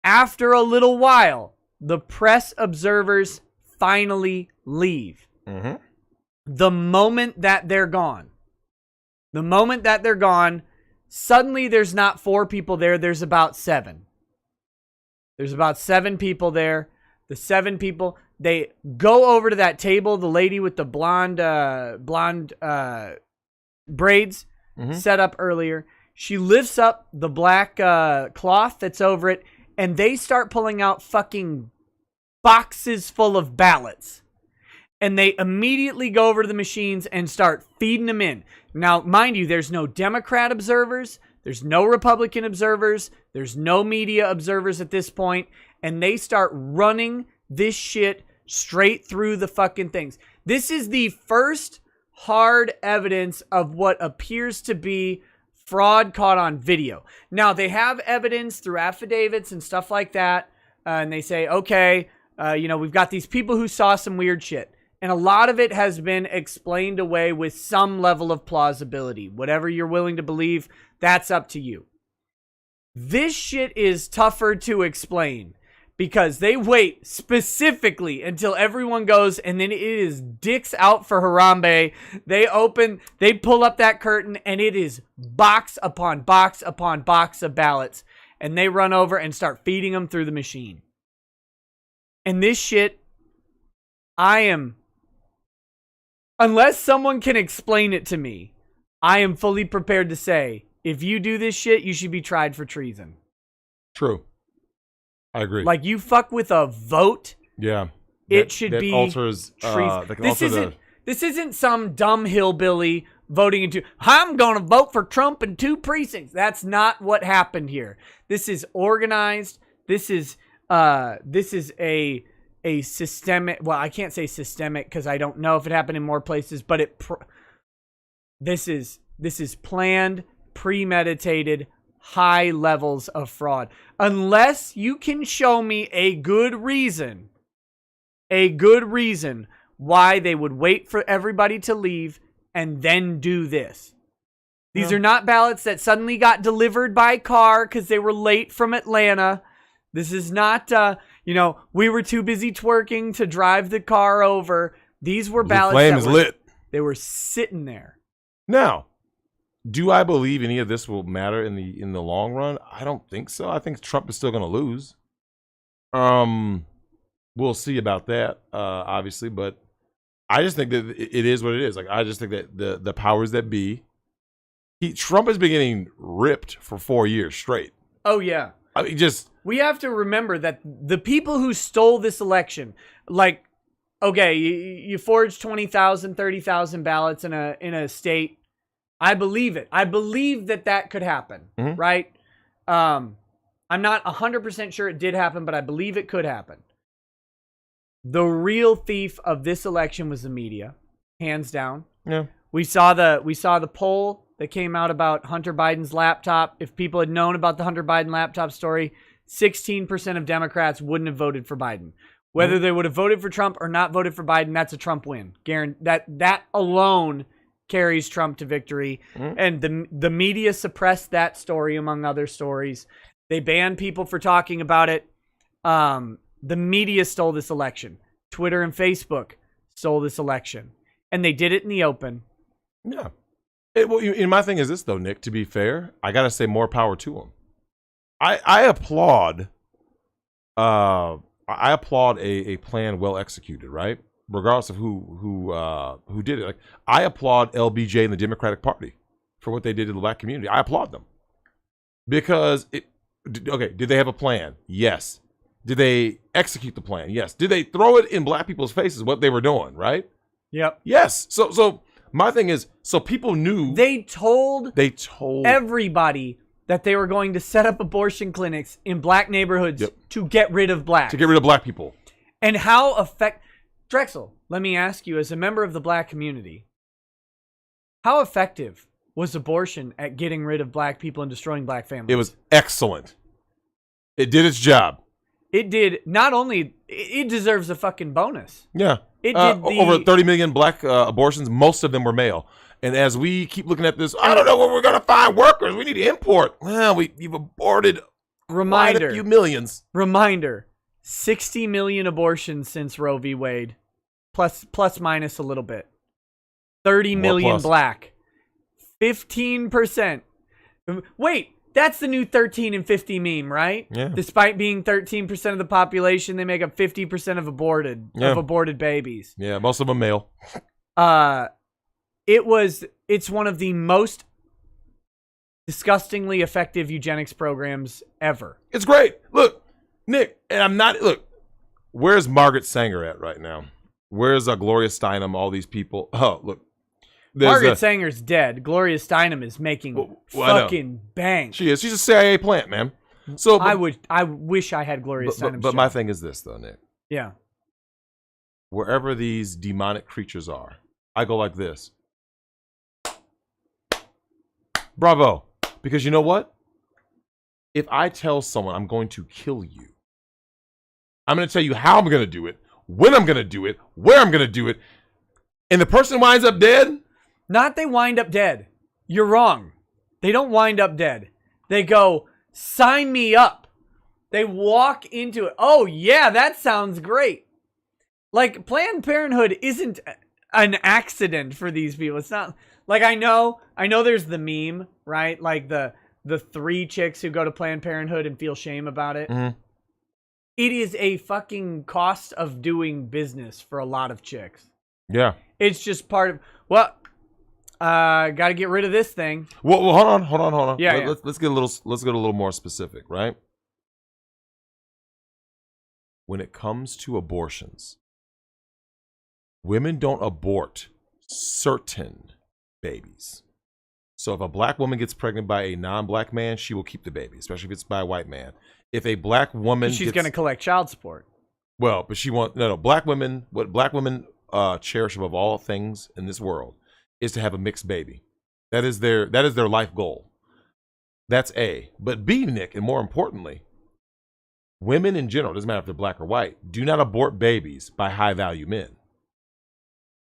After a little while, the press observers finally leave. Mm-hmm. The moment that they're gone, suddenly there's not 4 people there. There's about 7. There's about 7 people there. The 7 people, they go over to that table, the lady with the blonde braids set up earlier. She lifts up the black cloth that's over it, and they start pulling out fucking boxes full of ballots. And they immediately go over to the machines and start feeding them in. Now, mind you, there's no Democrat observers. There's no Republican observers. There's no media observers at this point. And they start running this shit straight through the fucking things. This is the first hard evidence of what appears to be fraud caught on video. Now, they have evidence through affidavits and stuff like that. And they say, okay, we've got these people who saw some weird shit. And a lot of it has been explained away with some level of plausibility. Whatever you're willing to believe, that's up to you. This shit is tougher to explain because they wait specifically until everyone goes, and then it is dicks out for Harambe. They pull up that curtain, and it is box upon box upon box of ballots. And they run over and start feeding them through the machine. And this shit, unless someone can explain it to me, I am fully prepared to say, if you do this shit, you should be tried for treason. True. I agree. Like, you fuck with a vote. Yeah. It should be alters, treason. This isn't some dumb hillbilly voting in two. I'm going to vote for Trump in 2 precincts. That's not what happened here. This is organized. This is a systemic. Well, I can't say systemic because I don't know if it happened in more places, but this is planned, premeditated, high levels of fraud. Unless you can show me a good reason why they would wait for everybody to leave and then do this. These are not ballots that suddenly got delivered by car because they were late from Atlanta. This is not, we were too busy twerking to drive the car over. These were ballots flame is lit. They were sitting there. Now, do I believe any of this will matter in the long run? I don't think so. I think Trump is still going to lose. We'll see about that, obviously, but I just think that it is what it is. Like, I just think that the powers that be, Trump has been getting ripped for 4 years straight. Oh yeah. I mean, we have to remember that the people who stole this election, like, okay, you forged 20,000, 30,000 ballots in a state. I believe it. I believe that could happen, right? I'm not 100% sure it did happen, but I believe it could happen. The real thief of this election was the media, hands down. Yeah. We saw the poll that came out about Hunter Biden's laptop. If people had known about the Hunter Biden laptop story, 16% of Democrats wouldn't have voted for Biden. Whether they would have voted for Trump or not voted for Biden, that's a Trump win. That alone carries Trump to victory. And the media suppressed that story among other stories. They banned people for talking about it. The media stole this election. Twitter and Facebook stole this election. And they did it in the open. Yeah. My thing is this, though, Nick, to be fair, I got to say more power to them. I applaud a plan well executed, right? Regardless of who did it. Like, I applaud LBJ and the Democratic Party for what they did to the black community. I applaud them. Because, did they have a plan? Yes. Did they execute the plan? Yes. Did they throw it in black people's faces, what they were doing, right? Yep. Yes. So my thing is, so people knew. They told everybody that they were going to set up abortion clinics in black neighborhoods to get rid of blacks. To get rid of black people. And Drexel, let me ask you, as a member of the black community, how effective was abortion at getting rid of black people and destroying black families? It was excellent. It did its job. It did. Not only, it deserves a fucking bonus. Yeah. It did over 30 million black abortions. Most of them were male. And as we keep looking at this, I don't know where we're going to find workers. We need to import. Well, you've aborted quite a few millions. Reminder, 60 million abortions since Roe v. Wade. Plus minus a little bit. 30 million plus. Black. 15%. Wait. That's the new 13 and 50 meme, right? Yeah. Despite being 13% of the population, they make up 50% of aborted babies. Yeah, most of them male. It's one of the most disgustingly effective eugenics programs ever. It's great. Look, Nick, and where's Margaret Sanger at right now? Where's Gloria Steinem, all these people? Oh, look. Margaret Sanger's dead. Gloria Steinem is making fucking bank. She is. She's a CIA plant, man. So I wish I had Gloria Steinem's But my thing is this, though, Nick. Yeah. Wherever these demonic creatures are, I go like this. Bravo. Because you know what? If I tell someone I'm going to kill you, I'm going to tell you how I'm going to do it, when I'm going to do it, where I'm going to do it, and the person winds up dead. Not they wind up dead. You're wrong. They don't wind up dead. They go, sign me up. They walk into it. Oh, yeah, that sounds great. Like, Planned Parenthood isn't an accident for these people. It's not like I know there's the meme, right? Like the 3 chicks who go to Planned Parenthood and feel shame about it. Mm-hmm. It is a fucking cost of doing business for a lot of chicks. Yeah. It's just part of, got to get rid of this thing. Well, hold on. Yeah, let's get a little more specific, right? When it comes to abortions, women don't abort certain babies. So if a black woman gets pregnant by a non-black man, she will keep the baby, especially if it's by a white man. If a black woman, she's going to collect child support. Well, but she wants no. Black women, what black women cherish above all things in this world is to have a mixed baby. That is their life goal. That's A. But B, Nick, and more importantly, women in general, doesn't matter if they're black or white, do not abort babies by high-value men.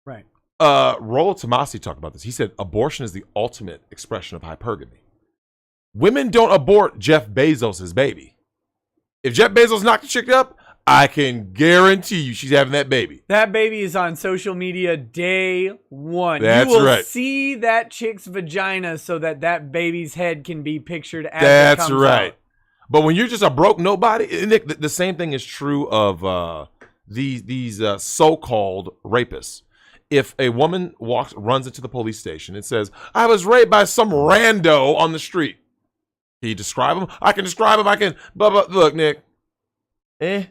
Right. Rollo Tomasi talked about this. He said abortion is the ultimate expression of hypergamy. Women don't abort Jeff Bezos' baby. If Jeff Bezos knocked the chick up, I can guarantee you she's having that baby. That baby is on social media day one. That's you will right. see that chick's vagina so that baby's head can be pictured as That's it comes right. out. But when you're just a broke nobody, Nick, the same thing is true of these so-called rapists. If a woman runs into the police station and says, I was raped by some rando on the street. Can you describe him? I can describe him. I can. But look, Nick. But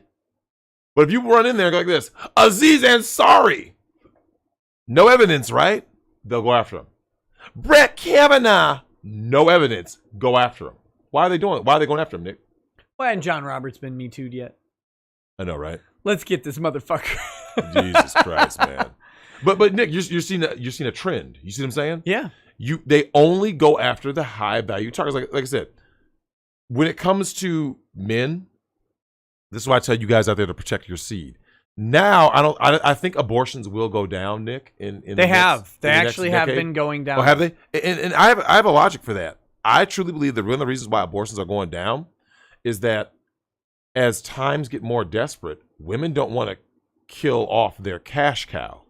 if you run in there and go like this, Aziz Ansari. No evidence, right? They'll go after him. Brett Kavanaugh. No evidence. Go after him. Why are they doing it? Why are they going after him, Nick? Why hasn't John Roberts been Me Too'd yet? I know, right? Let's get this motherfucker. Jesus Christ, man. But Nick, you're seeing a trend. You see what I'm saying? Yeah. They only go after the high value targets. Like I said, when it comes to men, this is why I tell you guys out there to protect your seed. Now, I think abortions will go down, Nick. They actually have been going down. Oh, have they? And I have a logic for that. I truly believe that one of the reasons why abortions are going down is that as times get more desperate, women don't want to kill off their cash cow.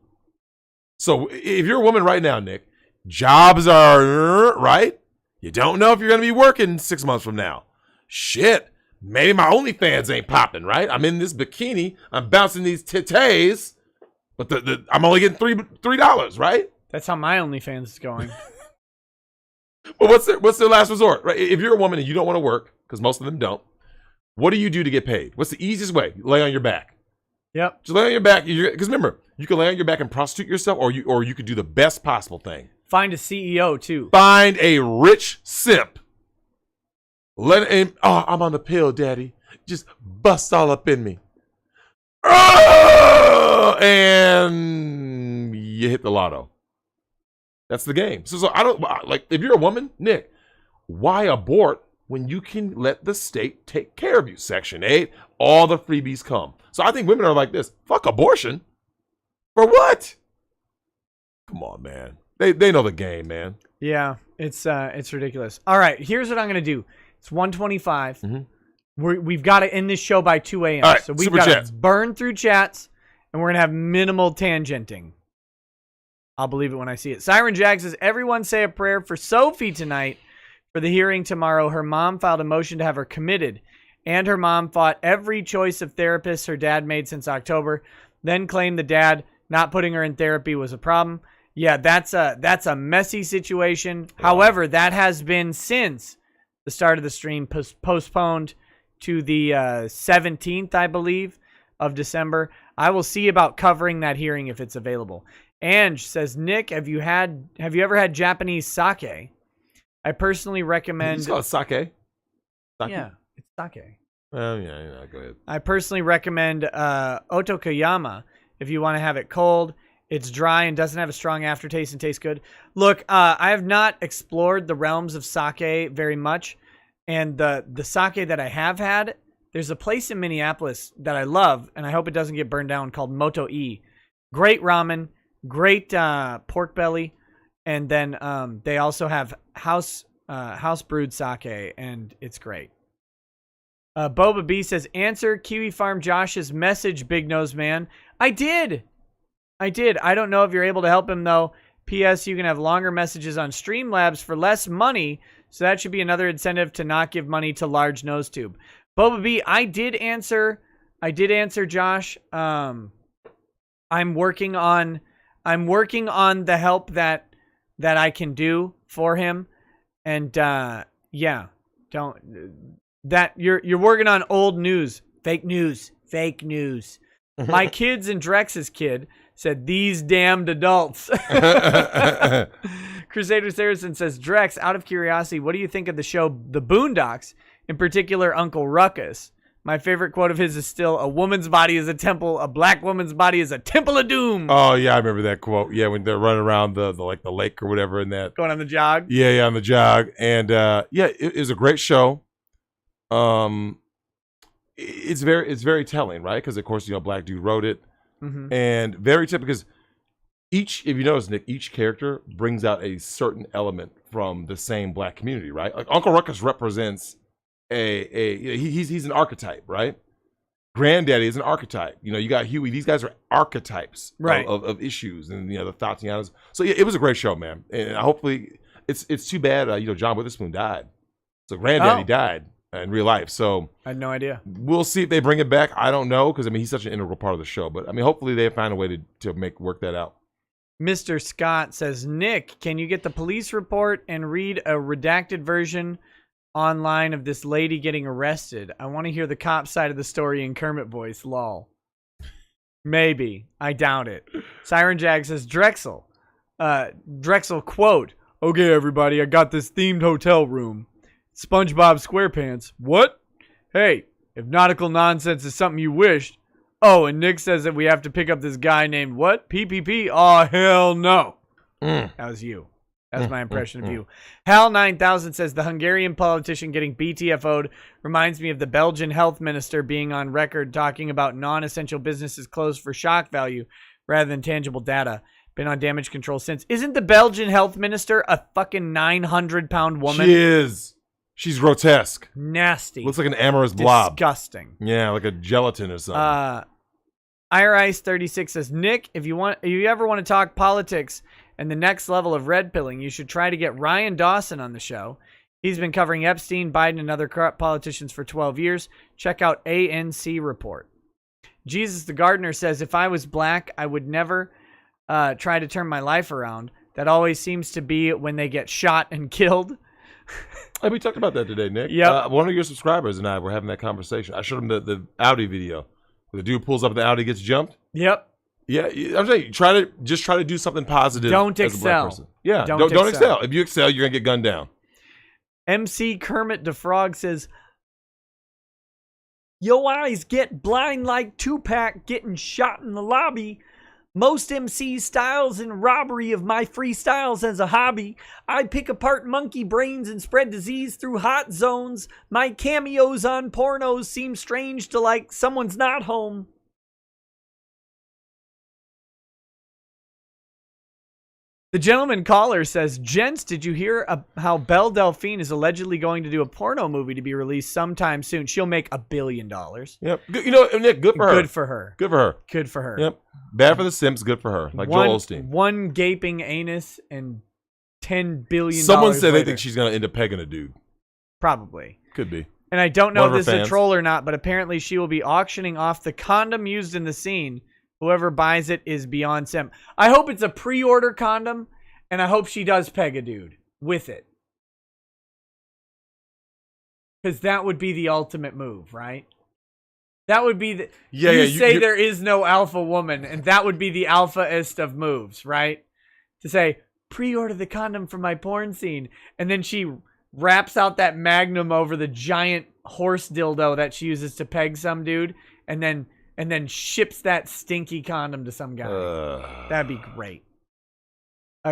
So if you're a woman right now, Nick, jobs are right. You don't know if you're going to be working 6 months from now. Shit, maybe my OnlyFans ain't popping, right? I'm in this bikini, I'm bouncing these titties, but I'm only getting $3, right? That's how my OnlyFans is going. But what's their last resort, right? If you're a woman and you don't want to work, because most of them don't, what do you do to get paid? What's the easiest way? Lay on your back. Yep. Just lay on your back. Because remember, you can lay on your back and prostitute yourself, or you could do the best possible thing. Find a CEO too. Find a rich simp. Let him. Oh, I'm on the pill, daddy. Just bust all up in me. Oh, and you hit the lotto. That's the game. So I don't like if you're a woman, Nick. Why abort when you can let the state take care of you? Section 8, all the freebies come. So I think women are like this. Fuck abortion. For what? Come on, man. They know the game, man. Yeah, it's ridiculous. All right, here's what I'm gonna do. It's 1:25. Mm-hmm. We've got to end this show by 2 a.m. All right, so we've got to burn through chats, and we're gonna have minimal tangenting. I'll believe it when I see it. Siren Jack says, everyone say a prayer for Sophie tonight for the hearing tomorrow. Her mom filed a motion to have her committed, and her mom fought every choice of therapist her dad made since October, then claimed the dad not putting her in therapy was a problem. Yeah, that's a messy situation. Wow. However, that has been since the start of the stream postponed to the 17th, I believe, of December. I will see about covering that hearing if it's available. Ange says, Nick, have you ever had Japanese sake? I personally recommend. It's called sake. Sake. Yeah, it's sake. Oh yeah, go ahead. I personally recommend Otokayama if you want to have it cold. It's dry and doesn't have a strong aftertaste and tastes good. Look, I have not explored the realms of sake very much, and the sake that I have had, there's a place in Minneapolis that I love, and I hope it doesn't get burned down, called Moto E. Great ramen. Great pork belly, and then they also have house brewed sake, and it's great. Boba B says, answer Kiwi Farm Josh's message, Big Nose Man. I did. I don't know if you're able to help him, though. P.S. You can have longer messages on Streamlabs for less money, so that should be another incentive to not give money to large nose tube. Boba B, I did answer Josh. I'm working on the help that I can do for him, and yeah, you're working on old news, fake news. My kids and Drex's kid said, these damned adults. Crusader Saracen says, Drex, out of curiosity, what do you think of the show The Boondocks? In particular, Uncle Ruckus. My favorite quote of his is still, a woman's body is a temple, a black woman's body is a temple of doom. Oh, yeah, I remember that quote. Yeah, when they're running around the lake or whatever in that. Going on the jog? Yeah, on the jog. And, it was a great show. It's very telling, right? Because, of course, black dude wrote it. Mm-hmm. And very typical, because if you notice, Nick, each character brings out a certain element from the same black community, right? Like Uncle Ruckus represents he's an archetype, right? Granddaddy is an archetype. You got Huey. These guys are archetypes, right, of issues and the Tatianas. So yeah, it was a great show, man. And hopefully, it's too bad John Witherspoon died. So Granddaddy died in real life. So I had no idea. We'll see if they bring it back. I don't know, because he's such an integral part of the show. But hopefully they find a way to work that out. Mr. Scott says, Nick, can you get the police report and read a redacted version online of this lady getting arrested? I want to hear the cop side of the story in Kermit voice. Lol. Maybe. I doubt it. Siren Jag says, Drexel, quote, okay, everybody, I got this themed hotel room. SpongeBob SquarePants. What? Hey, if nautical nonsense is something you wished. Oh, and Nick says that we have to pick up this guy named what? PPP? Oh, hell no. That was you. That's my impression of you. Hal 9000 says the Hungarian politician getting BTFO'd reminds me of the Belgian health minister being on record talking about non-essential businesses closed for shock value rather than tangible data. Been on damage control since. Isn't the Belgian health minister a fucking 900-pound woman? She is. She's grotesque. Nasty. Looks like an amorous blob. Disgusting. Yeah, like a gelatin or something. Ice 36 says, Nick, if you ever want to talk politics and the next level of red pilling, you should try to get Ryan Dawson on the show. He's been covering Epstein, Biden, and other corrupt politicians for 12 years. Check out ANC Report. Jesus the Gardener says, if I was black, I would never try to turn my life around. That always seems to be when they get shot and killed. Hey, we talked about that today, Nick. Yep. One of your subscribers and I were having that conversation. I showed him the Audi video. The dude pulls up and the Audi gets jumped. Yep. Yeah, I'm saying, try to do something positive. Don't as excel. A black person. Yeah, don't excel. If you excel, you're gonna get gunned down. MC Kermit the Frog says, "Yo eyes get blind like Tupac getting shot in the lobby. Most MC styles and robbery of my freestyles as a hobby. I pick apart monkey brains and spread disease through hot zones. My cameos on pornos seem strange to like someone's not home." The gentleman caller says, Gents, did you hear how Belle Delphine is allegedly going to do a porno movie to be released sometime soon? She'll make $1 billion. Yep. Nick, good for her. Good for her. Good for her. Good for her. Yep. Bad for the Simps, good for her. Like Joel Osteen. One gaping anus and $10 billion. Someone said they think she's going to end up pegging a dude. Probably. Could be. And I don't know if this is a fans. troll or not, but apparently she will be auctioning off the condom used in the scene. Whoever buys it is beyond simp. I hope it's a pre-order condom, and I hope she does peg a dude with it. Because that would be the ultimate move, right? That would be the... You there is no alpha woman, and that would be the alphaest of moves, right? To say, pre-order the condom for my porn scene, and then she wraps out that magnum over the giant horse dildo that she uses to peg some dude, and then ships that stinky condom to some guy. That'd be great.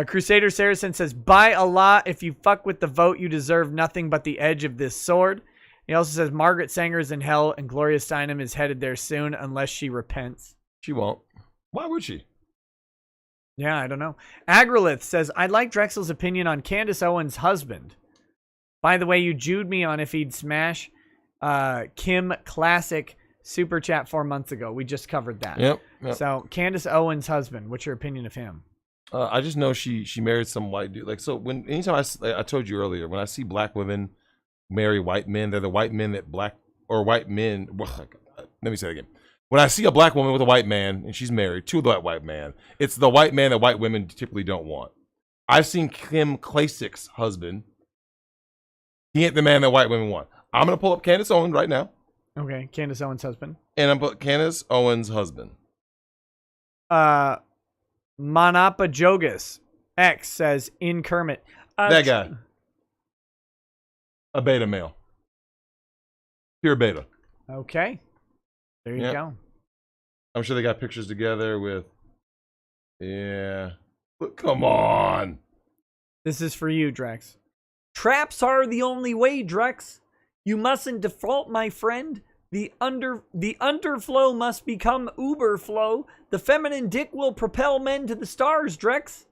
Crusader Saracen says, by Allah, if you fuck with the vote, you deserve nothing but the edge of this sword. He also says, Margaret Sanger is in hell and Gloria Steinem is headed there soon unless she repents. She won't. Why would she? Yeah, I don't know. Agrilith says, I'd like Drexel's opinion on Candace Owens' husband. By the way, you Jewed me on if he'd smash Kim Classic Super Chat 4 months ago. We just covered that. Yep. So, Candace Owens' husband, what's your opinion of him? I just know she married some white dude. Like, so anytime I told you earlier, when I see black women marry white men, they're the white men that white men. Let me say it again. When I see a black woman with a white man and she's married to that white man, it's the white man that white women typically don't want. I've seen Kim Klasik's husband. He ain't the man that white women want. I'm gonna pull up Candace Owens right now. Okay, Candace Owens' husband. And I'm put Candace Owens' husband. Manapa Jogus X says in Kermit. That guy. A beta male. Pure beta. Okay. There you go. I'm sure they got pictures together with... Yeah. But come on. This is for you, Drex. Traps are the only way, Drex. You mustn't default, my friend. The underflow must become uberflow. The feminine dick will propel men to the stars, Drex.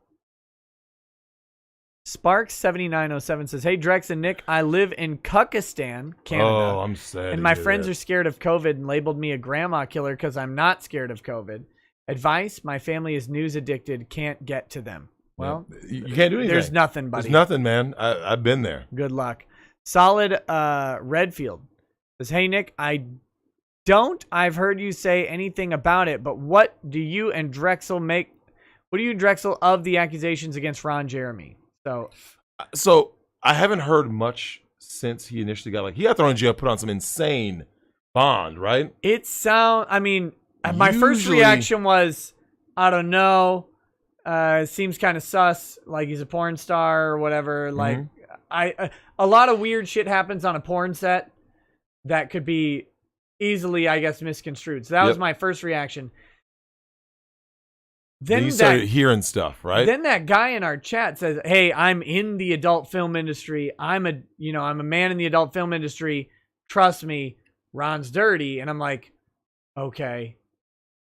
Sparks7907 says, hey, Drex and Nick, I live in Kukistan, Canada. Oh, I'm sad. And my friends are scared of COVID and labeled me a grandma killer because I'm not scared of COVID. Advice, my family is news addicted, can't get to them. Well, you can't do anything. There's nothing, buddy. There's nothing, man. I've been there. Good luck. Solid Redfield says, hey, Nick, I've heard you say anything about it, but what do you and Drexel of the accusations against Ron Jeremy? So I haven't heard much since he initially he got thrown in jail, put on some insane bond, right? My first reaction was, I don't know. It seems kind of sus, like he's a porn star or whatever. Like a lot of weird shit happens on a porn set that could be easily, I guess, misconstrued. So that was my first reaction. Then you started hearing stuff, right? Then that guy in our chat says, hey, I'm in the adult film industry. I'm a man in the adult film industry. Trust me, Ron's dirty. And I'm like, okay,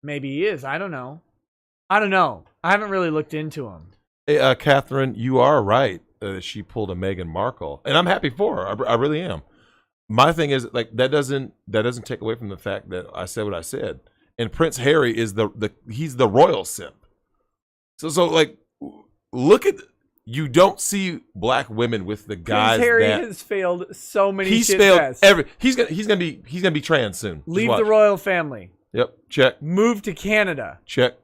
maybe he is. I don't know. I haven't really looked into him. Hey, Catherine, you are right. She pulled a Meghan Markle, and I'm happy for her. I really am. My thing is, that doesn't take away from the fact that I said what I said. And Prince Harry is he's the royal simp. So look at, you don't see black women with the guys. Prince Harry has failed so many. He's failed he's gonna be trans soon. Leave the royal family. Yep. Check. Move to Canada. Check.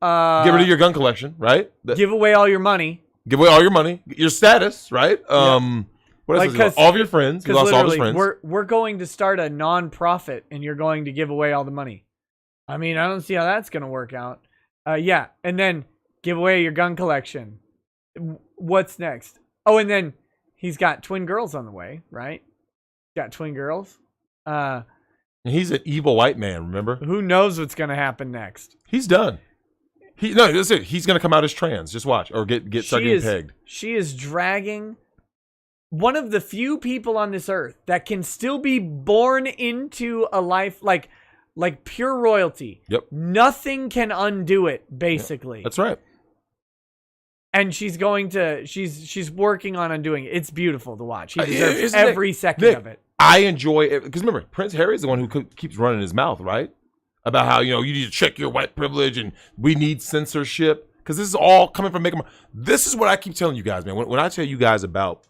Get rid of your gun collection, right? Give away all your money. Give away all your money. Your status, right? What else? All of your friends. You lost all his friends. We're going to start a non-profit, and you're going to give away all the money. I mean, I don't see how that's going to work out. And then give away your gun collection. What's next? Oh, and then he's got twin girls on the way, right? Got twin girls. He's an evil white man, remember? Who knows what's going to happen next? He's done. That's it. He's going to come out as trans. Just watch. Or start getting pegged. She is dragging one of the few people on this earth that can still be born into a life like pure royalty. Yep. Nothing can undo it, basically. Yep. That's right. And she's working on undoing it. It's beautiful to watch. He deserves every second of it. I enjoy it. Because remember, Prince Harry is the one who keeps running his mouth, right? About how, you need to check your white privilege and we need censorship. Because this is all coming from this is what I keep telling you guys, man. When I tell you guys about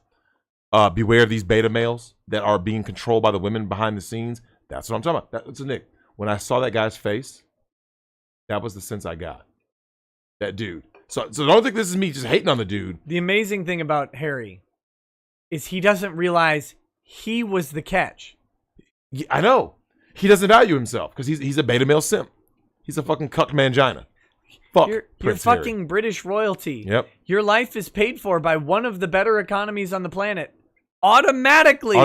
beware of these beta males that are being controlled by the women behind the scenes, that's what I'm talking about. That's Nick. When I saw that guy's face, that was the sense I got. That dude. So don't think this is me just hating on the dude. The amazing thing about Harry is he doesn't realize he was the catch. Yeah, I know. He doesn't value himself because he's a beta male simp. He's a fucking cuck mangina. Fuck. You're fucking Harry. British royalty. Yep. Your life is paid for by one of the better economies on the planet. Automatically.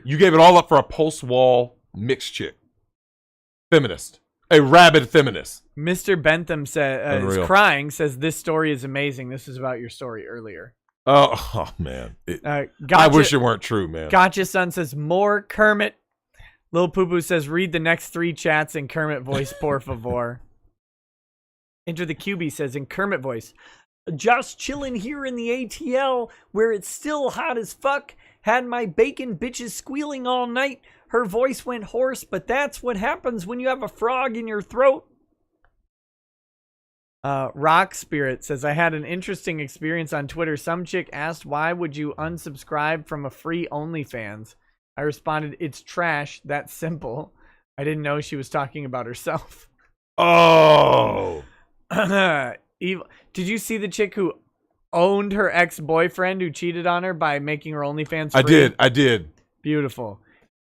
You gave it all up for a post-wall mixed chick. Feminist. A rabid feminist. Mr. Bentham is crying, says this story is amazing. This is about your story earlier. Oh man. Gotcha, I wish it weren't true, man. Gotcha Son says more Kermit. Lil Poo Poo says read the next 3 chats in Kermit voice, por favor. Enter the QB says in Kermit voice. Just chilling here in the ATL where it's still hot as fuck. Had my bacon bitches squealing all night. Her voice went hoarse, but that's what happens when you have a frog in your throat. Rock Spirit says, I had an interesting experience on Twitter. Some chick asked, why would you unsubscribe from a free OnlyFans? I responded, it's trash. That's simple. I didn't know she was talking about herself. Oh. Evil. Did you see the chick who owned her ex-boyfriend who cheated on her by making her OnlyFans free? I did. Beautiful.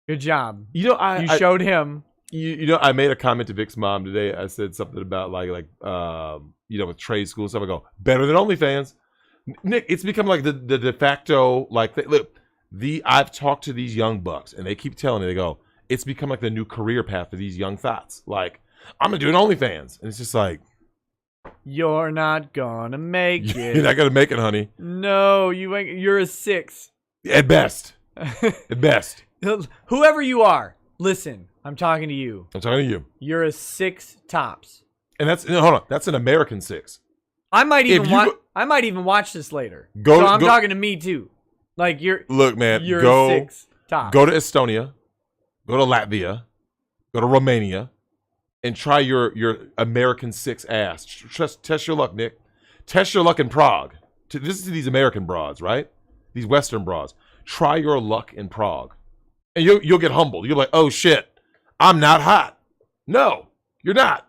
Good job. You know, I showed him. You know, I made a comment to Vic's mom today. I said something about like with trade school stuff. I go, better than OnlyFans. Nick, it's become like the de facto look. I've talked to these young bucks, and they keep telling me, they go, it's become like the new career path for these young thoughts. Like, I'm gonna do an OnlyFans, and it's just like, you're not gonna make it. You're not gonna make it, honey. No, you ain't. You're a 6 at best. At best. Whoever you are, listen. I'm talking to you. I'm talking to you. You're a 6 tops. And hold on. That's an American 6. I might even watch this later. I'm talking to me too. Like look, man. You're a 6 tops. Go to Estonia. Go to Latvia. Go to Romania, and try your American 6 ass. Test your luck, Nick. Test your luck in Prague. This is these American broads, right? These Western broads. Try your luck in Prague, and you'll get humbled. You're like, oh shit. I'm not hot. No, you're not.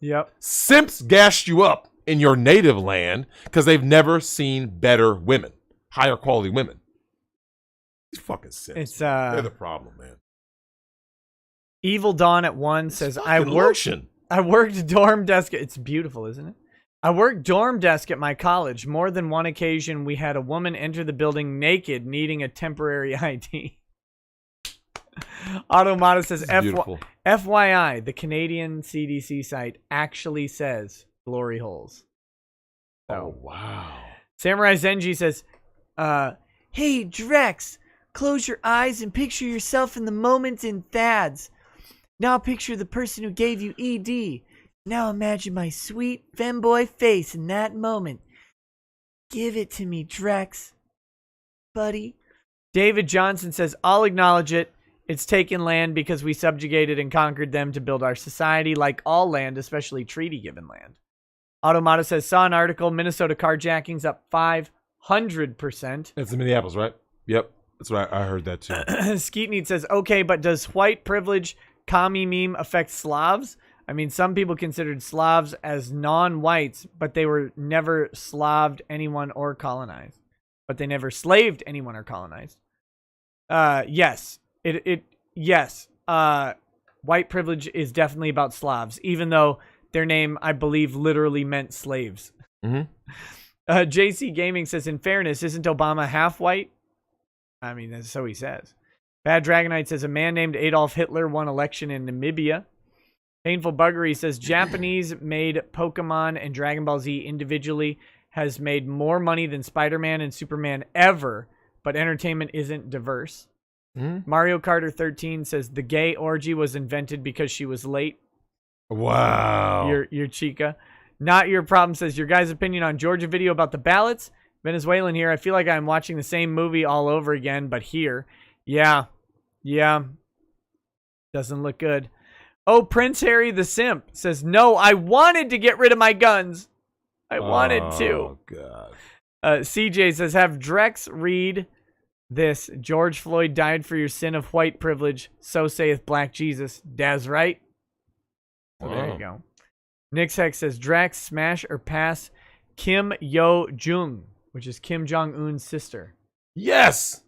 Yep. Simps gassed you up in your native land because they've never seen better women, higher quality women. These fucking simps. They're the problem, man. Evil Dawn at 1 says, I worked dorm desk. It's beautiful, isn't it? I worked dorm desk at my college. More than one occasion, we had a woman enter the building naked, needing a temporary ID. Automata says, FYI, the Canadian CDC site actually says glory holes. So, oh, wow. Samurai Zenji says, hey, Drex, close your eyes and picture yourself in the moment in Thad's. Now picture the person who gave you ED. Now imagine my sweet femboy face in that moment. Give it to me, Drex. Buddy. David Johnson says, I'll acknowledge it. It's taken land because we subjugated and conquered them to build our society, like all land, especially treaty-given land. Automata says, saw an article, Minnesota carjackings up 500%. That's in Minneapolis, right? Yep, that's right. I heard that too. Skeetneed says, okay, but does white privilege commie meme affect Slavs? I mean, some people considered Slavs as non-whites, but they were never slaved anyone or colonized. But they never slaved anyone or colonized. Yes. Yes. White privilege is definitely about Slavs, even though their name, I believe, literally meant slaves. Mm-hmm. JC Gaming says, in fairness, isn't Obama half white? I mean, that's so he says. Bad Dragonite says, a man named Adolf Hitler won election in Namibia. Painful Buggery says, Japanese made Pokemon and Dragon Ball Z individually has made more money than Spider-Man and Superman ever, but entertainment isn't diverse. Mm-hmm. Mario Carter 13 says, the gay orgy was invented because she was late. Wow. Your chica. Not Your Problem says, your guys' opinion on Georgia video about the ballots? Venezuelan here. I feel like I'm watching the same movie all over again, but here. Yeah. Doesn't look good. Oh, Prince Harry the Simp says, no, I wanted to get rid of my guns. I wanted to. Oh, God. CJ says, have Drex read this. George Floyd died for your sin of white privilege. So saith Black Jesus. Daz right. So there you go. Nix Hex says, Drax smash or pass Kim Yo Jung, which is Kim Jong-un's sister. Yes.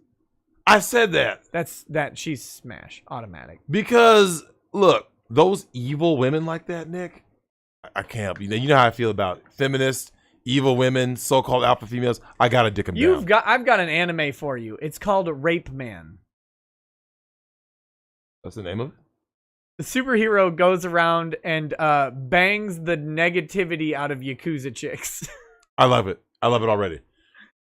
I said that. She's smash. Automatic. Because, look, those evil women like that, Nick, I can't. You know how I feel about feminists, evil women, so-called alpha females. I gotta dick them down. I've got an anime for you. It's called Rape Man. That's the name of it? The superhero goes around and bangs the negativity out of Yakuza chicks. I love it. I love it already.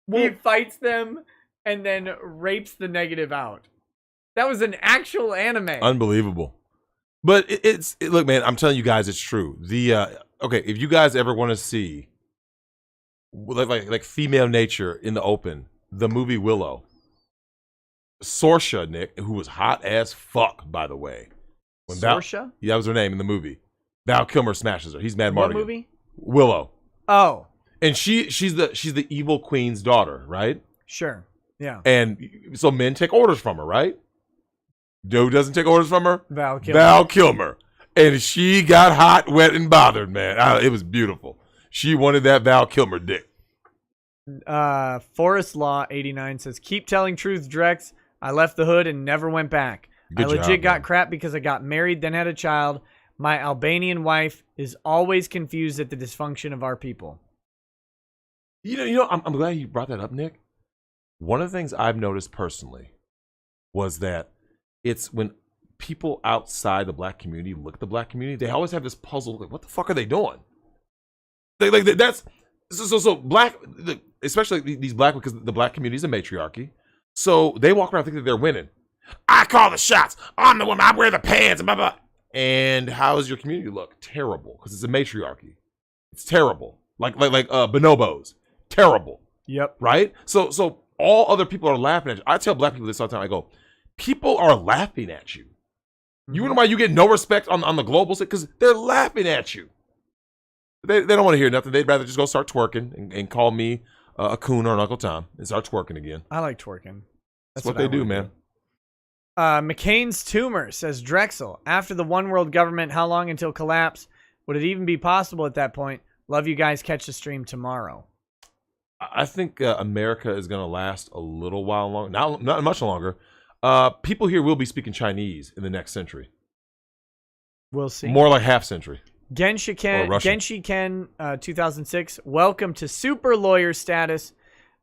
He fights them and then rapes the negative out. That was an actual anime. Unbelievable. But look, man, I'm telling you guys, it's true. Okay, if you guys ever want to see like female nature in the open, the movie Willow. Saoirse, Nick, who was hot as fuck, by the way. Saoirse? Yeah, that was her name in the movie. Val Kilmer smashes her. He's Mad Mardigan. What movie? Willow. Oh. And she's the evil queen's daughter, right? Sure. Yeah. And so men take orders from her, right? Who doesn't take orders from her? Val Kilmer. Val Kilmer. And she got hot, wet, and bothered, man. It was beautiful. She wanted that Val Kilmer dick. Forest Law 89 says, keep telling truth, Drex. I left the hood and never went back. Good I legit job, got man. crap because I got married, then had a child. My Albanian wife is always confused at the dysfunction of our people. I'm glad you brought that up, Nick. One of the things I've noticed personally was that it's when people outside the black community look at the black community, they always have this puzzle. Like, what the fuck are they doing? That's so black, especially these black, because the black community is a matriarchy. So they walk around thinking that they're winning. I call the shots. I'm the woman. I wear the pants. Blah, blah. And how does your community look? Terrible, because it's a matriarchy. It's terrible. Like bonobos. Terrible. Yep. Right? So all other people are laughing at you. I tell black people this all the time. I go, people are laughing at you. You know why you get no respect on the global stage? Because they're laughing at you. They don't want to hear nothing. They'd rather just go start twerking and call me a coon or an Uncle Tom and start twerking again. I like twerking. That's what they do, man. McCain's tumor, says Drexel. After the one world government, how long until collapse? Would it even be possible at that point? Love you guys. Catch the stream tomorrow. I think America is going to last a little while longer. Not much longer. People here will be speaking Chinese in the next century. We'll see. More like half century. Genshi Ken 2006. Welcome to super lawyer status.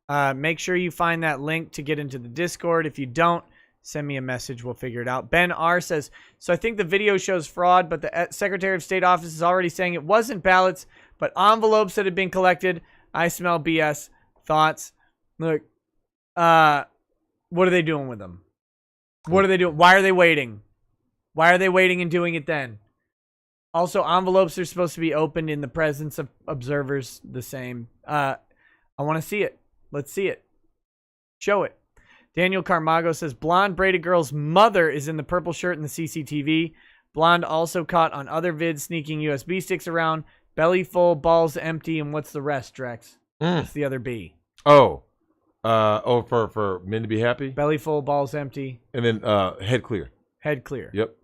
Make sure you find that link to get into the Discord. If you don't, send me a message. We'll figure it out. Ben R says, so I think the video shows fraud, but the Secretary of State office is already saying it wasn't ballots, but envelopes that had been collected. I smell BS. Thoughts? Look, what are they doing with them? What are they doing? Why are they waiting? Why are they waiting and doing it then? Also, envelopes are supposed to be opened in the presence of observers. The same. I want to see it. Let's see it. Show it. Daniel Carmago says, blonde braided girl's mother is in the purple shirt in the CCTV. Blonde also caught on other vids sneaking USB sticks around. Belly full, balls empty, and what's the rest, Drex? What's the other B? For men to be happy? Belly full, balls empty. And then head clear. Head clear. Yep.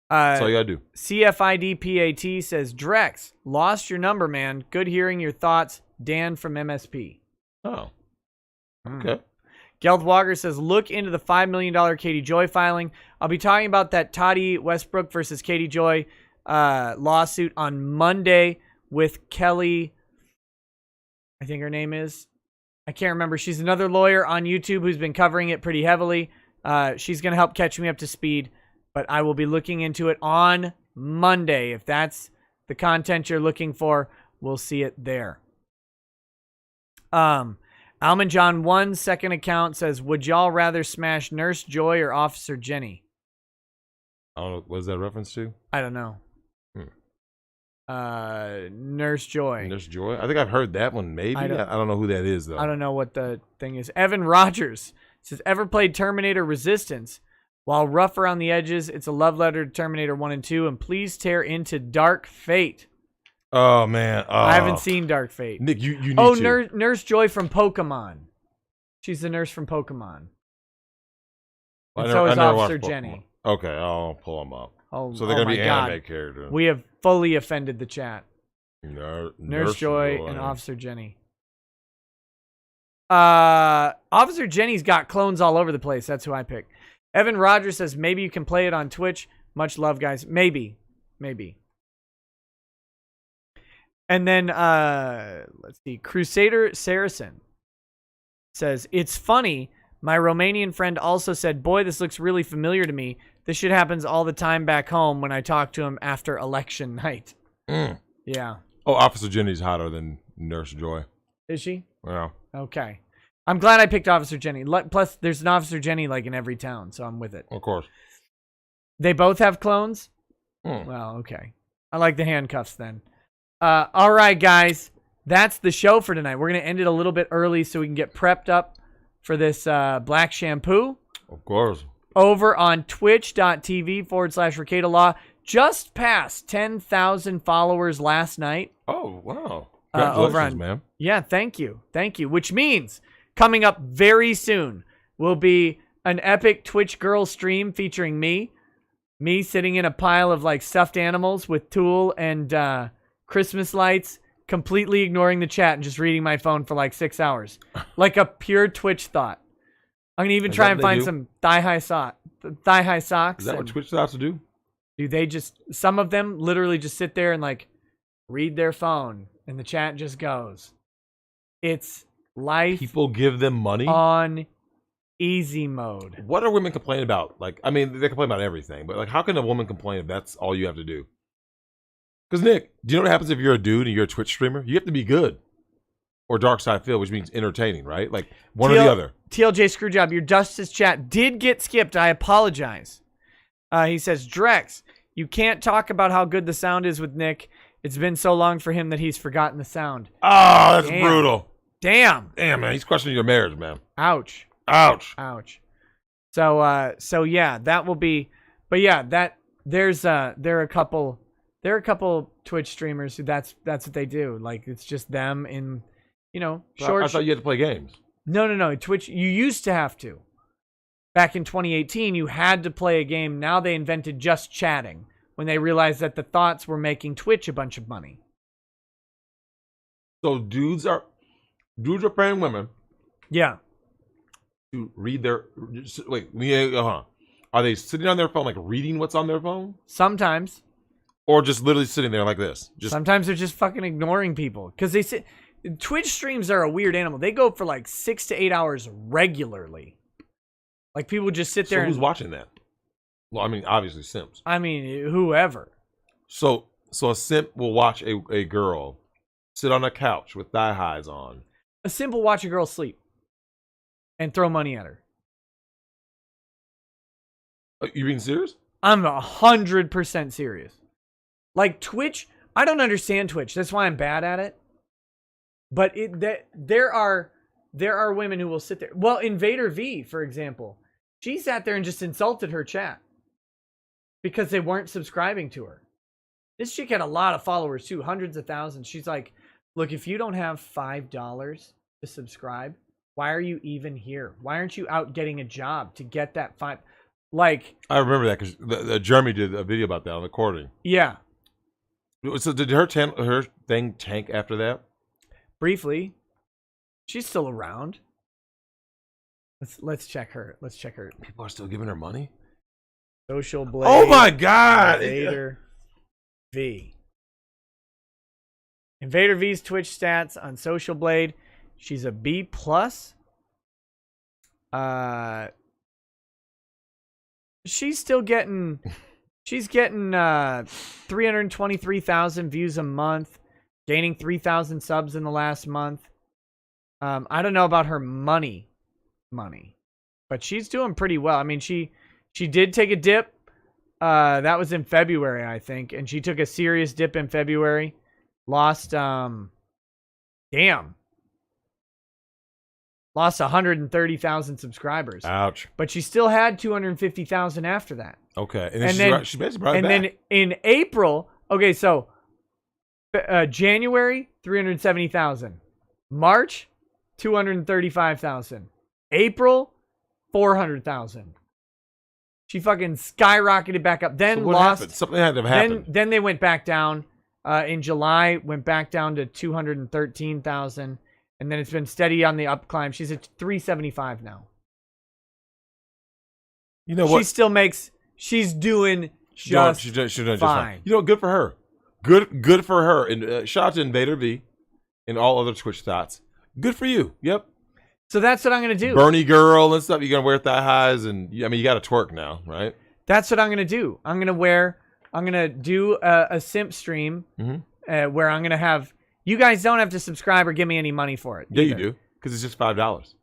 That's all you gotta do. CFIDPAT says, Drex, lost your number, man. Good hearing your thoughts. Dan from MSP. Oh. Okay. Gelth Walker says, look into the $5 million Katie Joy filing. I'll be talking about that Toddy Westbrook versus Katie Joy lawsuit on Monday with Kelly. I think her name is. I can't remember. She's another lawyer on YouTube who's been covering it pretty heavily. She's going to help catch me up to speed, but I will be looking into it on Monday. If that's the content you're looking for, we'll see it there. Almond John 1 second account says, would y'all rather smash Nurse Joy or Officer Jenny? I don't know. What is that reference to? I don't know. Nurse Joy. Nurse Joy? I think I've heard that one, maybe. I don't know who that is, though. I don't know what the thing is. Evan Rogers says, ever played Terminator Resistance? While rough around the edges, it's a love letter to Terminator 1 and 2, and please tear into Dark Fate. Oh, man. I haven't seen Dark Fate. Nick, you need to. Nurse Joy from Pokemon. She's the nurse from Pokemon. And so is Officer Jenny. Okay, I'll pull them up. Oh, so they're going to be anime characters. We have fully offended the chat. Nurse Joy and Officer Jenny. Officer Jenny's got clones all over the place. That's who I picked. Evan Rogers says, maybe you can play it on Twitch. Much love, guys. Maybe. And then, let's see. Crusader Saracen says, it's funny. My Romanian friend also said, boy, this looks really familiar to me. This shit happens all the time back home when I talk to him after election night. Yeah. Oh, Officer Jenny's hotter than Nurse Joy. Is she? Yeah. Okay. I'm glad I picked Officer Jenny. Plus, there's an Officer Jenny like in every town, so I'm with it. Of course. They both have clones? Well, okay. I like the handcuffs then. All right, guys. That's the show for tonight. We're going to end it a little bit early so we can get prepped up for this black shampoo. Of course. Over on twitch.tv/Recato Law. Just passed 10,000 followers last night. Oh, wow. Congratulations, man. Yeah, thank you. Which means coming up very soon will be an epic Twitch girl stream featuring me sitting in a pile of like stuffed animals with Tool and Christmas lights, completely ignoring the chat and just reading my phone for like 6 hours. Like a pure Twitch thought. I'm going to even try and find some thigh-high thigh-high socks. Is that what Twitch thoughts to do? Do they just, some of them literally just sit there and like read their phone and the chat just goes. It's life. People give them money on easy mode. What are women complaining about? Like, I mean, they complain about everything, but like, how can a woman complain if that's all you have to do? Because Nick, do you know what happens if you're a dude and you're a Twitch streamer? You have to be good or dark side Phil, which means entertaining, right? Like one or the other. TLJ Screwjob, your Justice chat did get skipped. I apologize. He says, Drex, you can't talk about how good the sound is with Nick. It's been so long for him that he's forgotten the sound. Oh, that's brutal. Damn, man, he's questioning your marriage, man. Ouch. So yeah, that will be. But yeah, there are a couple Twitch streamers who that's what they do. Like it's just them in, short. I thought you had to play games. No. Twitch, you used to have to. Back in 2018, you had to play a game. Now they invented just chatting when they realized that the thoughts were making Twitch a bunch of money. So dudes are paying women. Yeah. To read their Are they sitting on their phone like reading what's on their phone? Sometimes. Or just literally sitting there like this. Sometimes they're just fucking ignoring people because they sit. Twitch streams are a weird animal. They go for like 6 to 8 hours regularly. Like people just sit there. So who's watching that? Well, I mean, obviously simps. I mean, whoever. So a simp will watch a girl sit on a couch with thigh highs on. A simp will watch a girl sleep and throw money at her. You being serious? I'm 100% serious. Like Twitch, I don't understand Twitch. That's why I'm bad at it. But there are women who will sit there. Well, Invader V, for example, she sat there and just insulted her chat because they weren't subscribing to her. This chick had a lot of followers too, hundreds of thousands. She's like, look, if you don't have $5 to subscribe, why are you even here? Why aren't you out getting a job to get that $5? Like, I remember that because Jeremy did a video about that on the recording. Yeah. So did her thing tank after that? Briefly. She's still around. Let's check her. People are still giving her money? Social Blade. Oh my God! Invader V. Invader V's Twitch stats on Social Blade. She's a B+. She's still getting 323,000 views a month, gaining 3,000 subs in the last month. I don't know about her money, but she's doing pretty well. I mean, she did take a dip. That was in February, I think, and she took a serious dip in February. Lost 130,000 subscribers. Ouch. But she still had 250,000 after that. Okay. And then she basically brought it back. And then in April, okay, so January, 370,000. March, 235,000. April, 400,000. She fucking skyrocketed back up. Then so what lost. Happened? Something had to have happened. Then they went back down. In July, went back down to 213,000. And then it's been steady on the up climb. She's at 375 now. You know what? She still makes. She's doing just she's doing fine. Just fine. You know, good for her. Good for her. And shout out to Invader V and all other Twitch thoughts. Good for you. Yep. So that's what I'm gonna do. Bernie girl and stuff. You gonna wear thigh highs and I mean you got to twerk now, right? That's what I'm gonna do. I'm gonna do a simp stream where I'm gonna have. You guys don't have to subscribe or give me any money for it. Yeah, you do, because it's just $5.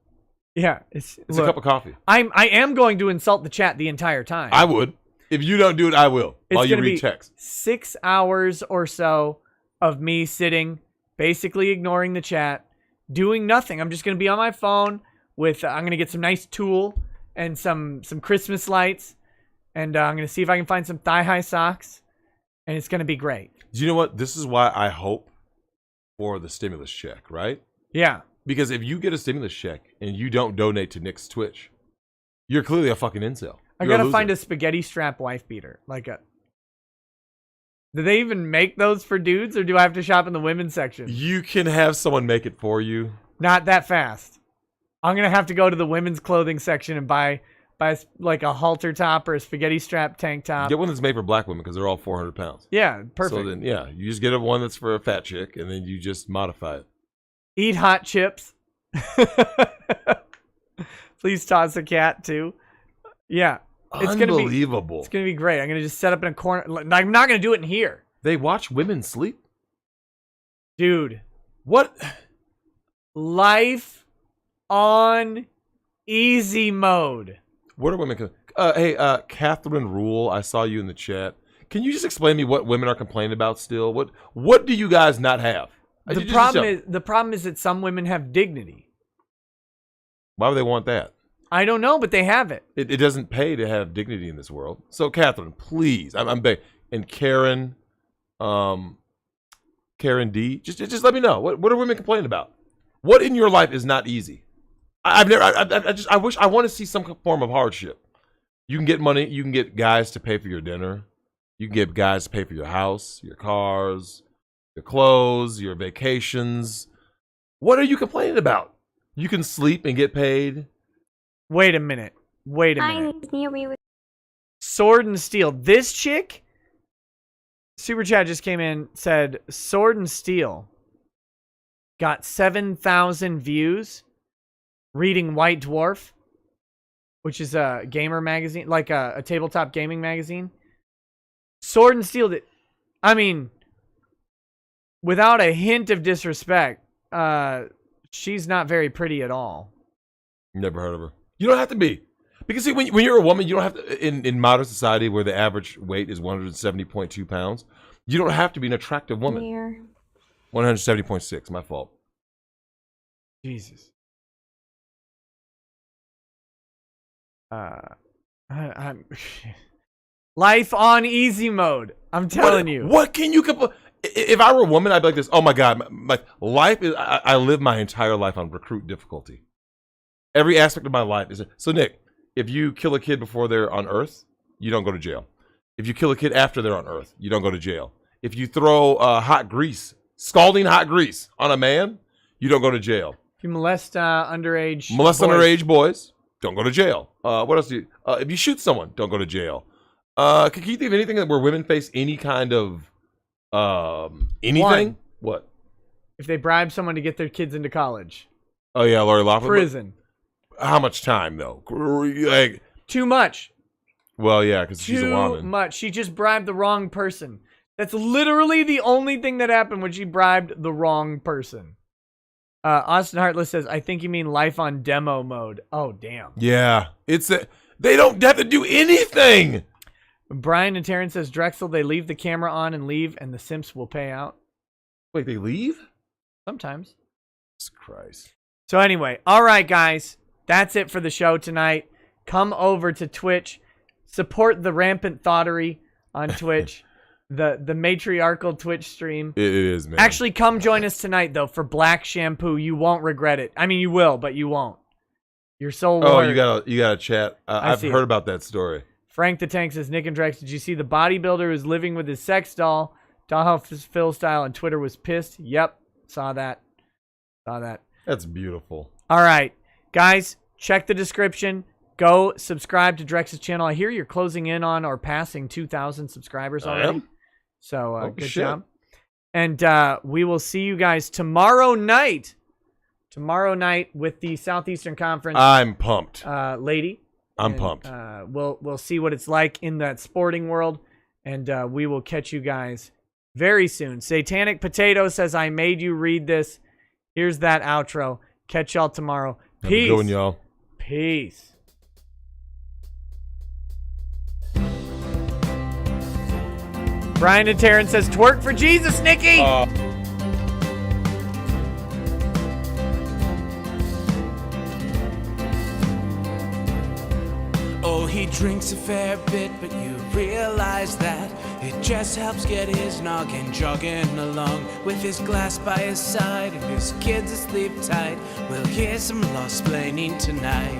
Yeah, it's a cup of coffee. I am going to insult the chat the entire time. I would. If you don't do it, I will. While you read text. 6 hours or so of me sitting, basically ignoring the chat, doing nothing. I'm just going to be on my phone with. I'm going to get some nice tulle and some Christmas lights, and I'm going to see if I can find some thigh-high socks, and it's going to be great. Do you know what? This is why I hope for the stimulus check, right? Yeah. Because if you get a stimulus check and you don't donate to Nick's Twitch, you're clearly a fucking incel. I gotta find a spaghetti strap wife beater. Do they even make those for dudes, or do I have to shop in the women's section? You can have someone make it for you. Not that fast. I'm gonna have to go to the women's clothing section and buy Buy like a halter top or a spaghetti strap tank top. Get one that's made for black women because they're all 400 pounds. Yeah, perfect. So then, yeah, you just get one that's for a fat chick, and then you just modify it. Eat hot chips. Please toss a cat too. Yeah. It's Unbelievable. It's gonna be great. I'm gonna just set up in a corner. I'm not gonna do it in here. They watch women sleep? Dude. What? Life on easy mode. What are women? Hey, Catherine Rule, I saw you in the chat. Can you just explain to me what women are complaining about still? What do you guys not have? The problem is that some women have dignity. Why would they want that? I don't know, but they have it. It doesn't pay to have dignity in this world. So, Catherine, please, I'm begging. And Karen D, just let me know. What are women complaining about? What in your life is not easy? I want to see some form of hardship. You can get money. You can get guys to pay for your dinner. You can get guys to pay for your house, your cars, your clothes, your vacations. What are you complaining about? You can sleep and get paid. Wait a minute. Sword and Steel. This chick, Super Chat just came in, said Sword and Steel got 7,000 views reading White Dwarf, which is a gamer magazine, like a tabletop gaming magazine. Sword and Steel, I mean, without a hint of disrespect, she's not very pretty at all. Never heard of her. You don't have to be. Because see, when you're a woman, you don't have to, in modern society where the average weight is 170.2 pounds, you don't have to be an attractive woman. Yeah. 170.6, my fault. Jesus. Life on easy mode. I'm telling you. What can you if I were a woman, I'd be like this. Oh my God, my life is. I live my entire life on recruit difficulty. Every aspect of my life is. So Nick, if you kill a kid before they're on Earth, you don't go to jail. If you kill a kid after they're on Earth, you don't go to jail. If you throw scalding hot grease on a man, you don't go to jail. If you molest underage boys, don't go to jail. What else do you? If you shoot someone, don't go to jail. Can you think of anything where women face any kind of anything? One. What? If they bribe someone to get their kids into college. Oh yeah, Lori Loughlin. Prison. How much time though? Like too much. Well, yeah, because she's a woman. Too much. She just bribed the wrong person. That's literally the only thing that happened when she bribed the wrong person. Austin Heartless says, I think you mean life on demo mode. Oh, damn. Yeah. They don't have to do anything. Brian and Terrence says, Drexel, they leave the camera on and leave, and the simps will pay out. Wait, they leave? Sometimes. Jesus Christ. So anyway, all right, guys. That's it for the show tonight. Come over to Twitch. Support the rampant thoughterry on Twitch. The matriarchal Twitch stream. It is, man. Actually, come join us tonight, though, for Black Shampoo. You won't regret it. I mean, you will, but you won't. Your soul will. Oh, you gotta chat. I've heard about that story. Frank the Tank says, Nick and Drex, did you see the bodybuilder who's living with his sex doll? Dollhouse Phil style, and Twitter was pissed. Yep, saw that. That's beautiful. All right, guys, check the description. Go subscribe to Drex's channel. I hear you're closing in on or passing 2,000 subscribers already. I am? So good job. And we will see you guys tomorrow night. Tomorrow night with the Southeastern Conference. I'm pumped. Lady. I'm pumped. We'll see what it's like in that sporting world. And we will catch you guys very soon. Satanic Potato says, I made you read this. Here's that outro. Catch y'all tomorrow. Peace. Have a good one, y'all. Peace. Brian and Terrence says, twerk for Jesus, Nikki! Oh, he drinks a fair bit, but you realize that it just helps get his noggin jogging along. With his glass by his side and his kids asleep tight, we'll hear some lost-splaining tonight.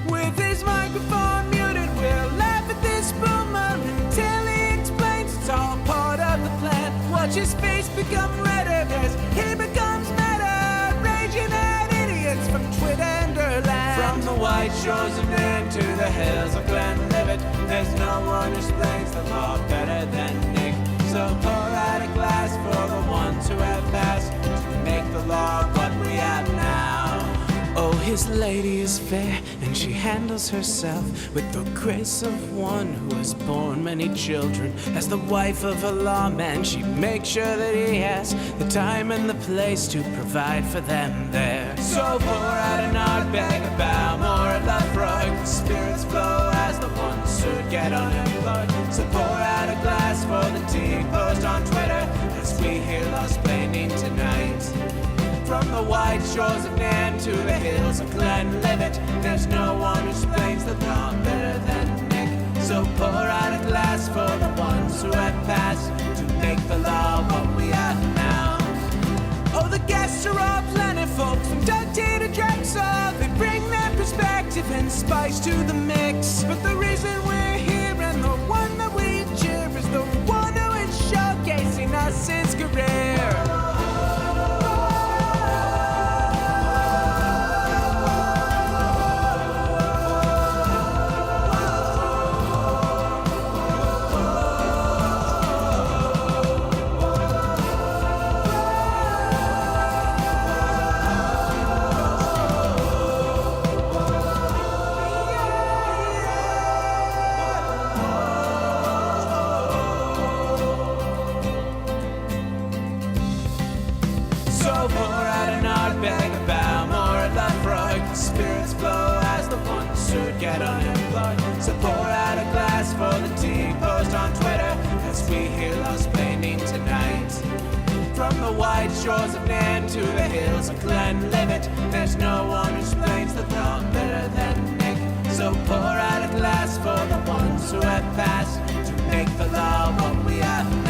With his microphone muted, we'll laugh at this boomer until he explains it's all part of the plan. Watch his face become redder as he becomes meta, raging at idiots from Twitter and Erland. From From the white shores of Nain to the hills of Glenlivet, there's no one who explains the law better than Nick. So pour out a glass for the ones who have passed to make the law what we have now. Oh, his lady is fair, and she handles herself with the grace of one who has borne many children. As the wife of a lawman, she makes sure that he has the time and the place to provide for them there. So pour out an Ardbeg, a Balmore, a Lafroig. The spirits flow as the ones who get unemployed. So pour out a glass for the tea post on Twitter as we hear Lost Planning tonight. From the white shores of Nain to the hills of Glenlivet, there's no one who explains the law better than Nick. So pour out a glass for the ones who have passed to make the law what we are now. Oh, the guests are all plentiful, from Dundee to Drexel. They bring their perspective and spice to the mix. But the reason we're here and the one that we cheer is the one who is showcasing us his career. Spirits flow as the ones who get unemployed. So pour out a glass for the tea post on Twitter as we hear Lost Planning tonight. From the white shores of Nain to the hills of Glenlivet, there's no one who explains the law better than Nick. So pour out a glass for the ones who have passed to make the law what we are now.